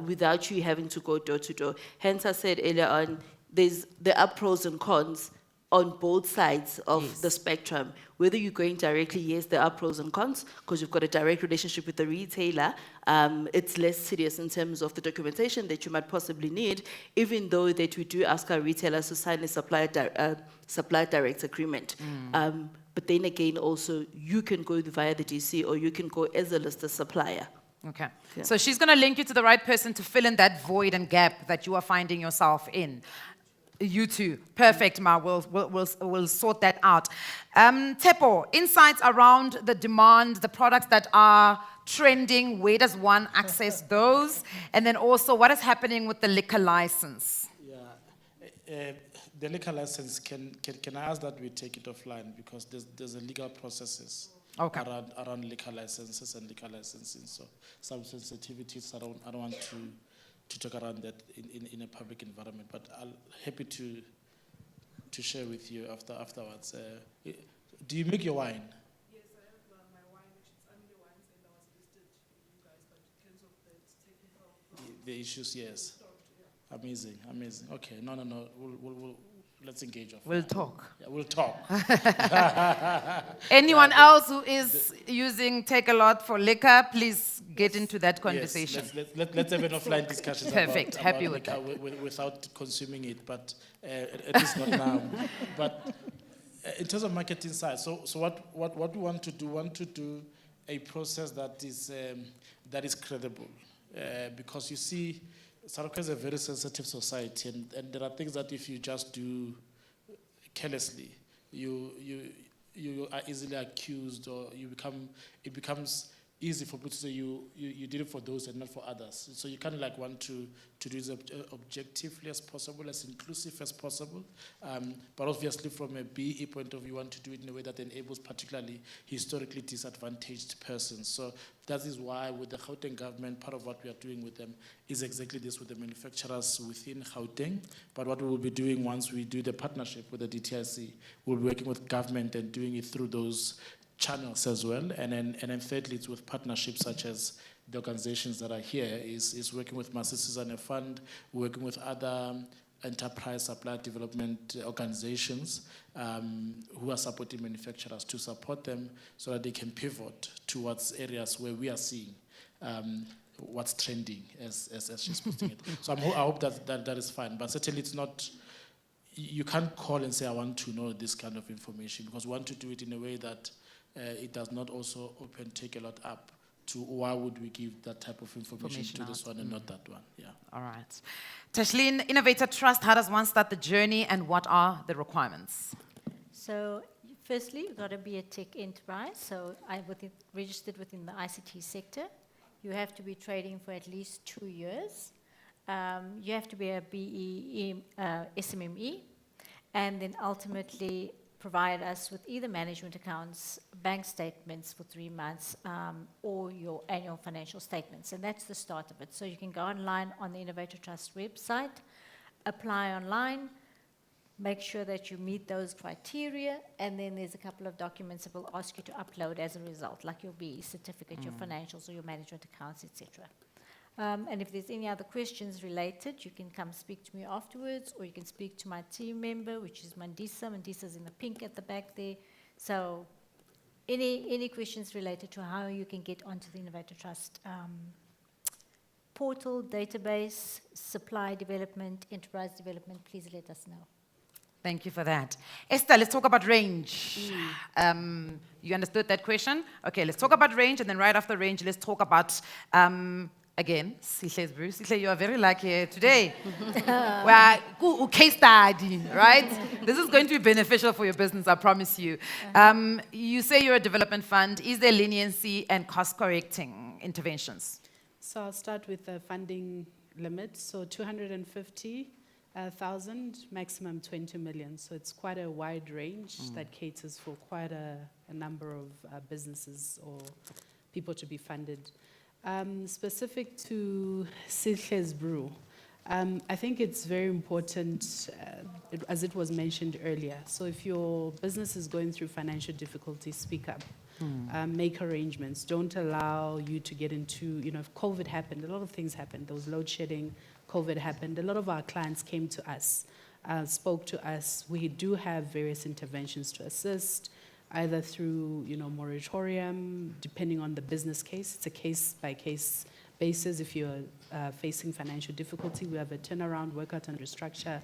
without you having to go door to door. Hence, I said earlier on, there are pros and cons on both sides of the spectrum. Whether you're going directly, yes, there are pros and cons, because you've got a direct relationship with the retailer. It's less serious in terms of the documentation that you might possibly need, even though that we do ask our retailers to sign a supply direct agreement. But then again, also, you can go via the DC, or you can go as a listed supplier. Okay. Yeah. So she's going to link you to the right person to fill in that void and gap that you are finding yourself in. You too. Perfect, Ma. We'll sort that out. Tepo, insights around the demand, the products that are trending, where does one access those? And then also, what is happening with the liquor license? Yeah. The liquor license, can I ask that we take it offline, because there's a legal processes around liquor licenses and liquor licensing, so some sensitivities around. I don't want to talk around that in a public environment, but I'm happy to share with you afterwards. Do you make your wine? Yes, I have my wine, which is Family Wines, and I was listed with you guys, but because of the technical The issues, yes. Amazing. Okay, no. We'll let's engage. We'll talk. Yeah, we'll talk. Anyone else who is using Take a Lot for liquor, please get into that conversation. Yes, let's have an offline discussion. Perfect. Happy with that. Without consuming it, but it is not now. But in terms of marketing side, so what we want to do a process that is credible, because you see, South Africa is a very sensitive society, and there are things that if you just do carelessly, you are easily accused, or it becomes easy for people to say you did it for those and not for others. So you kind of like want to do it as objectively as possible, as inclusive as possible. But obviously from a BE point of view, you want to do it in a way that enables particularly historically disadvantaged persons. So that is why with the Gauteng government, part of what we are doing with them is exactly this with the manufacturers within Gauteng. But what we will be doing once we do the partnership with the DTIC, we'll be working with government and doing it through those channels as well, and then thirdly, it's with partnerships such as the organizations that are here, is working with Masisizane Fund, working with other enterprise supply development organizations who are supporting manufacturers to support them so that they can pivot towards areas where we are seeing what's trending, as she's putting it. So I hope that is fine, but certainly it's not. You can't call and say, I want to know this kind of information, because we want to do it in a way that it does not also take a lot up to why would we give that type of information to this one and not that one. Yeah. All right. Tashlin, Innovator Trust, how does one start the journey and what are the requirements? So firstly, you've got to be a tech enterprise. So registered within the ICT sector. You have to be trading for at least 2 years. You have to be a BE SMME, and then ultimately provide us with either management accounts, bank statements for 3 months, or your annual financial statements. And that's the start of it. So you can go online on the Innovator Trust website, apply online, make sure that you meet those criteria, and then there's a couple of documents that will ask you to upload as a result, like your BE certificate, your financials, or your management accounts, etc. And if there's any other questions related, you can come speak to me afterwards, or you can speak to my team member, which is Mandisa. Mandisa's in the pink at the back there. So any questions related to how you can get onto the Innovator Trust portal, database, supply development, enterprise development, please let us know. Thank you for that. Esther, let's talk about range. You understood that question? Okay, let's talk about range, and then right after range, let's talk about again, Sihle, you are very lucky today. Well, case study, right? This is going to be beneficial for your business, I promise you. You say you're a development fund. Is there leniency and cost-correcting interventions? So I'll start with the funding limit. So 250,000, maximum 20 million. So it's quite a wide range that caters for quite a number of businesses or people to be funded. Specific to Sihle's Brew, I think it's very important, as it was mentioned earlier. So if your business is going through financial difficulties, speak up. Make arrangements. Don't allow you to get into, if COVID happened, a lot of things happened. There was load shedding, COVID happened. A lot of our clients came to us, spoke to us. We do have various interventions to assist, either through, moratorium, depending on the business case. It's a case-by-case basis. If you're facing financial difficulty, we have a turnaround, workout and restructure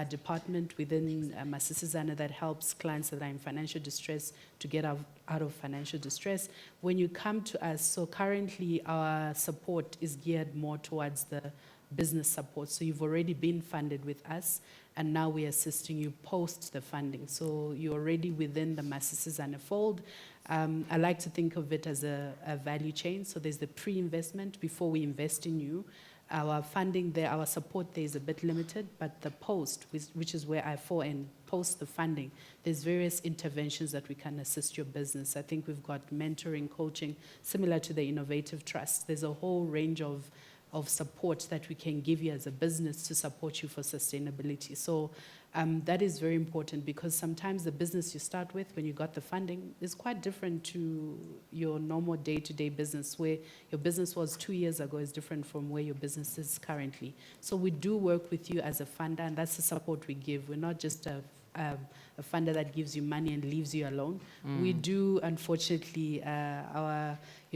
department within Masisizane that helps clients that are in financial distress to get out of financial distress. When you come to us, so currently our support is geared more towards the business support. So you've already been funded with us, and now we're assisting you post the funding. So you're already within the Masisizane fold. I like to think of it as a value chain. So there's the pre-investment before we invest in you. Our funding there, our support there is a bit limited, but the post, which is where I fall in, post the funding, there's various interventions that we can assist your business. I think we've got mentoring, coaching, similar to the Innovative Trust. There's a whole range of support that we can give you as a business to support you for sustainability. So that is very important, because sometimes the business you start with when you got the funding is quite different to your normal day-to-day business. Where your business was 2 years ago is different from where your business is currently. So we do work with you as a funder, and that's the support we give. We're not just a funder that gives you money and leaves you alone. We do, unfortunately,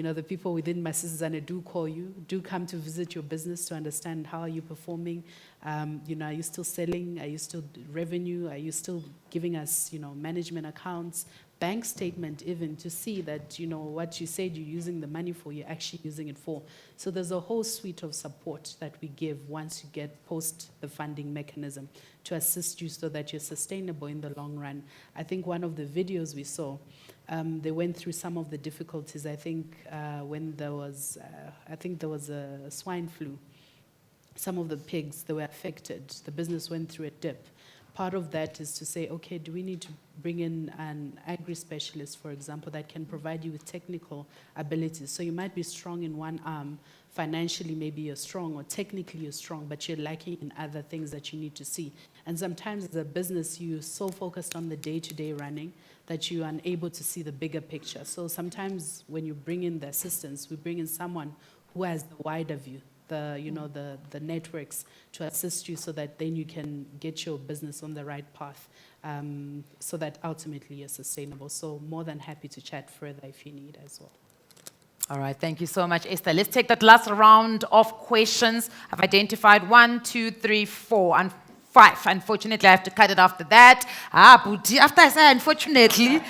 the people within Masisizane do call you, do come to visit your business to understand how are you performing. Are you still selling? Are you still revenue? Are you still giving us, management accounts, bank statement even, to see that, what you said you're using the money for, you're actually using it for. So there's a whole suite of support that we give once you get post the funding mechanism to assist you so that you're sustainable in the long run. I think one of the videos we saw, they went through some of the difficulties, I think, when there was a swine flu. Some of the pigs, they were affected. The business went through a dip. Part of that is to say, okay, do we need to bring in an agri-specialist, for example, that can provide you with technical abilities? So you might be strong in one arm, financially maybe you're strong, or technically you're strong, but you're lacking in other things that you need to see. And sometimes as a business, you're so focused on the day-to-day running that you're unable to see the bigger picture. So sometimes when you bring in the assistance, we bring in someone who has the wider view, the networks to assist you so that then you can get your business on the right path, so that ultimately you're sustainable. So more than happy to chat further if you need as well. All right, thank you so much, Esther. Let's take that last round of questions. I've identified 1, 2, 3, 4, and 5. Unfortunately, I have to cut it after that. But after I say unfortunately,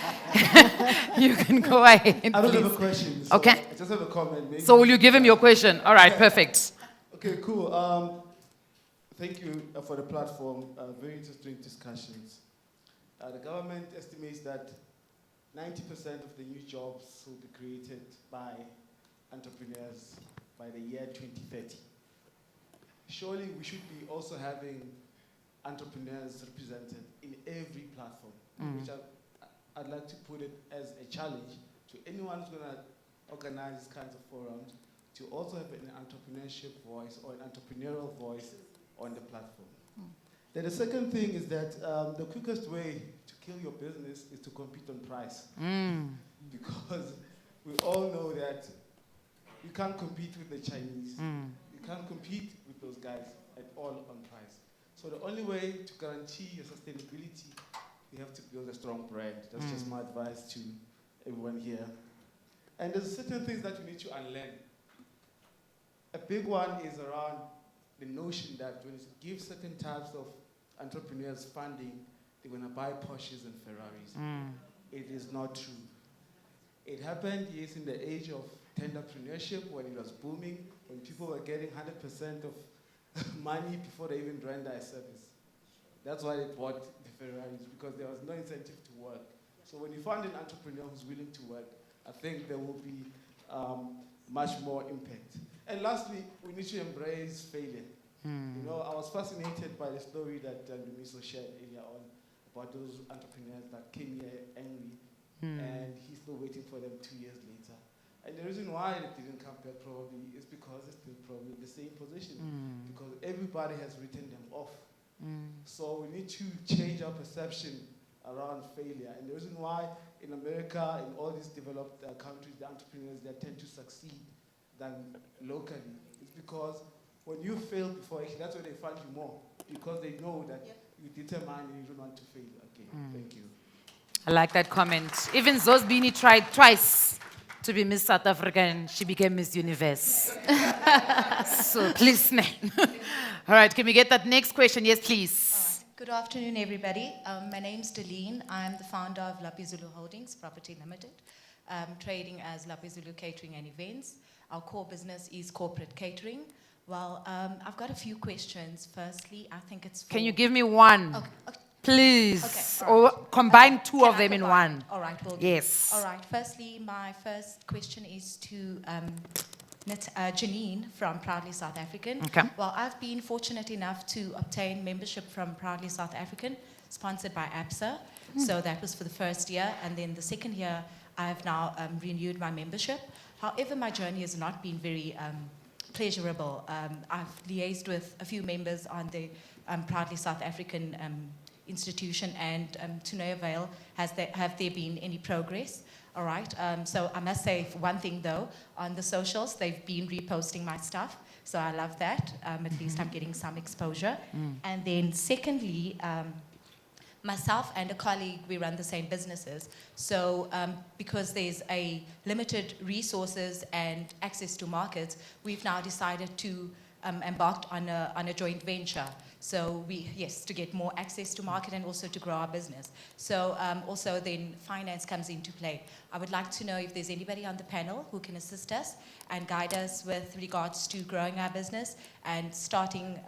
you can go ahead. I don't please. have a question. So Okay. I just have a comment. Maybe. So will you give him your question? All right, perfect. Okay, cool. Thank you for the platform. Very interesting discussions. The government estimates that 90% of the new jobs will be created by entrepreneurs by the year 2030. Surely we should be also having entrepreneurs represented in every platform, which I'd like to put it as a challenge to anyone who's going to organize these kinds of forums, to also have an entrepreneurship voice or an entrepreneurial voice on the platform. Then the second thing is that the quickest way to kill your business is to compete on price. Because we all know that you can't compete with the Chinese. You can't compete with those guys at all on price. So the only way to guarantee your sustainability, you have to build a strong brand. That's just my advice to everyone here. And there's certain things that you need to unlearn. A big one is around the notion that when you give certain types of entrepreneurs funding, they're going to buy Porsches and Ferraris. It is not true. It happened, yes, in the age of tenderpreneurship, when it was booming, when people were getting 100% of money before they even render a service. That's why they bought the Ferraris, because there was no incentive to work. So when you find an entrepreneur who's willing to work, I think there will be much more impact. And lastly, we need to embrace failure. You know, I was fascinated by the story that Ndumiso shared earlier on about those entrepreneurs that came here angry, and he's still waiting for them 2 years later. And the reason why it didn't come back probably is because it's still probably the same position, because everybody has written them off. So we need to change our perception around failure. And the reason why in America, in all these developed countries, the entrepreneurs, they tend to succeed than locally, is because when you fail before, actually, that's where they find you more, because they know that you're determined and you don't want to fail again. Thank you. I like that comment. Even Zosbini tried twice to be Miss South Africa, and she became Miss Universe. So please, man. All right, can we get that next question? Yes, please. Good afternoon, everybody. My name's Deline. I'm the founder of Lapi Zulu Holdings Property Limited, trading as Lapi Zulu Catering and Events. Our core business is corporate catering. Well, I've got a few questions. Firstly, I think it's for... Can you give me one? Okay. Please. Okay, all right. Or combine two of them in one. All right, will do. Yes. All right, firstly, my first question is to Janine from Proudly South African. Okay. Well, I've been fortunate enough to obtain membership from Proudly South African, sponsored by ABSA. So that was for the first year. And then the second year, I have now renewed my membership. However, my journey has not been very pleasurable. I've liaised with a few members on the Proudly South African institution, and to no avail have there been any progress. All right, so I must say one thing though, on the socials, they've been reposting my stuff, so I love that. At least I'm getting some exposure. And then secondly, myself and a colleague, we run the same businesses. So because there's a limited resources and access to markets, we've now decided to embarked on a joint venture. So to get more access to market and also to grow our business. So also then finance comes into play. I would like to know if there's anybody on the panel who can assist us and guide us with regards to growing our business and starting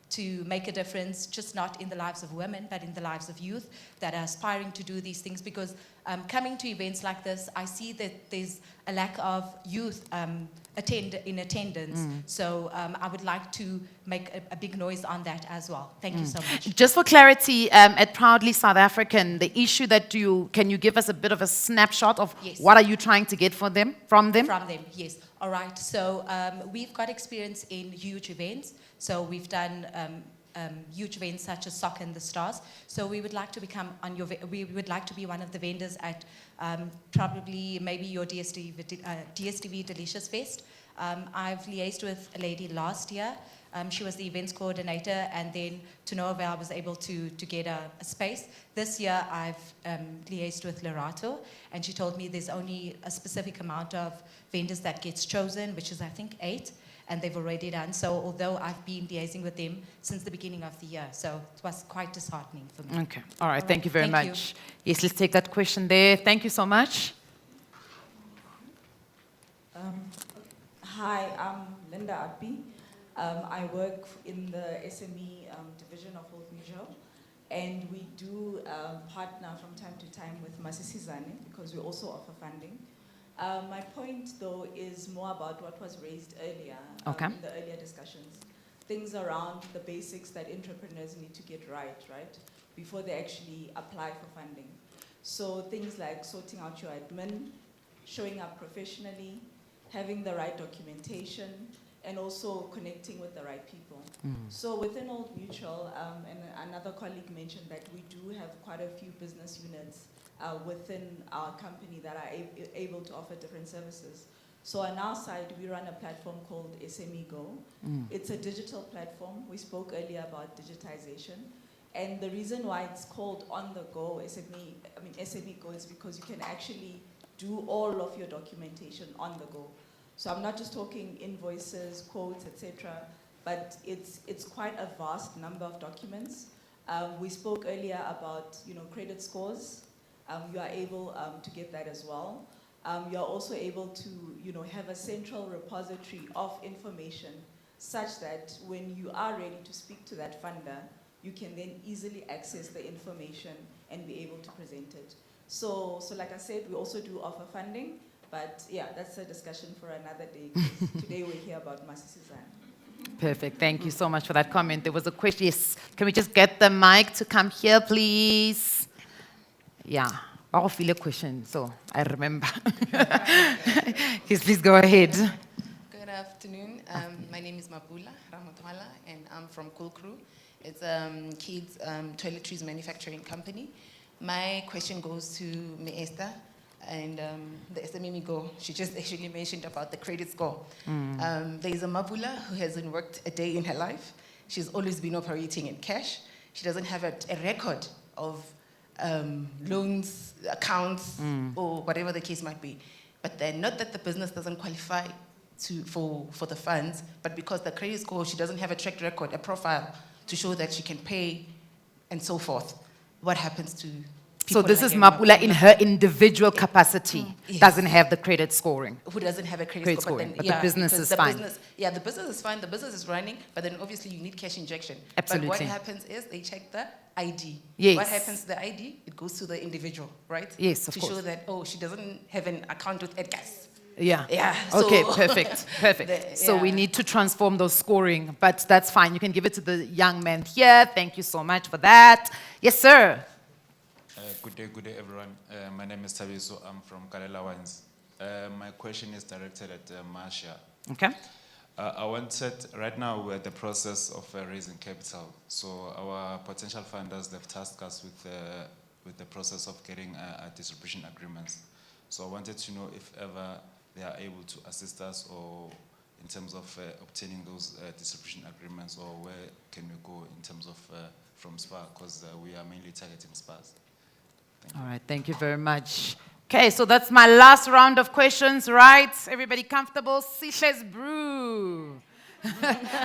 to make a difference, just not in the lives of women, but in the lives of youth that are aspiring to do these things. Because coming to events like this, I see that there's a lack of youth in attendance. So I would like to make a big noise on that as well. Thank you so much. Just for clarity, at Proudly South African, the issue that can you give us a bit of a snapshot of what are you trying to get from them? From them, yes. All right, so we've got experience in huge events. So we've done huge events such as Soccer in the Stars. So we would like to become we would like to be one of the vendors at probably maybe your DSTV Delicious Fest. I've liaised with a lady last year. She was the events coordinator, and then to no avail, I was able to get a space. This year, I've liaised with Lerato, and she told me there's only a specific amount of vendors that gets chosen, which is I think 8. And they've already done. So although I've been liaising with them since the beginning of the year, so it was quite disheartening for me. Okay, all right, thank you very much. Yes, let's take that question there. Thank you so much. Hi, I'm Linda Api. I work in the SME division of Old Mutual, and we do partner from time to time with Masisizane because we also offer funding. My point, though, is more about what was raised earlier in the earlier discussions. Things around the basics that entrepreneurs need to get right, before they actually apply for funding. So things like sorting out your admin, showing up professionally, having the right documentation, and also connecting with the right people. So within Old Mutual, and another colleague mentioned that we do have quite a few business units within our company that are able to offer different services. So on our side, we run a platform called SME Go. It's a digital platform. We spoke earlier about digitization. And the reason why it's called On the Go, SME Go, is because you can actually do all of your documentation on the go. So I'm not just talking invoices, quotes, etc., but it's quite a vast number of documents. We spoke earlier about credit scores. You are able to get that as well. You are also able to have a central repository of information such that when you are ready to speak to that funder, you can then easily access the information and be able to present it. So like I said, we also do offer funding, but yeah, that's a discussion for another day. Today we're here about Masisizane. Perfect, thank you so much for that comment. There was a question, yes, can we just get the mic to come here, please? Yeah, I'll feel a question, so I remember. Yes, please go ahead. Good afternoon. My name is Mabula Ramotwala, and I'm from Cool Crew. It's kids toiletries manufacturing company. My question goes to Esther and the SME Go. She just actually mentioned about the credit score. There is a Mabula who hasn't worked a day in her life. She's always been operating in cash. She doesn't have a record of loans, accounts, or whatever the case might be. But then not that the business doesn't qualify for the funds, but because the credit score, she doesn't have a track record, a profile to show that she can pay and so forth. What happens to people? So this like is Mapula in her individual capacity, Yes. doesn't have the credit scoring. Who doesn't have a credit score, but the business because is fine. The business is fine, the business is running, but then obviously you need cash injection. Absolutely. But what happens is they check the ID. Yes. What happens to the ID? It goes to the individual, right? Yes, of to course. show that, she doesn't have an account with Edgas. Yeah. Yeah. Okay, so perfect, perfect. So we need to transform those scoring, but that's fine. You can give it to the young man here. Thank you so much for that. Yes, sir. Good day, everyone. My name is Tabiso. I'm from Kalela Wines. My question is directed at Marcia. Okay. I wanted, right now we're at the process of raising capital. So our potential funders, they've tasked us with the process of getting distribution agreements. So I wanted to know if ever they are able to assist us or in terms of obtaining those distribution agreements, or where can we go in terms of from SPA, because we are mainly targeting SPAs. All right, thank you very much. Okay, so that's my last round of questions, right? Everybody comfortable? Sihle's brew.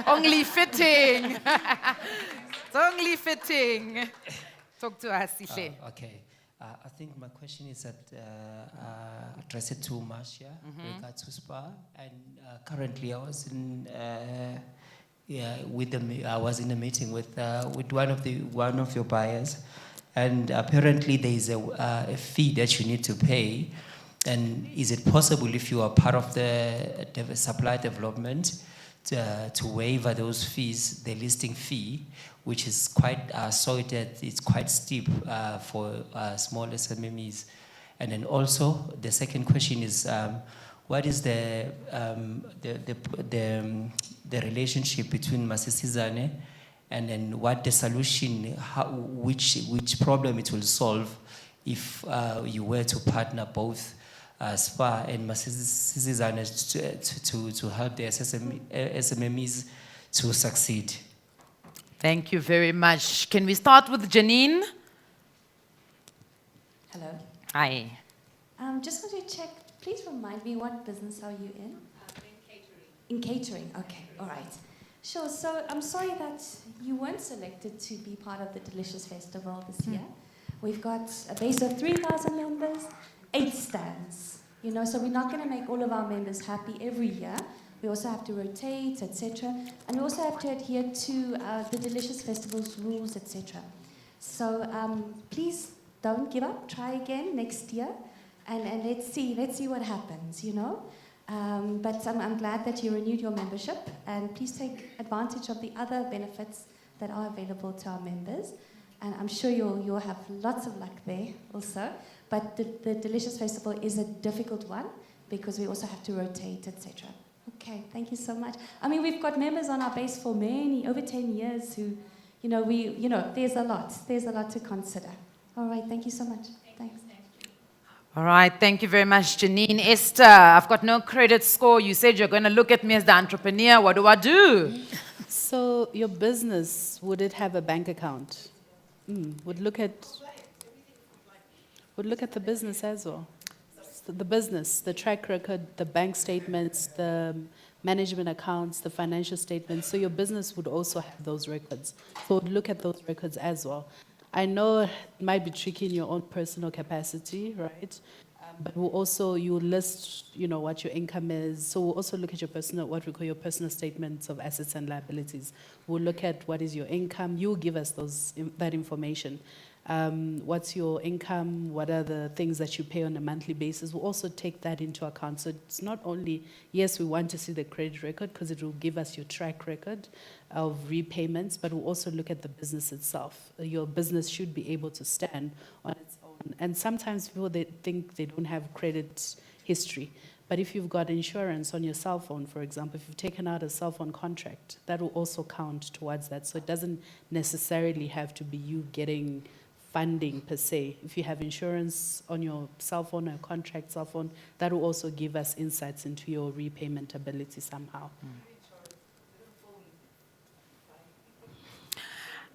Only fitting. It's only fitting. Talk to us, Sihle. Okay. I think my question is that address it to Marcia regards to SPA. And currently, I was in I was in a meeting with one of your buyers, and apparently there is a fee that you need to pay. And is it possible, if you are part of the supply development, to waive those fees, the listing fee, which is quite, so that it's quite steep for small SMEs. And then also, the second question is, what is the relationship between Masisizane and then what the solution, which problem it will solve if you were to partner both SPA and Masisizane to help the SMEs to succeed? Thank you very much. Can we start with Janine? Hello. Hi. Just want to check, please remind me, what business are you in? In catering, okay, all right. Sure, so I'm sorry that you weren't selected to be part of the Delicious Festival this year. We've got a base of 3,000 members, 8 stands. You know, so we're not going to make all of our members happy every year. We also have to rotate, etc. And we also have to adhere to the Delicious Festival's rules, etc. So please don't give up. Try again next year, and let's see what happens. You know. But I'm glad that you renewed your membership, and please take advantage of the other benefits that are available to our members. And I'm sure you'll have lots of luck there also. But the Delicious Festival is a difficult one because we also have to rotate, etc. Okay, thank you so much. I mean, we've got members on our base for over 10 years who, there's a lot to consider. All right, thank you so much. Thanks. All right, thank you very much, Janine. Esther, I've got no credit score. You said you're going to look at me as the entrepreneur. What do I do? So your business, would it have a bank account? Would look at the business as well. The business, the track record, the bank statements, the management accounts, the financial statements. So your business would also have those records. So would look at those records as well. I know it might be tricky in your own personal capacity, right? But we'll also, you list, what your income is. So we'll also look at your what we call your personal statements of assets and liabilities. We'll look at what is your income. You'll give us that information. What's your income? What are the things that you pay on a monthly basis? We'll also take that into account. So it's not only, yes, we want to see the credit record because it will give us your track record of repayments, but we'll also look at the business itself. Your business should be able to stand on its own. And sometimes people, they think they don't have credit history. But if you've got insurance on your cell phone, for example, if you've taken out a cell phone contract, that will also count towards that. So it doesn't necessarily have to be you getting funding per se. If you have insurance on your cell phone or contract cell phone, that will also give us insights into your repayment ability somehow.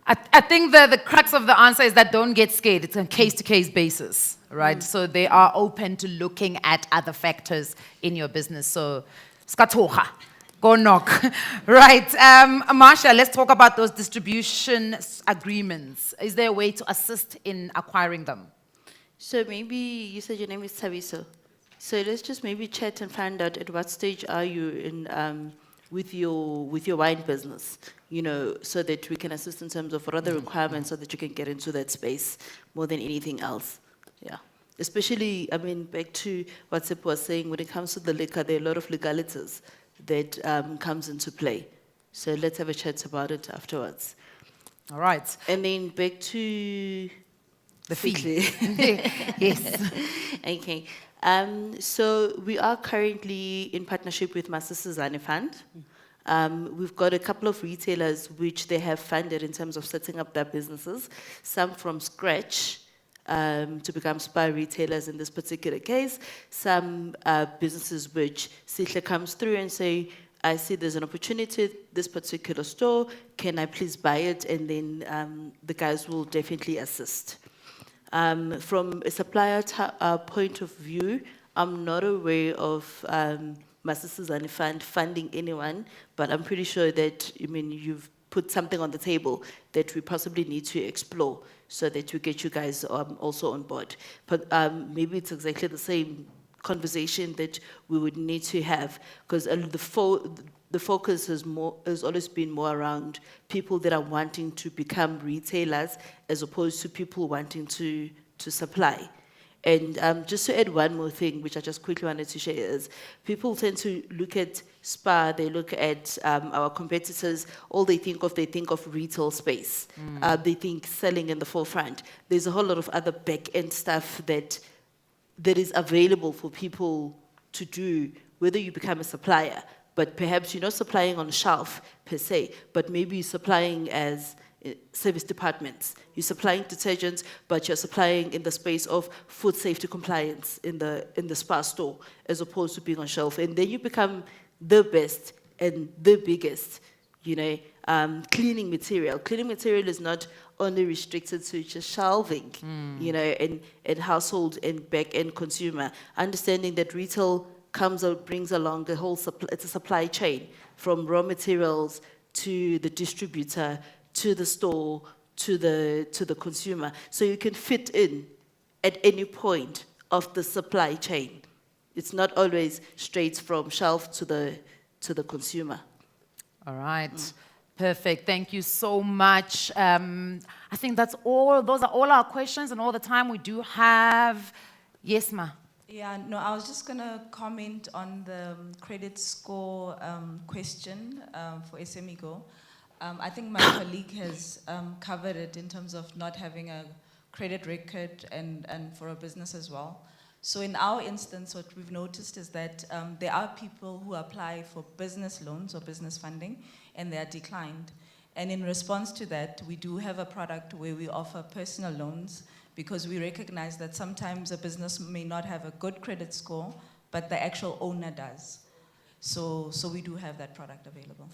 I think the crux of the answer is that don't get scared. It's a case-to-case basis, right? So they are open to looking at other factors in your business. So, skatoha, go knock, right? Marsha, let's talk about those distribution agreements. Is there a way to assist in acquiring them? So maybe you said your name is Tabiso. So let's just maybe chat and find out at what stage are you in with your wine business, so that we can assist in terms of what are the requirements so that you can get into that space more than anything else. Yeah. Especially, back to what Sip was saying, when it comes to the liquor, there are a lot of legalities that comes into play. So let's have a chat about it afterwards. All right. And then back to the fee. Yes. Okay. So we are currently in partnership with Masisizane Fund. We've got a couple of retailers which they have funded in terms of setting up their businesses, some from scratch to become SPA retailers in this particular case, some businesses which Sihle comes through and say, I see there's an opportunity, this particular store, can I please buy it? And then the guys will definitely assist. From a supplier point of view, I'm not aware of Masisizane Fund funding anyone, but I'm pretty sure that, you've put something on the table that we possibly need to explore so that we get you guys also on board. But maybe it's exactly the same conversation that we would need to have, because the focus has always been more around people that are wanting to become retailers as opposed to people wanting to supply. And just to add one more thing, which I just quickly wanted to share, is people tend to look at SPAR, they look at our competitors, all they think of retail space. They think selling in the forefront. There's a whole lot of other back-end stuff that is available for people to do, whether you become a supplier, but perhaps you're not supplying on shelf per se, but maybe you're supplying as service departments. You're supplying detergents, but you're supplying in the space of food safety compliance in the SPAR store, as opposed to being on shelf. And then you become the best and the biggest, cleaning material. Cleaning material is not only restricted to just shelving, and household and back-end consumer. Understanding that retail brings along the whole it's a supply chain, from raw materials to the distributor, to the store, to the consumer. So you can fit in at any point of the supply chain. It's not always straight from shelf to the consumer. All right. Perfect. Thank you so much. I think that's all. Those are all our questions and all the time we do have. Yes, ma. Yeah, no, I was just going to comment on the credit score question for SME Go. I think my colleague has covered it in terms of not having a credit record and for a business as well. So in our instance, what we've noticed is that there are people who apply for business loans or business funding, and they are declined. And in response to that, we do have a product where we offer personal loans, because we recognize that sometimes a business may not have a good credit score, but the actual owner does. So we do have that product available.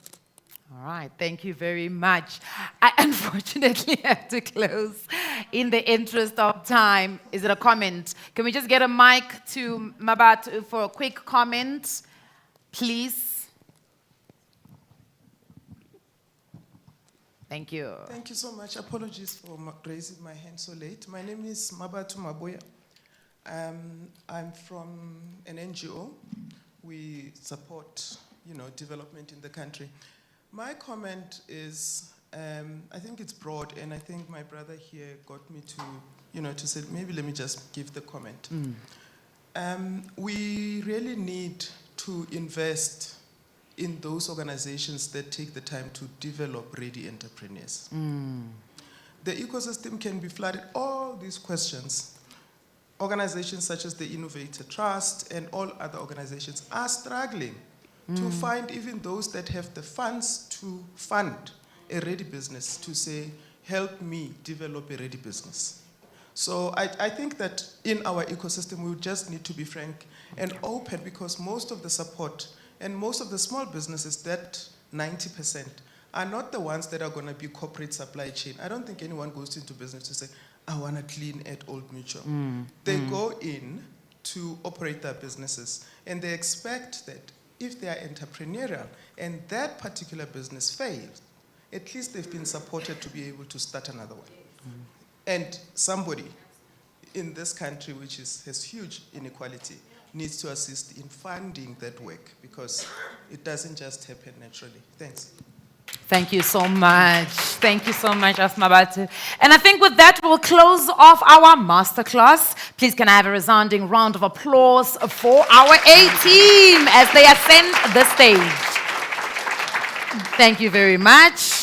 All right, thank you very much. I unfortunately have to close in the interest of time. Is it a comment? Can we just get a mic to Mabat for a quick comment, please? Thank you. Thank you so much. Apologies for raising my hand so late. My name is Mabatu Maboya. I'm from an NGO. We support, development in the country. My comment is, I think it's broad, and I think my brother here got me to say, maybe let me just give the comment. We really need to invest in those organizations that take the time to develop ready entrepreneurs. The ecosystem can be flooded. All these questions, organizations such as the Innovator Trust and all other organizations are struggling to find even those that have the funds to fund a ready business, to say, help me develop a ready business. So I think that in our ecosystem, we just need to be frank and open, because most of the support and most of the small businesses, that 90%, are not the ones that are going to be corporate supply chain. I don't think anyone goes into business to say, I want to clean at Old Mutual. They go in to operate their businesses, and they expect that if they are entrepreneurial and that particular business fails, at least they've been supported to be able to start another one. And somebody in this country, which has huge inequality, needs to assist in funding that work, because it doesn't just happen naturally. Thanks. Thank you so much. Thank you so much, Asmabatu. And I think with that, we'll close off our masterclass. Please can I have a resounding round of applause for our A team as they ascend the stage. Thank you very much.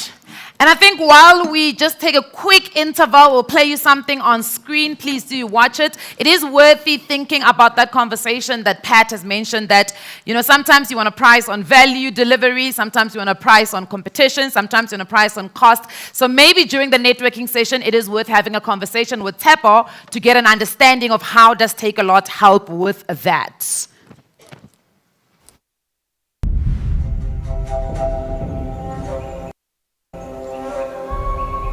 And I think while we just take a quick interval, we'll play you something on screen. Please do watch it. It is worthy thinking about that conversation that Pat has mentioned, that, sometimes you want to price on value delivery, sometimes you want to price on competition, sometimes you want to price on cost. So maybe during the networking session, it is worth having a conversation with Tepo to get an understanding of how does Takealot help with that.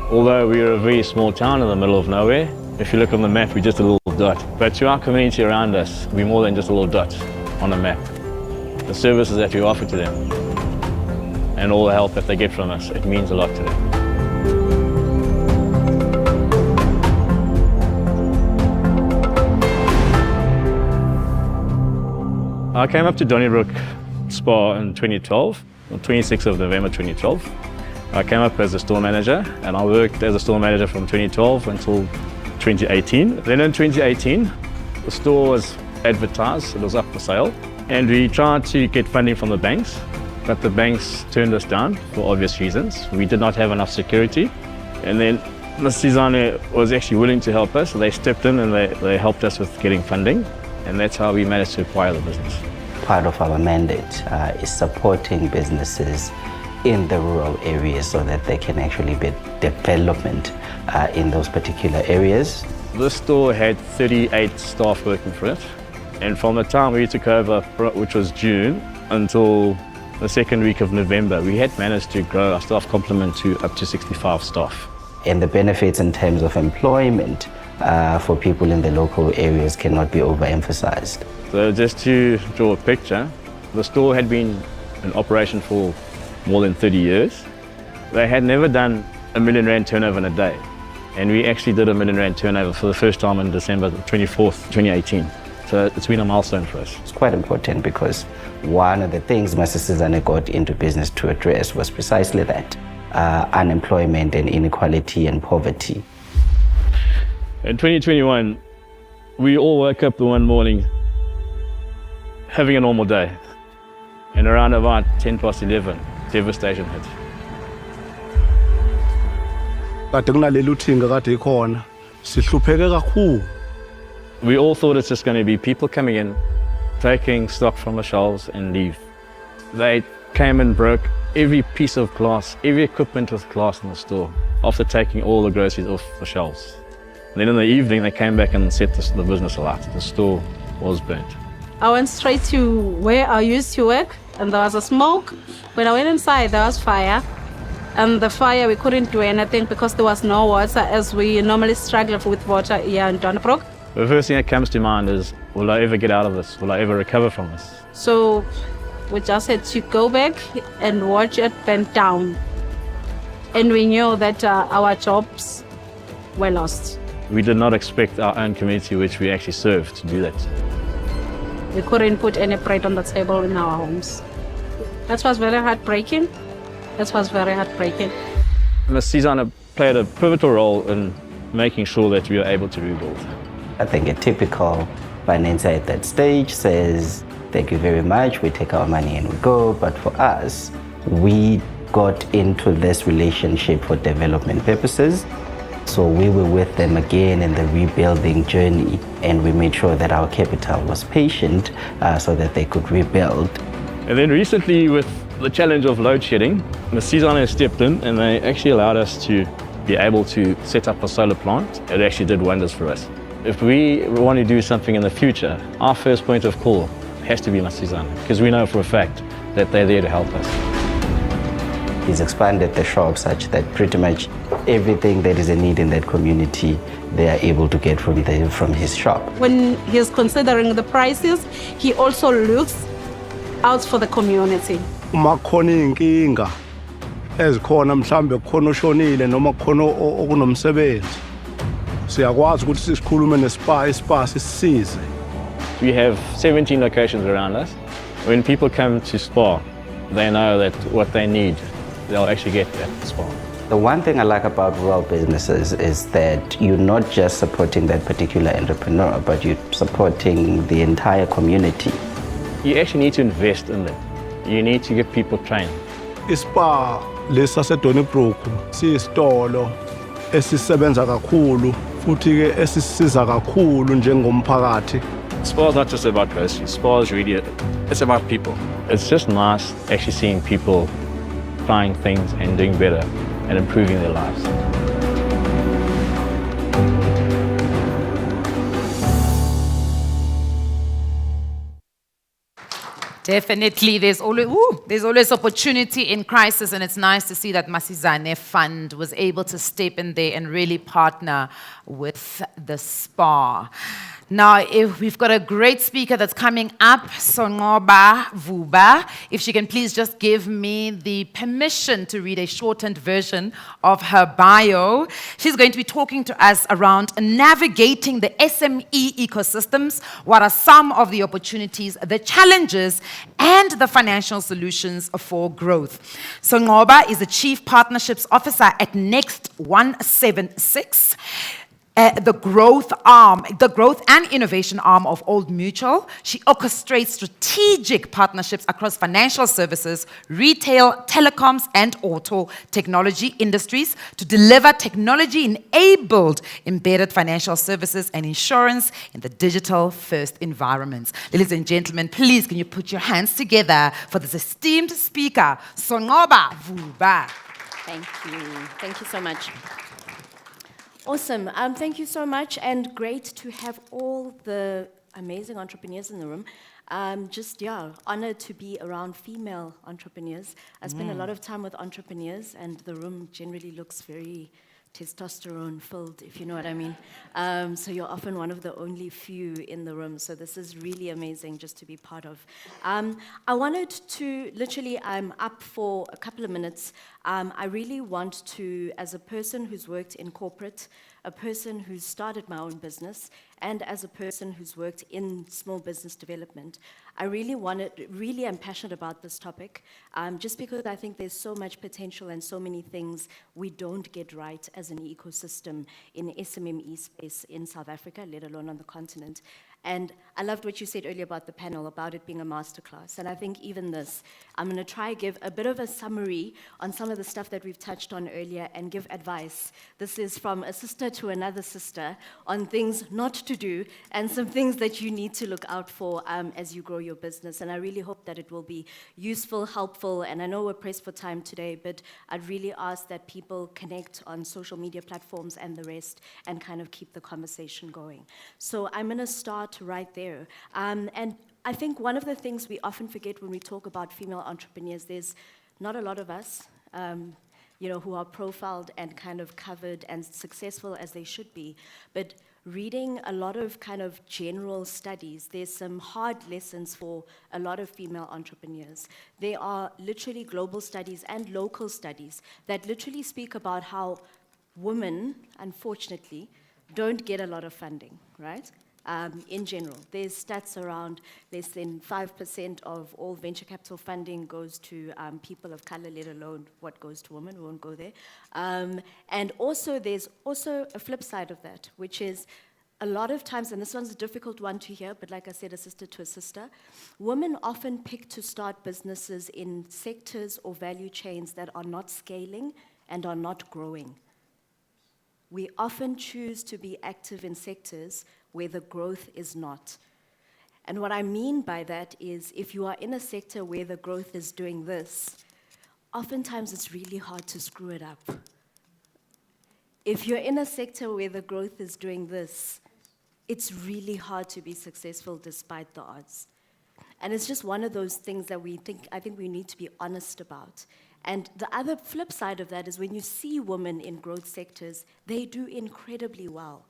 Although we are a very small town in the middle of nowhere, if you look on the map, we're just a little dot. But to our community around us, we're more than just a little dot on a map. The services that we offer to them and all the help that they get from us, it means a lot to them. I came up to Donnybrook Spa in 2012, on 26th of November 2012. I came up as a store manager and I worked as a store manager from 2012 until 2018. Then in 2018, the store was advertised, it was up for sale, and we tried to get funding from the banks, but the banks turned us down for obvious reasons. We did not have enough security, and then Masisizane was actually willing to help us. They stepped in and they helped us with getting funding, and that's how we managed to acquire the business. Part of our mandate is supporting businesses in the rural areas so that they can actually be development in those particular areas. This store had 38 staff working for it, and from the time we took over, which was June, until the second week of November, we had managed to grow our staff complement to up to 65 staff. And the benefits in terms of employment for people in the local areas cannot be overemphasized. So just to draw a picture, the store had been in operation for more than 30 years. They had never done R1 million turnover in a day. And we actually did R1 million turnover for the first time on December 24th, 2018. So it's been a milestone for us. It's quite important because one of the things Masisizane got into business to address was precisely that, unemployment and inequality and poverty. In 2021, we all woke up the one morning having a normal day. And around about 11, devastation hit. We all thought it's just going to be people coming in, taking stock from the shelves and leave. They came and broke every piece of glass, every equipment with glass in the store, after taking all the groceries off the shelves. And then in the evening, they came back and set the business alight. The store was burnt. I went straight to where I used to work, and there was a smoke. When I went inside, there was fire. And the fire, we couldn't do anything because there was no water, as we normally struggle with water here in Donnybrook. The first thing that comes to mind is, will I ever get out of this? Will I ever recover from this? So we just had to go back and watch it burn down. And we knew that our jobs were lost. We did not expect our own community, which we actually serve, to do that. We couldn't put any bread on the table in our homes. That was very heartbreaking. That was very heartbreaking. Masisizane played a pivotal role in making sure that we were able to rebuild. I think a typical financier at that stage says, thank you very much, we take our money and we go. But for us, we got into this relationship for development purposes. So we were with them again in the rebuilding journey, and we made sure that our capital was patient so that they could rebuild. And then recently, with the challenge of load shedding, Masisizane stepped in and they actually allowed us to be able to set up a solar plant. It actually did wonders for us. If we want to do something in the future, our first point of call has to be Masisizane, because we know for a fact that they're there to help us. He's expanded the shop such that pretty much everything that is a need in that community, they are able to get from his shop. When he's considering the prices, he also looks out for the community. Uma khona inkinga ezikhona mhlambe khona oshonile noma khona okunomsebenzi siyakwazi ukuthi sikhulume nespa sisize. We have 17 locations around us. When people come to Spa, they know that what they need, they'll actually get at the Spa. The one thing I like about rural businesses is that you're not just supporting that particular entrepreneur, but you're supporting the entire community. You actually need to invest in them. You need to get people trained. Ispa lesa seDonnybrook siyisitolo esisebenza kakhulu futhi ke esisiza kakhulu njengomphakathi. Spa is not just about groceries. Spa is really, it's about people. It's just nice actually seeing people trying things and doing better and improving their lives. Definitely, there's always opportunity in crisis, and it's nice to see that Masisizane Fund was able to step in there and really partner with the SPA. Now, if we've got a great speaker that's coming up, S'onqoba Vuba. If she can please just give me the permission to read a shortened version of her bio. She's going to be talking to us around navigating the SME ecosystems. What are some of the opportunities, the challenges, and the financial solutions for growth? S'onqoba is the Chief Partnerships Officer at Next 176. The growth and innovation arm of Old Mutual. She orchestrates strategic partnerships across financial services, retail, telecoms, and auto technology industries to deliver technology-enabled embedded financial services and insurance in the digital-first environments. Ladies and gentlemen, please can you put your hands together for this esteemed speaker, S'onqoba Vuba. Thank you. Thank you so much. Awesome. Thank you so much, and great to have all the amazing entrepreneurs in the room. Honored to be around female entrepreneurs. I spend a lot of time with entrepreneurs, and the room generally looks very testosterone filled, if you know what I mean. So you're often one of the only few in the room, so this is really amazing just to be part of. I wanted to, literally, I'm up for a couple of minutes. I really want to, as a person who's worked in corporate, a person who's started my own business, and as a person who's worked in small business development, I really am passionate about this topic, just because I think there's so much potential and so many things we don't get right as an ecosystem in SMME space in South Africa, let alone on the continent. And I loved what you said earlier about the panel, about it being a masterclass. And I think even this, I'm going to try give a bit of a summary on some of the stuff that we've touched on earlier and give advice. This is from a sister to another sister on things not to do and some things that you need to look out for as you grow your business. And I really hope that it will be useful, helpful, and I know we're pressed for time today, but I'd really ask that people connect on social media platforms and the rest and kind of keep the conversation going. So I'm going to start right there. And I think one of the things we often forget when we talk about female entrepreneurs, there's not a lot of us, who are profiled and kind of covered and successful as they should be. But reading a lot of kind of general studies, there's some hard lessons for a lot of female entrepreneurs. There are literally global studies and local studies that literally speak about how women, unfortunately, don't get a lot of funding, right? In general, there's stats around less than 5% of all venture capital funding goes to people of color, let alone what goes to women. We won't go there. And also, there's also a flip side of that, which is a lot of times, and this one's a difficult one to hear, but like I said, a sister to a sister, women often pick to start businesses in sectors or value chains that are not scaling and are not growing. We often choose to be active in sectors where the growth is not. And what I mean by that is if you are in a sector where the growth is doing this, oftentimes it's really hard to screw it up. If you're in a sector where the growth is doing this, it's really hard to be successful despite the odds. And it's just one of those things that I think we need to be honest about. And the other flip side of that is when you see women in growth sectors, they do incredibly well,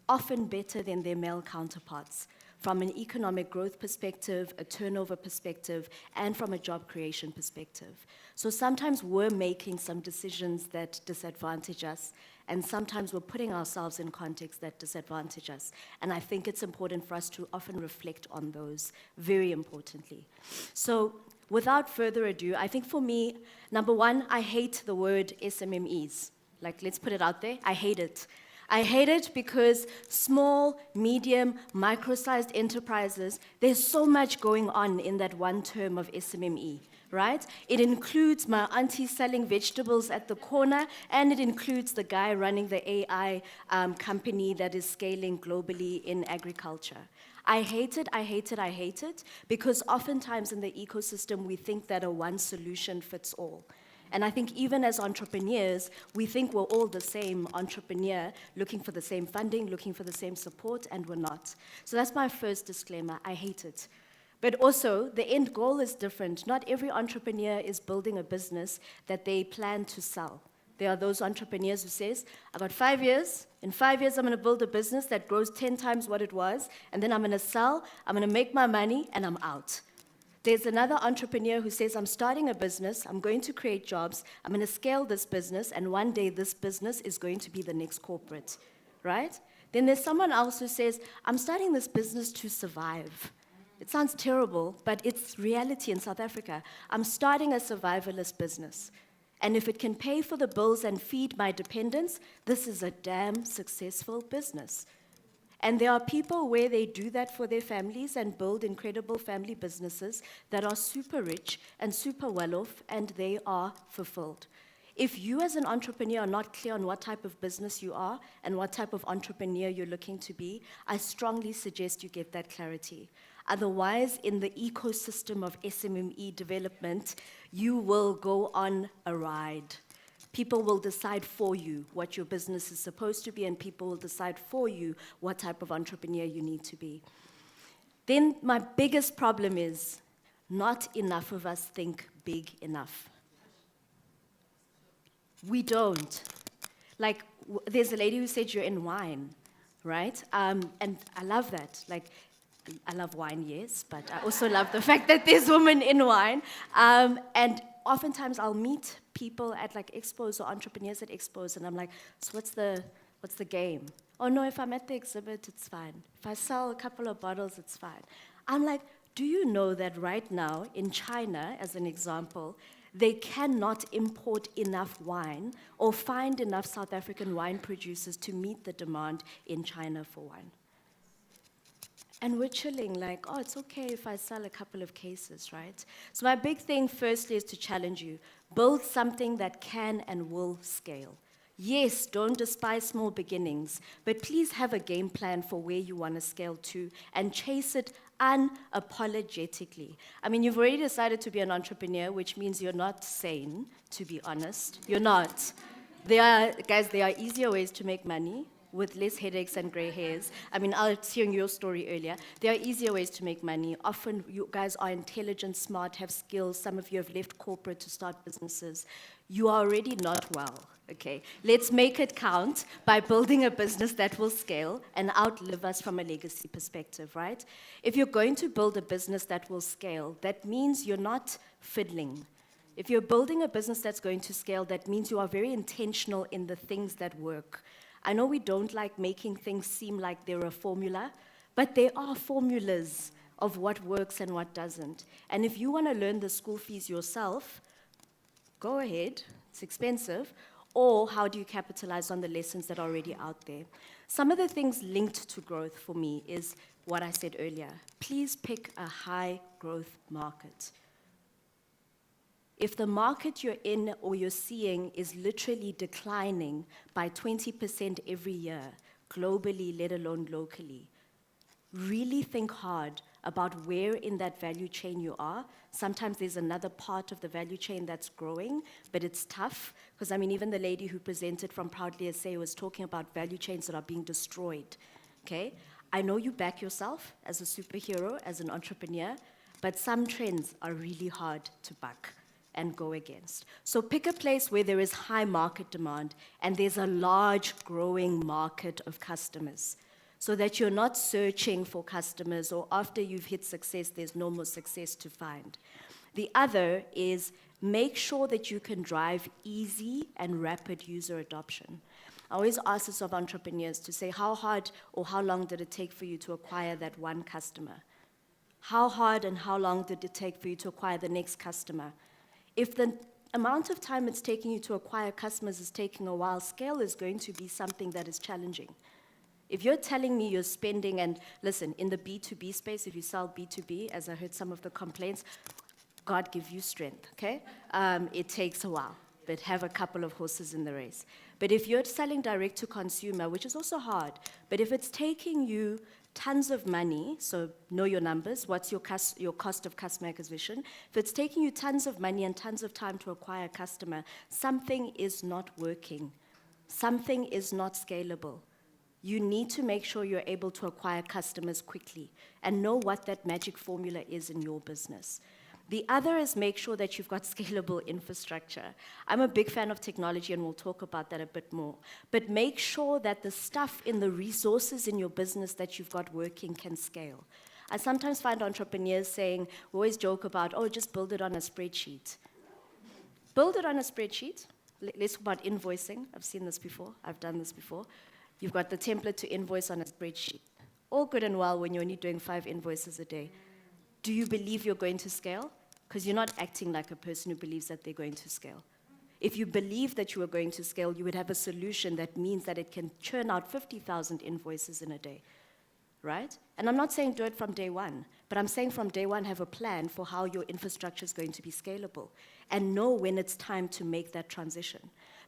often better than their male counterparts, from an economic growth perspective, a turnover perspective, and from a job creation perspective. So sometimes we're making some decisions that disadvantage us, and sometimes we're putting ourselves in contexts that disadvantage us. And I think it's important for us to often reflect on those, very importantly. So without further ado, I think for me, number one, I hate the word SMMEs. Like, let's put it out there, I hate it. I hate it because small, medium, micro-sized enterprises, there's so much going on in that one term of SMME, right? It includes my auntie selling vegetables at the corner, and it includes the guy running the AI company that is scaling globally in agriculture. I hate it, I hate it, I hate it, because oftentimes in the ecosystem, we think that a one solution fits all. And I think even as entrepreneurs, we think we're all the same entrepreneur, looking for the same funding, looking for the same support, and we're not. So that's my first disclaimer, I hate it. But also, the end goal is different. Not every entrepreneur is building a business that they plan to sell. There are those entrepreneurs who says, I got 5 years. In 5 years, I'm going to build a business that grows 10 times what it was, and then I'm going to sell, I'm going to make my money, and I'm out. There's another entrepreneur who says, I'm starting a business, I'm going to create jobs, I'm going to scale this business, and one day this business is going to be the next corporate, right? Then there's someone else who says, I'm starting this business to survive. It sounds terrible, but it's reality in South Africa. I'm starting a survivalist business. And if it can pay for the bills and feed my dependents, this is a damn successful business. And there are people where they do that for their families and build incredible family businesses that are super rich and super well off, and they are fulfilled. If you as an entrepreneur are not clear on what type of business you are and what type of entrepreneur you're looking to be, I strongly suggest you get that clarity. Otherwise, in the ecosystem of SMME development, you will go on a ride. People will decide for you what your business is supposed to be, and people will decide for you what type of entrepreneur you need to be. Then my biggest problem is not enough of us think big enough. We don't. Like, there's a lady who said you're in wine, right? And I love that. Like, I love wine, yes, but I also love the fact that there's women in wine. And oftentimes I'll meet people at like expos or entrepreneurs at expos, and I'm like, so what's the game? Oh no, if I'm at the exhibit, it's fine. If I sell a couple of bottles, it's fine. I'm like, do you know that right now in China, as an example, they cannot import enough wine or find enough South African wine producers to meet the demand in China for wine? And we're chilling like, oh, it's okay if I sell a couple of cases, right? So my big thing firstly is to challenge you. Build something that can and will scale. Yes, don't despise small beginnings, but please have a game plan for where you want to scale to and chase it unapologetically. I mean, you've already decided to be an entrepreneur, which means you're not sane, to be honest. You're not. There are easier ways to make money with less headaches and gray hairs. I mean, I was hearing your story earlier. There are easier ways to make money. Often you guys are intelligent, smart, have skills. Some of you have left corporate to start businesses. You are already not well, okay? Let's make it count by building a business that will scale and outlive us from a legacy perspective, right? If you're going to build a business that will scale, that means you're not fiddling. If you're building a business that's going to scale, that means you are very intentional in the things that work. I know we don't like making things seem like they're a formula, but there are formulas of what works and what doesn't. And if you want to learn the school fees yourself, go ahead, it's expensive. Or how do you capitalize on the lessons that are already out there? Some of the things linked to growth for me is what I said earlier. Please pick a high growth market. If the market you're in or you're seeing is literally declining by 20% every year, globally, let alone locally, really think hard about where in that value chain you are. Sometimes there's another part of the value chain that's growing, but it's tough, because I mean, even the lady who presented from Proudly SA was talking about value chains that are being destroyed, okay? I know you back yourself as a superhero, as an entrepreneur, but some trends are really hard to buck and go against. So pick a place where there is high market demand and there's a large growing market of customers, so that you're not searching for customers or after you've hit success, there's no more success to find. The other is make sure that you can drive easy and rapid user adoption. I always ask this of entrepreneurs to say, how hard or how long did it take for you to acquire that one customer? How hard and how long did it take for you to acquire the next customer? If the amount of time it's taking you to acquire customers is taking a while, scale is going to be something that is challenging. If you're telling me you're spending, and listen, in the B2B space, if you sell B2B, as I heard some of the complaints, God give you strength, okay? It takes a while, but have a couple of horses in the race. But if you're selling direct to consumer, which is also hard, but if it's taking you tons of money, so know your numbers, what's your cost of customer acquisition? If it's taking you tons of money and tons of time to acquire a customer, something is not working. Something is not scalable. you need to make sure you're able to acquire customers quickly and know what that magic formula is in your business. The other is make sure that you've got scalable infrastructure. I'm a big fan of technology, and we'll talk about that a bit more. But make sure that the stuff in the resources in your business that you've got working can scale. I sometimes find entrepreneurs saying, we always joke about, oh, just build it on a spreadsheet. Build it on a spreadsheet. Let's talk about invoicing. I've seen this before. I've done this before. You've got the template to invoice on a spreadsheet. All good and well when you're only doing 5 invoices a day. Do you believe you're going to scale? Because you're not acting like a person who believes that they're going to scale. If you believe that you are going to scale, you would have a solution that means that it can churn out 50,000 invoices in a day, right? And I'm not saying do it from day one, but I'm saying from day one have a plan for how your infrastructure is going to be scalable and know when it's time to make that transition.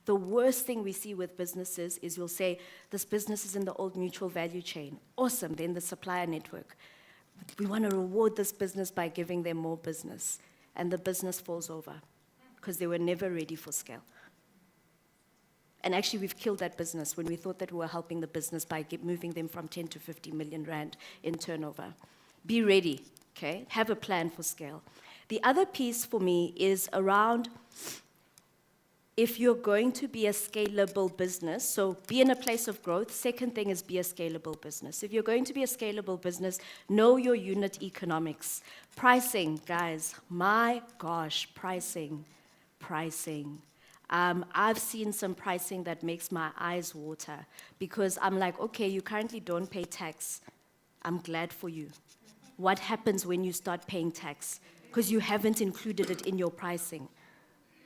The worst thing we see with businesses is you'll say, this business is in the old mutual value chain. Awesome, then the supplier network. We want to reward this business by giving them more business. And the business falls over because they were never ready for scale. And actually, we've killed that business when we thought that we were helping the business by moving them from 10 to 50 million rand in turnover. Be ready, okay? Have a plan for scale. The other piece for me is around if you're going to be a scalable business, so be in a place of growth. Second thing is be a scalable business. If you're going to be a scalable business, know your unit economics. Pricing, guys, my gosh, pricing. I've seen some pricing that makes my eyes water because I'm like, okay, you currently don't pay tax. I'm glad for you. What happens when you start paying tax? Because you haven't included it in your pricing,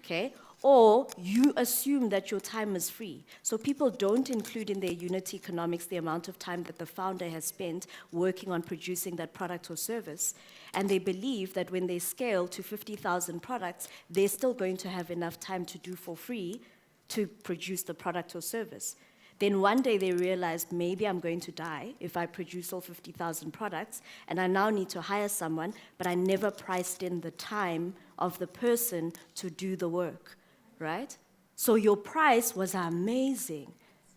okay? Or you assume that your time is free. So people don't include in their unit economics the amount of time that the founder has spent working on producing that product or service. And they believe that when they scale to 50,000 products, they're still going to have enough time to do for free to produce the product or service. Then one day they realized, maybe I'm going to die if I produce all 50,000 products, and I now need to hire someone, but I never priced in the time of the person to do the work. Right? So your price was amazing.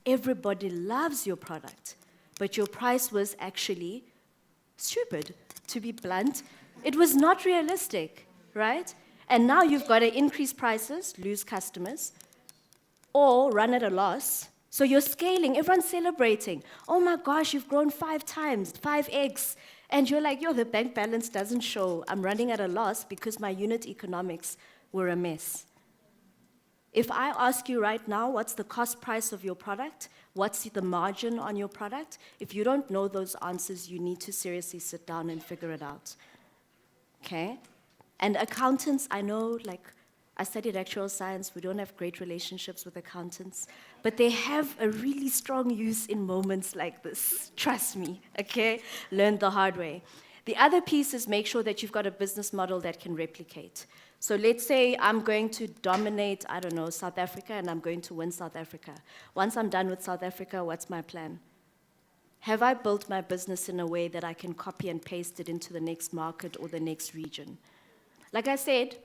Everybody loves your product. But your price was actually stupid, to be blunt. It was not realistic, right? And now you've got to increase prices, lose customers, or run at a loss. So you're scaling, everyone's celebrating. Oh my gosh, you've grown 5 times, 5x. And you're like, yo, the bank balance doesn't show. I'm running at a loss because my unit economics were a mess. If I ask you right now, what's the cost price of your product? What's the margin on your product? If you don't know those answers, you need to seriously sit down and figure it out, okay? And accountants, I know, like, I studied actuarial science. We don't have great relationships with accountants, but they have a really strong use in moments like this. Trust me, okay? Learned the hard way. The other piece is make sure that you've got a business model that can replicate. So let's say I'm going to dominate, I don't know, South Africa, and I'm going to win South Africa. Once I'm done with South Africa, what's my plan? Have I built my business in a way that I can copy and paste it into the next market or the next region? Like I said,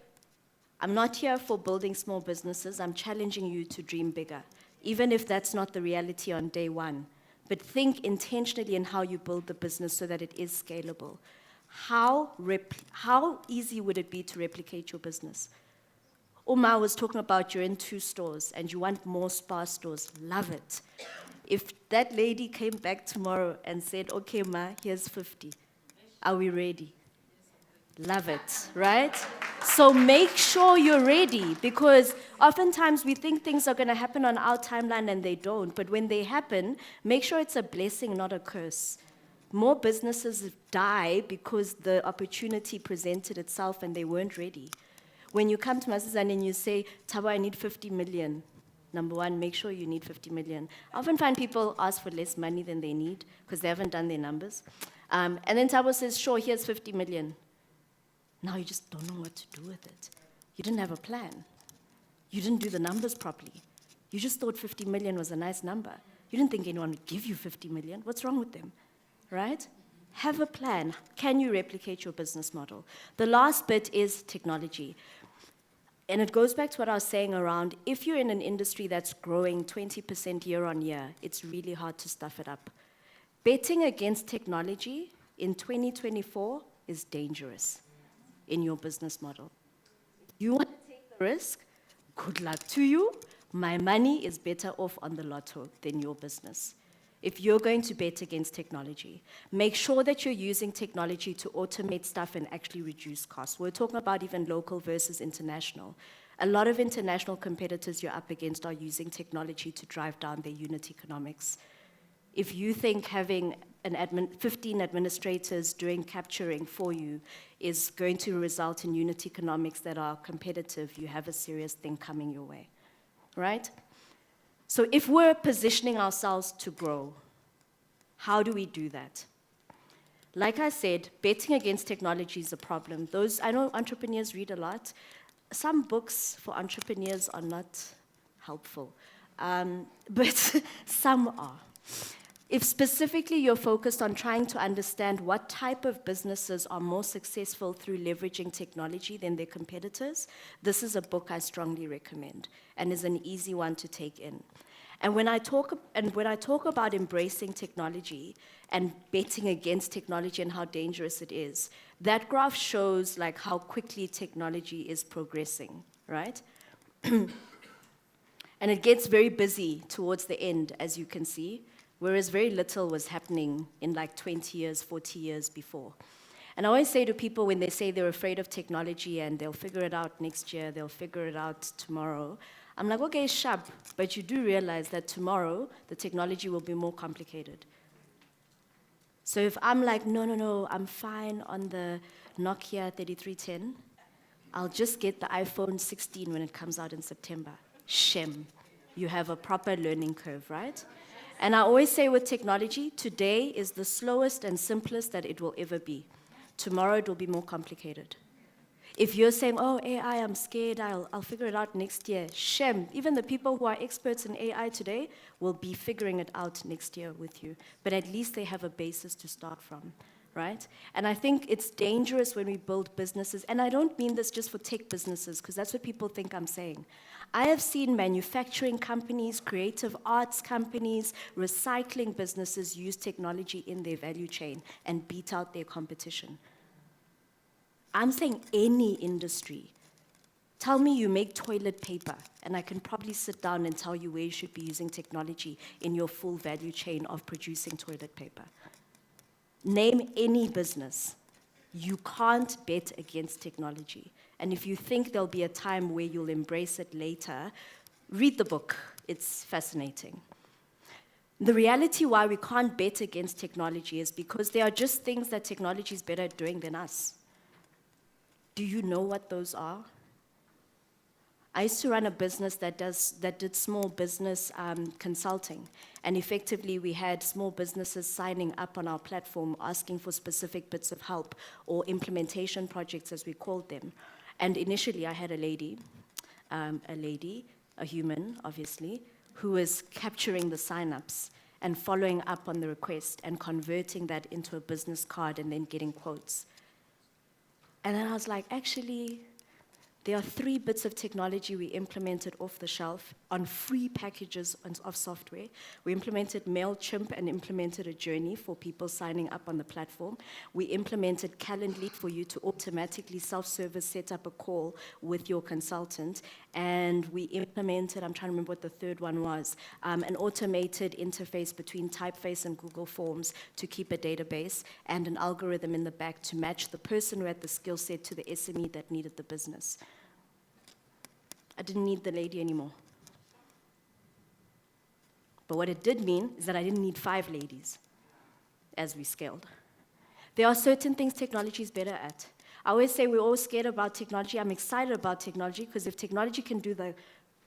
I'm not here for building small businesses. I'm challenging you to dream bigger, even if that's not the reality on day one. But think intentionally in how you build the business so that it is scalable. How easy would it be to replicate your business? Uma was talking about you're in 2 stores and you want more Spar stores. Love it. If that lady came back tomorrow and said, okay, Ma, here's 50. Are we ready? Love it, right? So make sure you're ready, because oftentimes we think things are going to happen on our timeline and they don't. But when they happen, make sure it's a blessing, not a curse. More businesses die because the opportunity presented itself and they weren't ready. When you come to Masisizane and you say, Thabo, I need 50 million. Number one, make sure you need 50 million. I often find people ask for less money than they need because they haven't done their numbers. And then Thabo says, sure, here's 50 million. Now you just don't know what to do with it. You didn't have a plan. You didn't do the numbers properly. You just thought 50 million was a nice number. You didn't think anyone would give you 50 million. What's wrong with them? Right? Have a plan. Can you replicate your business model? The last bit is technology. And it goes back to what I was saying around, if you're in an industry that's growing 20% year on year, it's really hard to stuff it up. Betting against technology in 2024 is dangerous in your business model. You want to take the risk? Good luck to you. My money is better off on the lotto than your business. If you're going to bet against technology, make sure that you're using technology to automate stuff and actually reduce costs. We're talking about even local versus international. A lot of international competitors you're up against are using technology to drive down their unit economics. If you think having 15 administrators doing capturing for you is going to result in unit economics that are competitive, you have a serious thing coming your way, right? So if we're positioning ourselves to grow, how do we do that? Like I said, betting against technology is a problem. I know entrepreneurs read a lot. Some books for entrepreneurs are not helpful, but some are. If specifically you're focused on trying to understand what type of businesses are more successful through leveraging technology than their competitors, this is a book I strongly recommend and is an easy one to take in. And when I talk about embracing technology and betting against technology and how dangerous it is, that graph shows like how quickly technology is progressing, right? And it gets very busy towards the end, as you can see, whereas very little was happening in like 20 years, 40 years before. And I always say to people when they say they're afraid of technology and they'll figure it out next year, they'll figure it out tomorrow, I'm like, okay, sharp, but you do realize that tomorrow the technology will be more complicated. So if I'm like, no, I'm fine on the Nokia 3310, I'll just get the iPhone 16 when it comes out in September. Shem, you have a proper learning curve, right? And I always say with technology, today is the slowest and simplest that it will ever be. Tomorrow it will be more complicated. If you're saying, oh, AI, I'm scared, I'll figure it out next year, Shem, even the people who are experts in AI today will be figuring it out next year with you. But at least they have a basis to start from, right? And I think it's dangerous when we build businesses, and I don't mean this just for tech businesses, because that's what people think I'm saying. I have seen manufacturing companies, creative arts companies, recycling businesses use technology in their value chain and beat out their competition. I'm saying any industry. Tell me you make toilet paper, and I can probably sit down and tell you where you should be using technology in your full value chain of producing toilet paper. Name any business. You can't bet against technology. And if you think there'll be a time where you'll embrace it later, read the book. It's fascinating. The reality why we can't bet against technology is because there are just things that technology is better at doing than us. Do you know what those are? I used to run a business that did small business consulting, and effectively we had small businesses signing up on our platform asking for specific bits of help or implementation projects as we called them. And initially I had a human obviously, who was capturing the signups and following up on the request and converting that into a business card and then getting quotes. And then I was like, actually, there are 3 bits of technology we implemented off the shelf on free packages of software. We implemented MailChimp and implemented a journey for people signing up on the platform. We implemented Calendly for you to automatically self-service set up a call with your consultant. And we implemented, I'm trying to remember what the third one was, an automated interface between Typeface and Google Forms to keep a database and an algorithm in the back to match the person who had the skill set to the SME that needed the business. I didn't need the lady anymore. But what it did mean is that I didn't need 5 ladies as we scaled. There are certain things technology is better at. I always say we're all scared about technology. I'm excited about technology because if technology can do the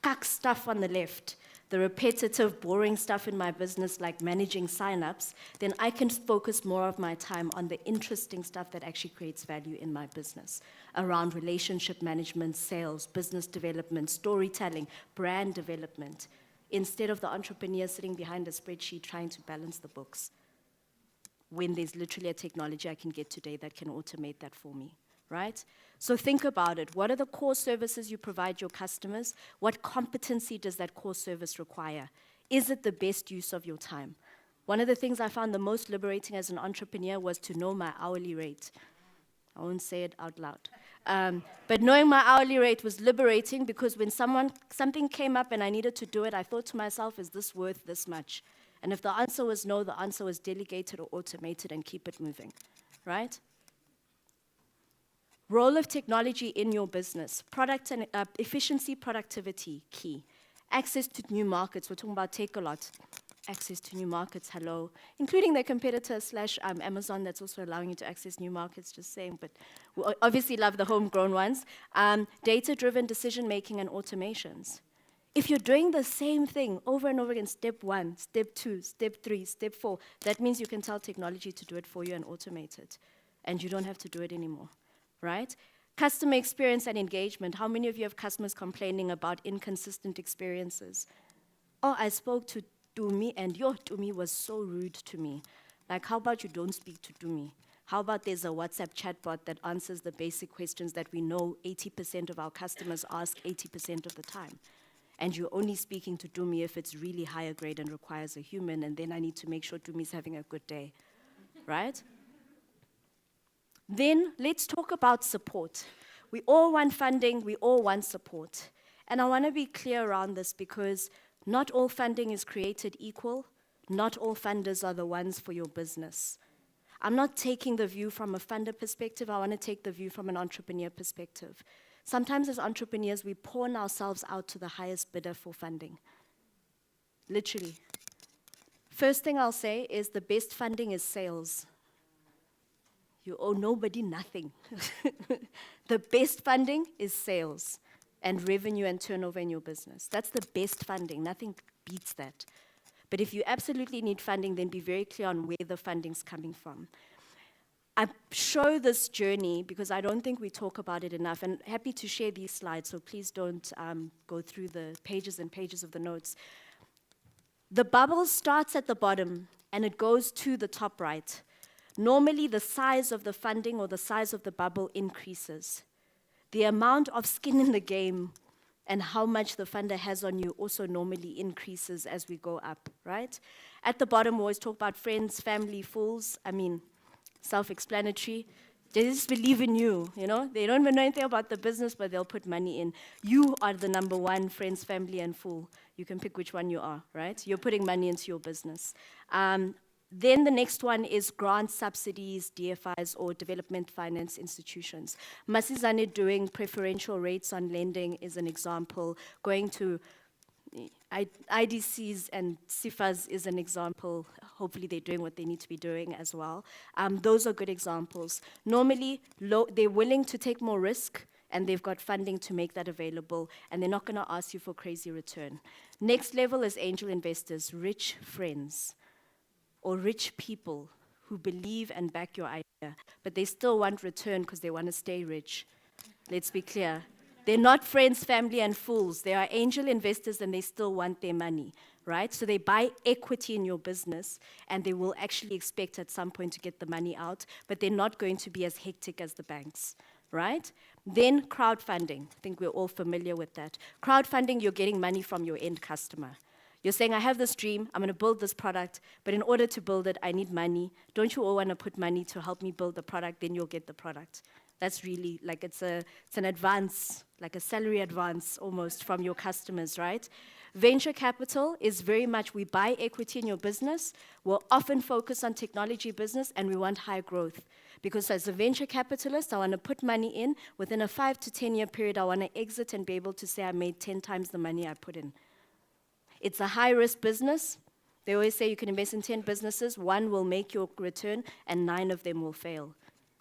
cuck stuff on the left, the repetitive, boring stuff in my business like managing signups, then I can focus more of my time on the interesting stuff that actually creates value in my business around relationship management, sales, business development, storytelling, brand development, instead of the entrepreneur sitting behind a spreadsheet trying to balance the books when there's literally a technology I can get today that can automate that for me. right? So think about it. What are the core services you provide your customers? What competency does that core service require? Is it the best use of your time? One of the things I found the most liberating as an entrepreneur was to know my hourly rate. I won't say it out loud. But knowing my hourly rate was liberating because when something came up and I needed to do it, I thought to myself, is this worth this much? And if the answer was no, the answer was delegated or automated and keep it moving, right? Role of technology in your business. Product and efficiency, productivity, key. Access to new markets. We're talking about take a lot. Access to new markets, hello. Including their competitor / Amazon that's also allowing you to access new markets, just saying. But we obviously love the homegrown ones. Data-driven decision-making and automations. If you're doing the same thing over and over again, step 1, step 2, step 3, step 4, that means you can tell technology to do it for you and automate it. And you don't have to do it anymore, right? Customer experience and engagement. How many of you have customers complaining about inconsistent experiences? Oh, I spoke to Dumi and your Dumi was so rude to me. Like, how about you don't speak to Dumi? How about there's a WhatsApp chatbot that answers the basic questions that we know 80% of our customers ask 80% of the time? And you're only speaking to Dumi if it's really higher grade and requires a human, and then I need to make sure Dumi's having a good day, right? Then let's talk about support. We all want funding, we all want support. And I want to be clear around this because not all funding is created equal. Not all funders are the ones for your business. I'm not taking the view from a funder perspective, I want to take the view from an entrepreneur perspective. Sometimes as entrepreneurs, we pawn ourselves out to the highest bidder for funding. Literally. First thing I'll say is the best funding is sales. You owe nobody nothing. The best funding is sales and revenue and turnover in your business. That's the best funding. Nothing beats that. But if you absolutely need funding, then be very clear on where the funding's coming from. I show this journey because I don't think we talk about it enough, and happy to share these slides, so please don't go through the pages and pages of the notes. The bubble starts at the bottom and it goes to the top right. Normally, the size of the funding or the size of the bubble increases. The amount of skin in the game and how much the funder has on you also normally increases as we go up, right? At the bottom, we always talk about friends, family, fools. I mean, self-explanatory. They just believe in you, you know? They don't even know anything about the business, but they'll put money in. You are the number one, friends, family, and fool. You can pick which one you are, right? You're putting money into your business. Then the next one is grants, subsidies, DFIs, or development finance institutions. Masisizane doing preferential rates on lending is an example. Going to IDCs and CIFAs is an example. Hopefully they're doing what they need to be doing as well. Those are good examples. Normally, they're willing to take more risk, and they've got funding to make that available, and they're not going to ask you for crazy return. Next level is angel investors, rich friends, or rich people who believe and back your idea, but they still want return because they want to stay rich. Let's be clear. They're not friends, family, and fools. They are angel investors and they still want their money, right? So they buy equity in your business and they will actually expect at some point to get the money out, but they're not going to be as hectic as the banks, right? Then crowdfunding. I think we're all familiar with that. Crowdfunding, you're getting money from your end customer. You're saying, I have this dream, I'm going to build this product, but in order to build it, I need money. Don't you all want to put money to help me build the product? Then you'll get the product. That's really, like, it's an advance, like a salary advance almost from your customers, right? Venture capital is very much, we buy equity in your business, we'll often focus on technology business, and we want high growth. Because as a venture capitalist, I want to put money in. Within a 5 to 10 year period, I want to exit and be able to say I made 10 times the money I put in. It's a high-risk business. They always say you can invest in 10 businesses, 1 will make your return, and 9 of them will fail.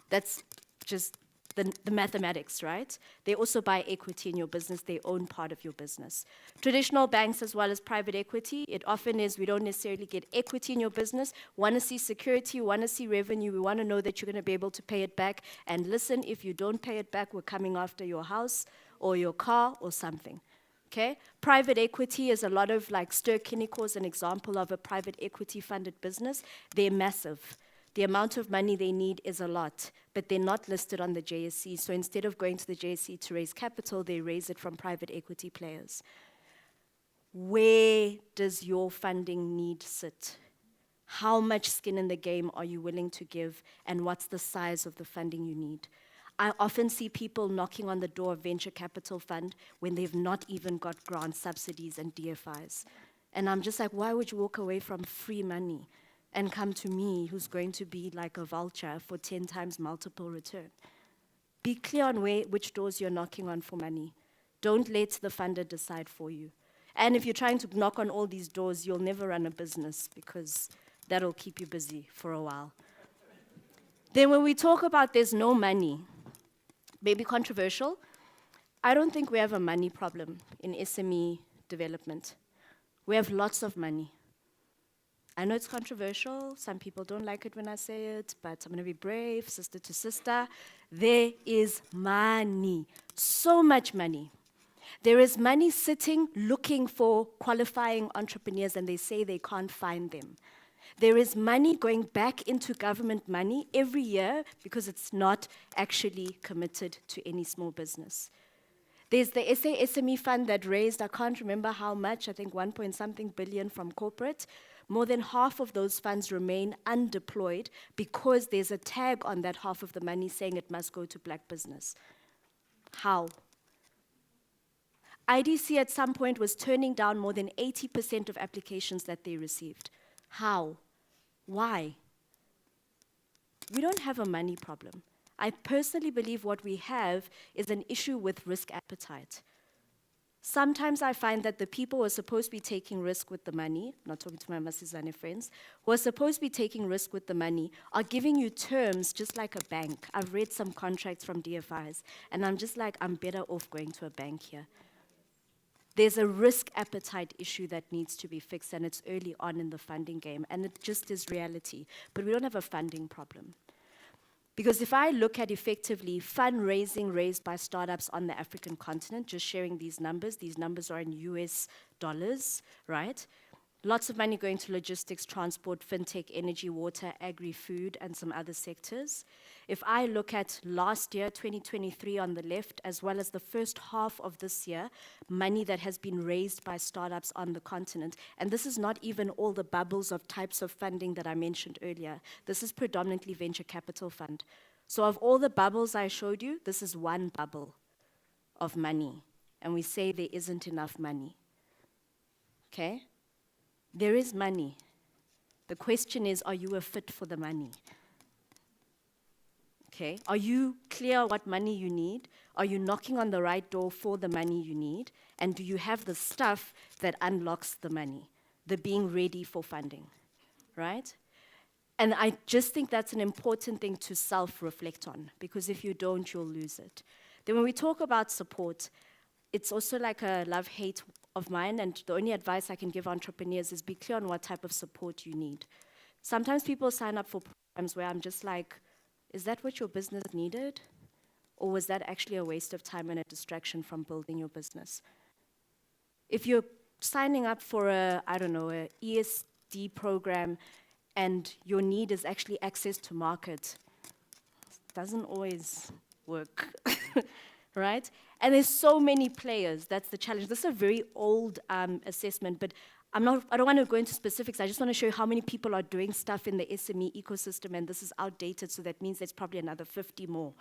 That's just the mathematics, right? They also buy equity in your business. They own part of your business. Traditional banks as well as private equity, it often is we don't necessarily get equity in your business. Want to see security, want to see revenue. We want to know that you're going to be able to pay it back. And listen, if you don't pay it back, we're coming after your house or your car or something. Okay? Private equity is a lot of, like, S'onqoba Vuba is an example of a private equity funded business. They're massive. The amount of money they need is a lot, but they're not listed on the JSE. So instead of going to the JSE to raise capital, they raise it from private equity players. Where does your funding need sit? How much skin in the game are you willing to give, and what's the size of the funding you need? I often see people knocking on the door of venture capital fund when they've not even got grant subsidies and DFIs. And I'm just like, why would you walk away from free money and come to me, who's going to be like a vulture for 10 times multiple return? Be clear on which doors you're knocking on for money. Don't let the funder decide for you. And if you're trying to knock on all these doors, you'll never run a business, because that'll keep you busy for a while. Then when we talk about there's no money, maybe controversial, I don't think we have a money problem in SME development. We have lots of money. I know it's controversial. Some people don't like it when I say it, but I'm going to be brave, sister to sister. There is money, so much money. There is money sitting looking for qualifying entrepreneurs, and they say they can't find them. There is money going back into government money every year because it's not actually committed to any small business. There's the SA SME Fund that raised, I can't remember how much, I think 1.something billion from corporate. More than half of those funds remain undeployed because there's a tag on that half of the money saying it must go to black business. How? IDC at some point was turning down more than 80% of applications that they received. How? Why? We don't have a money problem. I personally believe what we have is an issue with risk appetite. Sometimes I find that the people who are supposed to be taking risk with the money, not talking to my Masisizane friends, who are supposed to be taking risk with the money are giving you terms just like a bank. I've read some contracts from DFIs, and I'm just like, I'm better off going to a bank here. There's a risk appetite issue that needs to be fixed, and it's early on in the funding game, and it just is reality. But we don't have a funding problem. Because if I look at effectively fundraising raised by startups on the African continent, just sharing these numbers are in US dollars, right? Lots of money going to logistics, transport, fintech, energy, water, agri-food, and some other sectors. If I look at last year, 2023 on the left, as well as the first half of this year, money that has been raised by startups on the continent, and this is not even all the bubbles of types of funding that I mentioned earlier. This is predominantly venture capital fund. So of all the bubbles I showed you, this is one bubble of money, and we say there isn't enough money. Okay? There is money. The question is, are you a fit for the money? Okay, are you clear what money you need? Are you knocking on the right door for the money you need? And do you have the stuff that unlocks the money? The being ready for funding, right? And I just think that's an important thing to self-reflect on, because if you don't, you'll lose it. Then when we talk about support, it's also like a love-hate of mine, and the only advice I can give entrepreneurs is be clear on what type of support you need. Sometimes people sign up for programs where I'm just like, is that what your business needed? Or was that actually a waste of time and a distraction from building your business? If you're signing up for a ESD program and your need is actually access to market, it doesn't always work, right? And there's so many players, that's the challenge. This is a very old assessment, but I don't want to go into specifics. I just want to show you how many people are doing stuff in the SME ecosystem, and this is outdated, so that means there's probably another 50 more,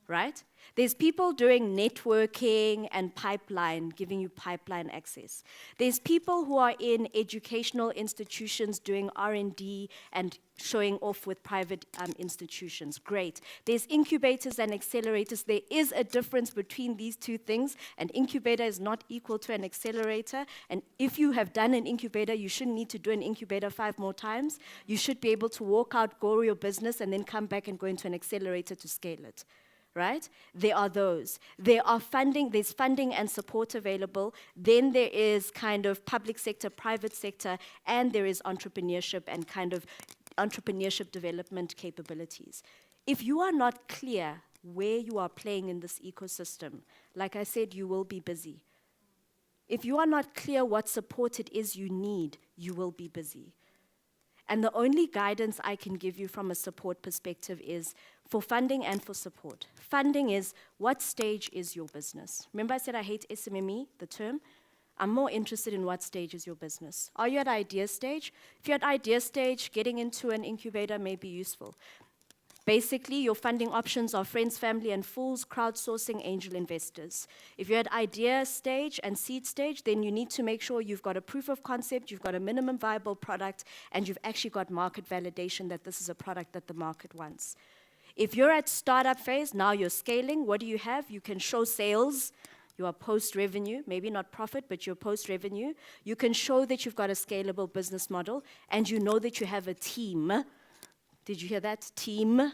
right? There's people doing networking and pipeline, giving you pipeline access. There's people who are in educational institutions doing R&D and showing off with private institutions. Great. There's incubators and accelerators. There is a difference between these two things. An incubator is not equal to an accelerator. And if you have done an incubator, you shouldn't need to do an incubator 5 more times. You should be able to walk out, grow your business, and then come back and go into an accelerator to scale it. Right? There are those. There's funding and support available. Then there is kind of public sector, private sector, and there is entrepreneurship and kind of entrepreneurship development capabilities. If you are not clear where you are playing in this ecosystem, like I said, you will be busy. If you are not clear what support it is you need, you will be busy. And the only guidance I can give you from a support perspective is for funding and for support. Funding is, what stage is your business? Remember I said I hate SMME, the term? I'm more interested in what stage is your business. Are you at idea stage? If you're at idea stage, getting into an incubator may be useful. Basically, your funding options are friends, family, and fools, crowdsourcing, angel investors. If you're at idea stage and seed stage, then you need to make sure you've got a proof of concept, you've got a minimum viable product, and you've actually got market validation that this is a product that the market wants. If you're at startup phase, now you're scaling, what do you have? You can show sales. You are post-revenue, maybe not profit, but you're post-revenue. You can show that you've got a scalable business model, and you know that you have a team. Did you hear that? Team.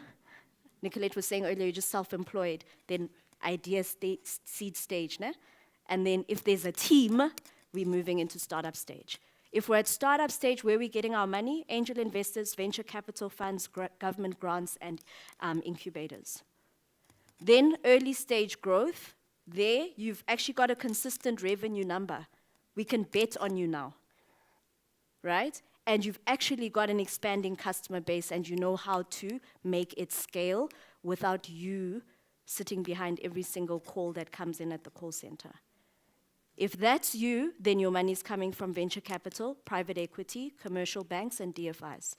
Nicolette was saying earlier, you're just self-employed. Then idea seed stage, ne? And then if there's a team, we're moving into startup stage. If we're at startup stage, where are we getting our money? Angel investors, venture capital funds, government grants, and incubators. Then early stage growth. There, you've actually got a consistent revenue number. We can bet on you now, right? And you've actually got an expanding customer base, and you know how to make it scale without you sitting behind every single call that comes in at the call center. If that's you, then your money's coming from venture capital, private equity, commercial banks, and DFIs.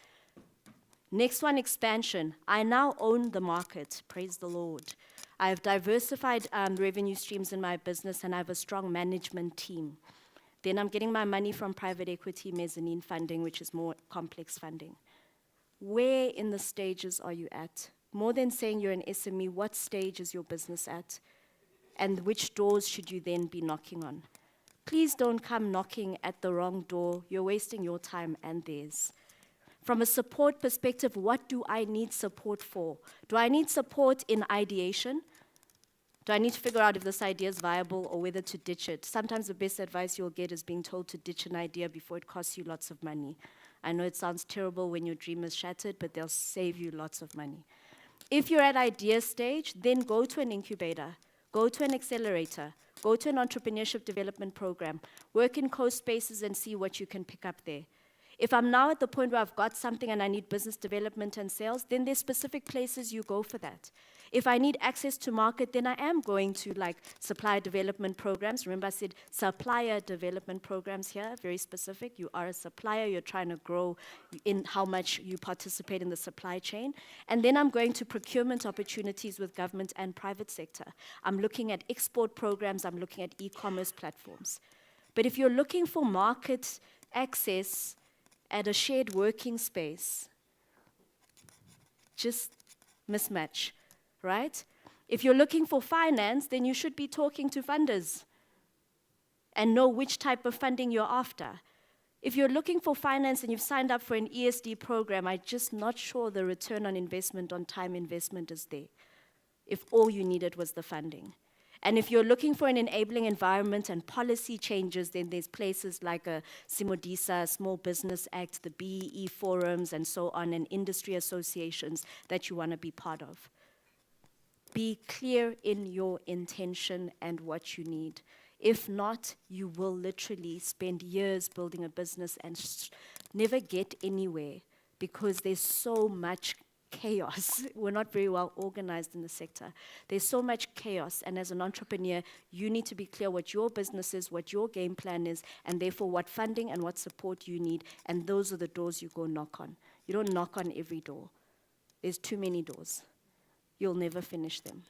Next one, expansion. I now own the market, praise the Lord. I have diversified revenue streams in my business, and I have a strong management team. Then I'm getting my money from private equity, mezzanine funding, which is more complex funding. Where in the stages are you at? More than saying you're an SME, what stage is your business at? And which doors should you then be knocking on? Please don't come knocking at the wrong door. You're wasting your time and theirs. From a support perspective, what do I need support for? Do I need support in ideation? Do I need to figure out if this idea is viable or whether to ditch it? Sometimes the best advice you'll get is being told to ditch an idea before it costs you lots of money. I know it sounds terrible when your dream is shattered, but they'll save you lots of money. If you're at idea stage, then go to an incubator, go to an accelerator, go to an entrepreneurship development program, work in co-spaces and see what you can pick up there. If I'm now at the point where I've got something and I need business development and sales, then there's specific places you go for that. If I need access to market, then I am going to like supplier development programs. Remember I said supplier development programs here, very specific. You are a supplier, you're trying to grow in how much you participate in the supply chain. And then I'm going to procurement opportunities with government and private sector. I'm looking at export programs, I'm looking at e-commerce platforms. But if you're looking for market access at a shared working space, just mismatch, right? If you're looking for finance, then you should be talking to funders and know which type of funding you're after. If you're looking for finance and you've signed up for an ESD program, I'm just not sure the return on investment on time investment is there, if all you needed was the funding. And if you're looking for an enabling environment and policy changes, then there's places like a Simodisa, Small Business Act, the BEE forums, and so on, and industry associations that you want to be part of. Be clear in your intention and what you need. If not, you will literally spend years building a business and never get anywhere because there's so much chaos. We're not very well organized in the sector. There's so much chaos, and as an entrepreneur, you need to be clear what your business is, what your game plan is, and therefore what funding and what support you need, and those are the doors you go knock on. You don't knock on every door. There's too many doors. You'll never finish them,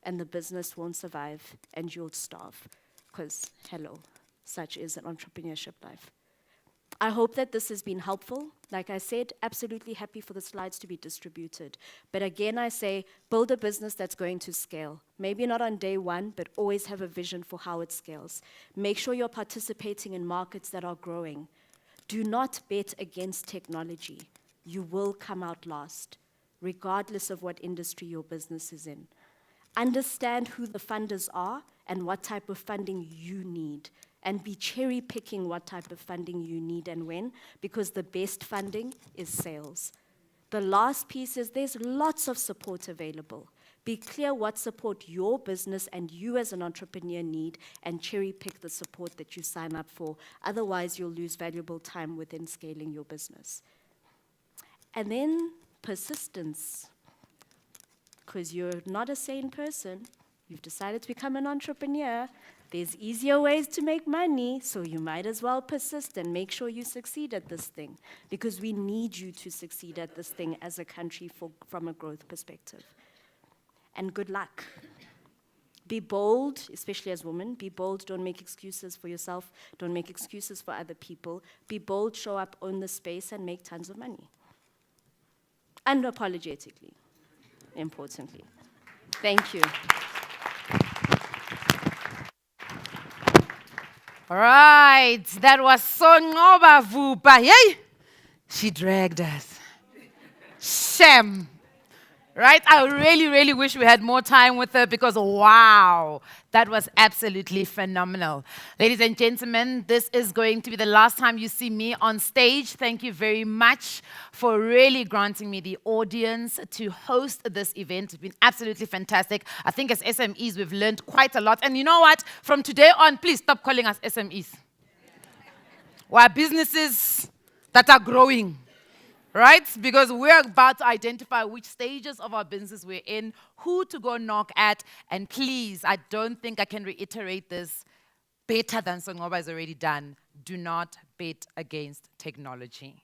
and the business won't survive, and you'll starve, because, hello, such is an entrepreneurship life. I hope that this has been helpful. Like I said, absolutely happy for the slides to be distributed. But again, I say, build a business that's going to scale. Maybe not on day one, but always have a vision for how it scales. Make sure you're participating in markets that are growing. Do not bet against technology. You will come out last, regardless of what industry your business is in. Understand who the funders are and what type of funding you need. And be cherry picking what type of funding you need and when, because the best funding is sales. The last piece is there's lots of support available. Be clear what support your business and you as an entrepreneur need, and cherry pick the support that you sign up for. Otherwise, you'll lose valuable time within scaling your business. And then persistence. Because you're not a sane person, you've decided to become an entrepreneur, there's easier ways to make money, so you might as well persist and make sure you succeed at this thing, because we need you to succeed at this thing as a country from a growth perspective. And good luck. Be bold, especially as women. Be bold, don't make excuses for yourself, don't make excuses for other people. Be bold, show up, own the space, and make tons of money. Unapologetically, importantly. Thank you. All right, that was S'onqoba Vuba. Yay! She dragged us. Shame. Right? I really, really wish we had more time with her because, wow, that was absolutely phenomenal. Ladies and gentlemen, this is going to be the last time you see me on stage. Thank you very much for really granting me the audience to host this event. It's been absolutely fantastic. I think as SMEs, we've learned quite a lot. And you know what? From today on, please stop calling us SMEs. We're businesses that are growing. Right? Because we're about to identify which stages of our business we're in, who to go knock at, and please, I don't think I can reiterate this better than S'onqoba has already done. Do not bet against technology.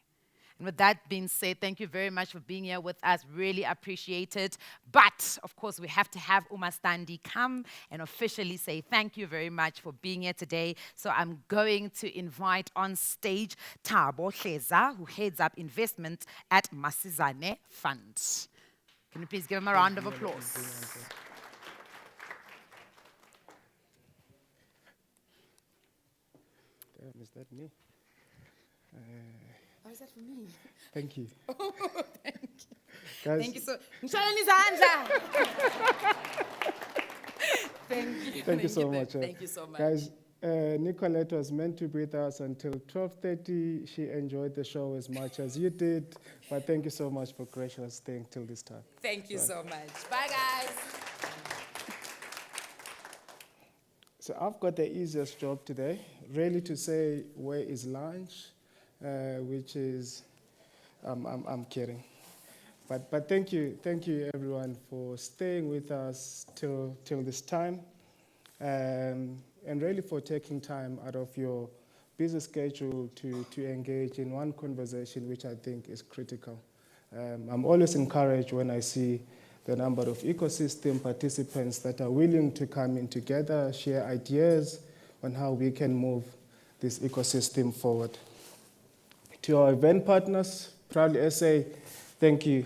And with that being said, thank you very much for being here with us. Really appreciate it. But, of course, we have to have uMastandi come and officially say thank you very much for being here today. So I'm going to invite on stage Thabo Hleza, who heads up investment at Masisizane Fund. Can you please give him a round of applause? Damn, is that me? Oh, is that for me? Thank you. Oh, thank you. Guys, Thank you so much. Thank you so much. Thank you so much. Guys, Nicolette was meant to be with us until 12:30. She enjoyed the show as much as you did, but thank you so much for graciously staying till this time. Thank you so much. Bye, guys. So I've got the easiest job today, really to say where is lunch, which is, I'm kidding. But thank you everyone for staying with us till this time, and really for taking time out of your busy schedule to engage in one conversation which I think is critical. I'm always encouraged when I see the number of ecosystem participants that are willing to come in together, share ideas on how we can move this ecosystem forward. To our event partners, proudly SA, thank you.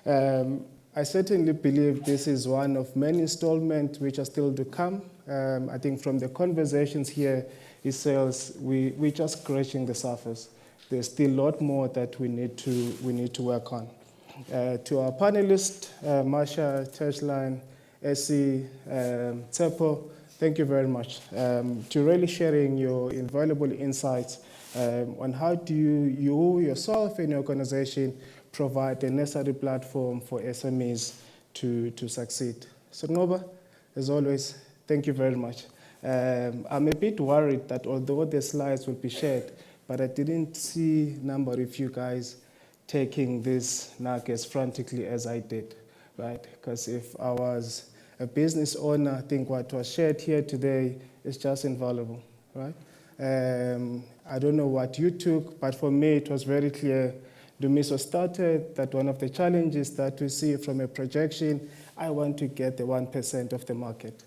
I certainly believe this is one of many installments which are still to come. I think from the conversations here, it says we're just scratching the surface. There's still a lot more that we need to work on. To our panelists, Marsha, Touchline, Essie, Tsepo, thank you very much to really sharing your invaluable insights on how do you yourself and your organization provide a necessary platform for SMEs to succeed. S'onqoba, as always, thank you very much. I'm a bit worried that although the slides will be shared, but I didn't see a number of you guys taking this NAC as frantically as I did, right? Because if I was a business owner, I think what was shared here today is just invaluable, right? I don't know what you took, but for me it was very clear. Ndumiso started that one of the challenges that we see from a projection, I want to get the 1% of the market.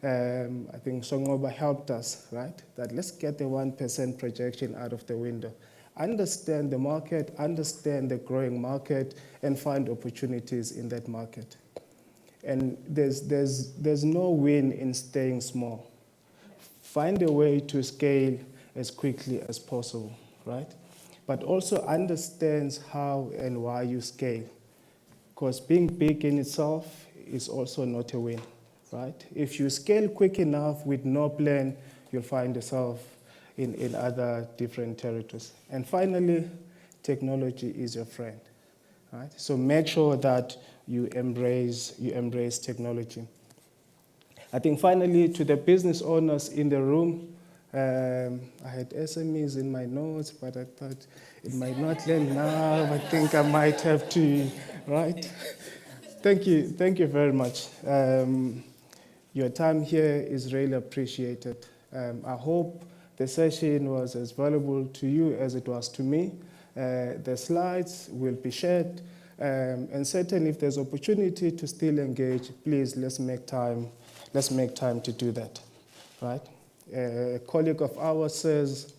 I think S'onqoba helped us, right? That let's get the 1% projection out of the window. Understand the market, understand the growing market, and find opportunities in that market. And there's no win in staying small. Find a way to scale as quickly as possible, right? But also understands how and why you scale. Because being big in itself is also not a win, right? If you scale quick enough with no plan, you'll find yourself in other different territories. And finally, technology is your friend, right? So make sure that you embrace technology. I think finally, to the business owners in the room, I had SMEs in my notes, but I thought it might not land now. I think I might have to, right? Thank you very much. Your time here is really appreciated. I hope the session was as valuable to you as it was to me. The slides will be shared, and certainly if there's opportunity to still engage, please let's make time to do that, right? A colleague of ours says,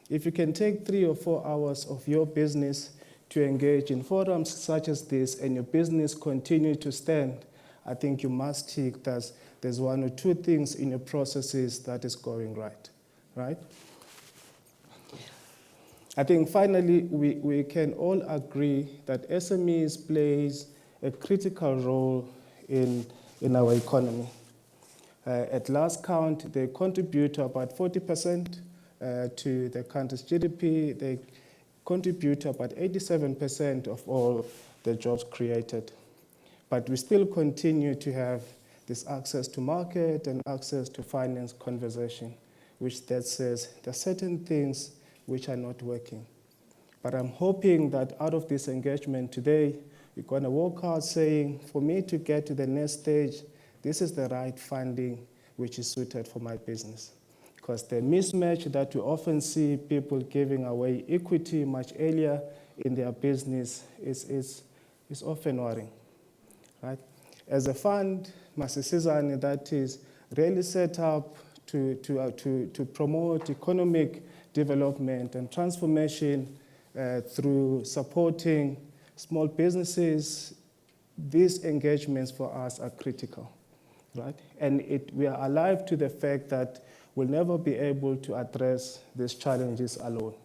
if you can take 3 or 4 hours of your business to engage in forums such as this and your business continue to stand, I think you must take that there's 1 or 2 things in your processes that is going right? I think finally we can all agree that SMEs plays a critical role in our economy. At last count, they contribute to about 40% to the country's GDP. They contribute to about 87% of all the jobs created. But we still continue to have this access to market and access to finance conversation, which that says there are certain things which are not working. But I'm hoping that out of this engagement today, we're going to walk out saying, for me to get to the next stage, this is the right funding which is suited for my business. Because the mismatch that we often see people giving away equity much earlier in their business is often worrying, right? As a fund, Masisizane, that is really set up to promote economic development and transformation through supporting small businesses, these engagements for us are critical, right? And we are alive to the fact that we'll never be able to address these challenges alone.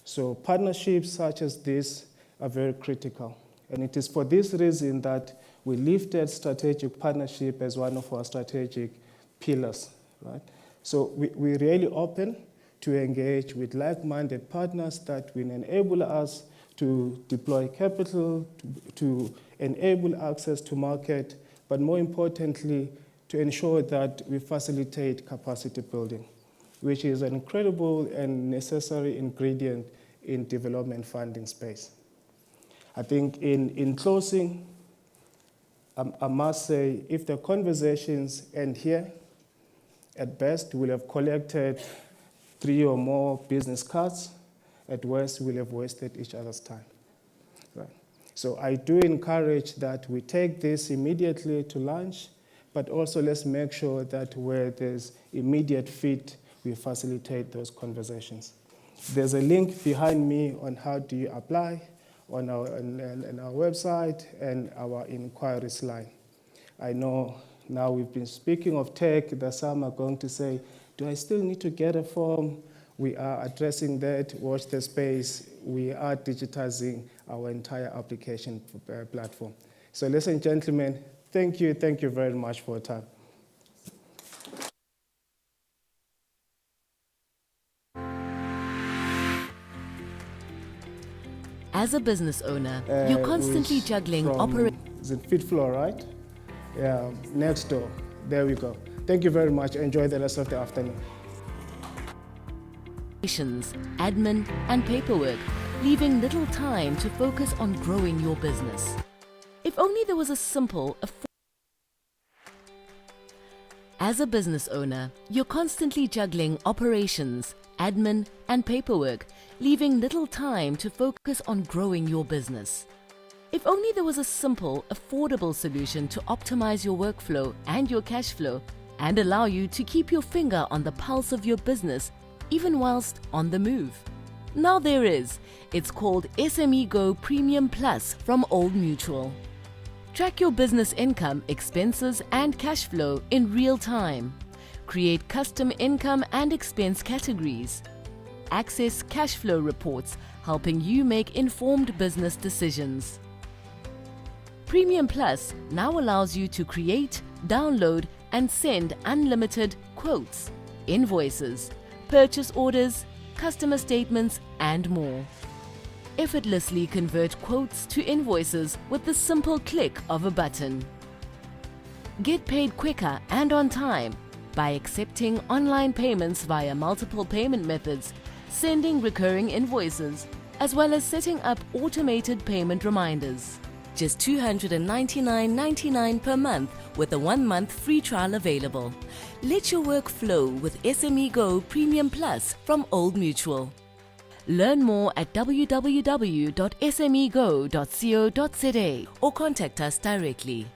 So partnerships such as this are very critical. And it is for this reason that we lifted strategic partnership as one of our strategic pillars, right? So we're really open to engage with like-minded partners that will enable us to deploy capital, to enable access to market, but more importantly, to ensure that we facilitate capacity building, which is an incredible and necessary ingredient in development funding space. I think in closing, I must say, if the conversations end here, at best we'll have collected 3 or more business cards. At worst, we'll have wasted each other's time. Right. So I do encourage that we take this immediately to lunch, but also let's make sure that where there's immediate fit, we facilitate those conversations. There's a link behind me on how do you apply on our website and our inquiries line. I know now we've been speaking of tech, that some are going to say, do I still need to get a form? We are addressing that, watch the space. We are digitizing our entire application platform. So ladies and gentlemen, thank you very much for your time. As a business owner, you're constantly juggling operations. Is it fifth floor, right? Yeah, next door. There we go. Thank you very much. Enjoy the rest of the afternoon. Admin, and paperwork, leaving little time to focus on growing your business. If only there was a simple, As a business owner, you're constantly juggling operations, admin, and paperwork, leaving little time to focus on growing your business. If only there was a simple, affordable solution to optimize your workflow and your cash flow and allow you to keep your finger on the pulse of your business even whilst on the move. Now there is. It's called SME Go Premium Plus from Old Mutual. Track your business income, expenses, and cash flow in real time. Create custom income and expense categories. Access cash flow reports, helping you make informed business decisions. Premium Plus now allows you to create, download, and send unlimited quotes, invoices, purchase orders, customer statements, and more. Effortlessly convert quotes to invoices with the simple click of a button. Get paid quicker and on time by accepting online payments via multiple payment methods, sending recurring invoices, as well as setting up automated payment reminders. Just $299.99 per month with a 1-month free trial available. Let your work flow with SME Go Premium Plus from Old Mutual. Learn more at www.smego.co.za or contact us directly.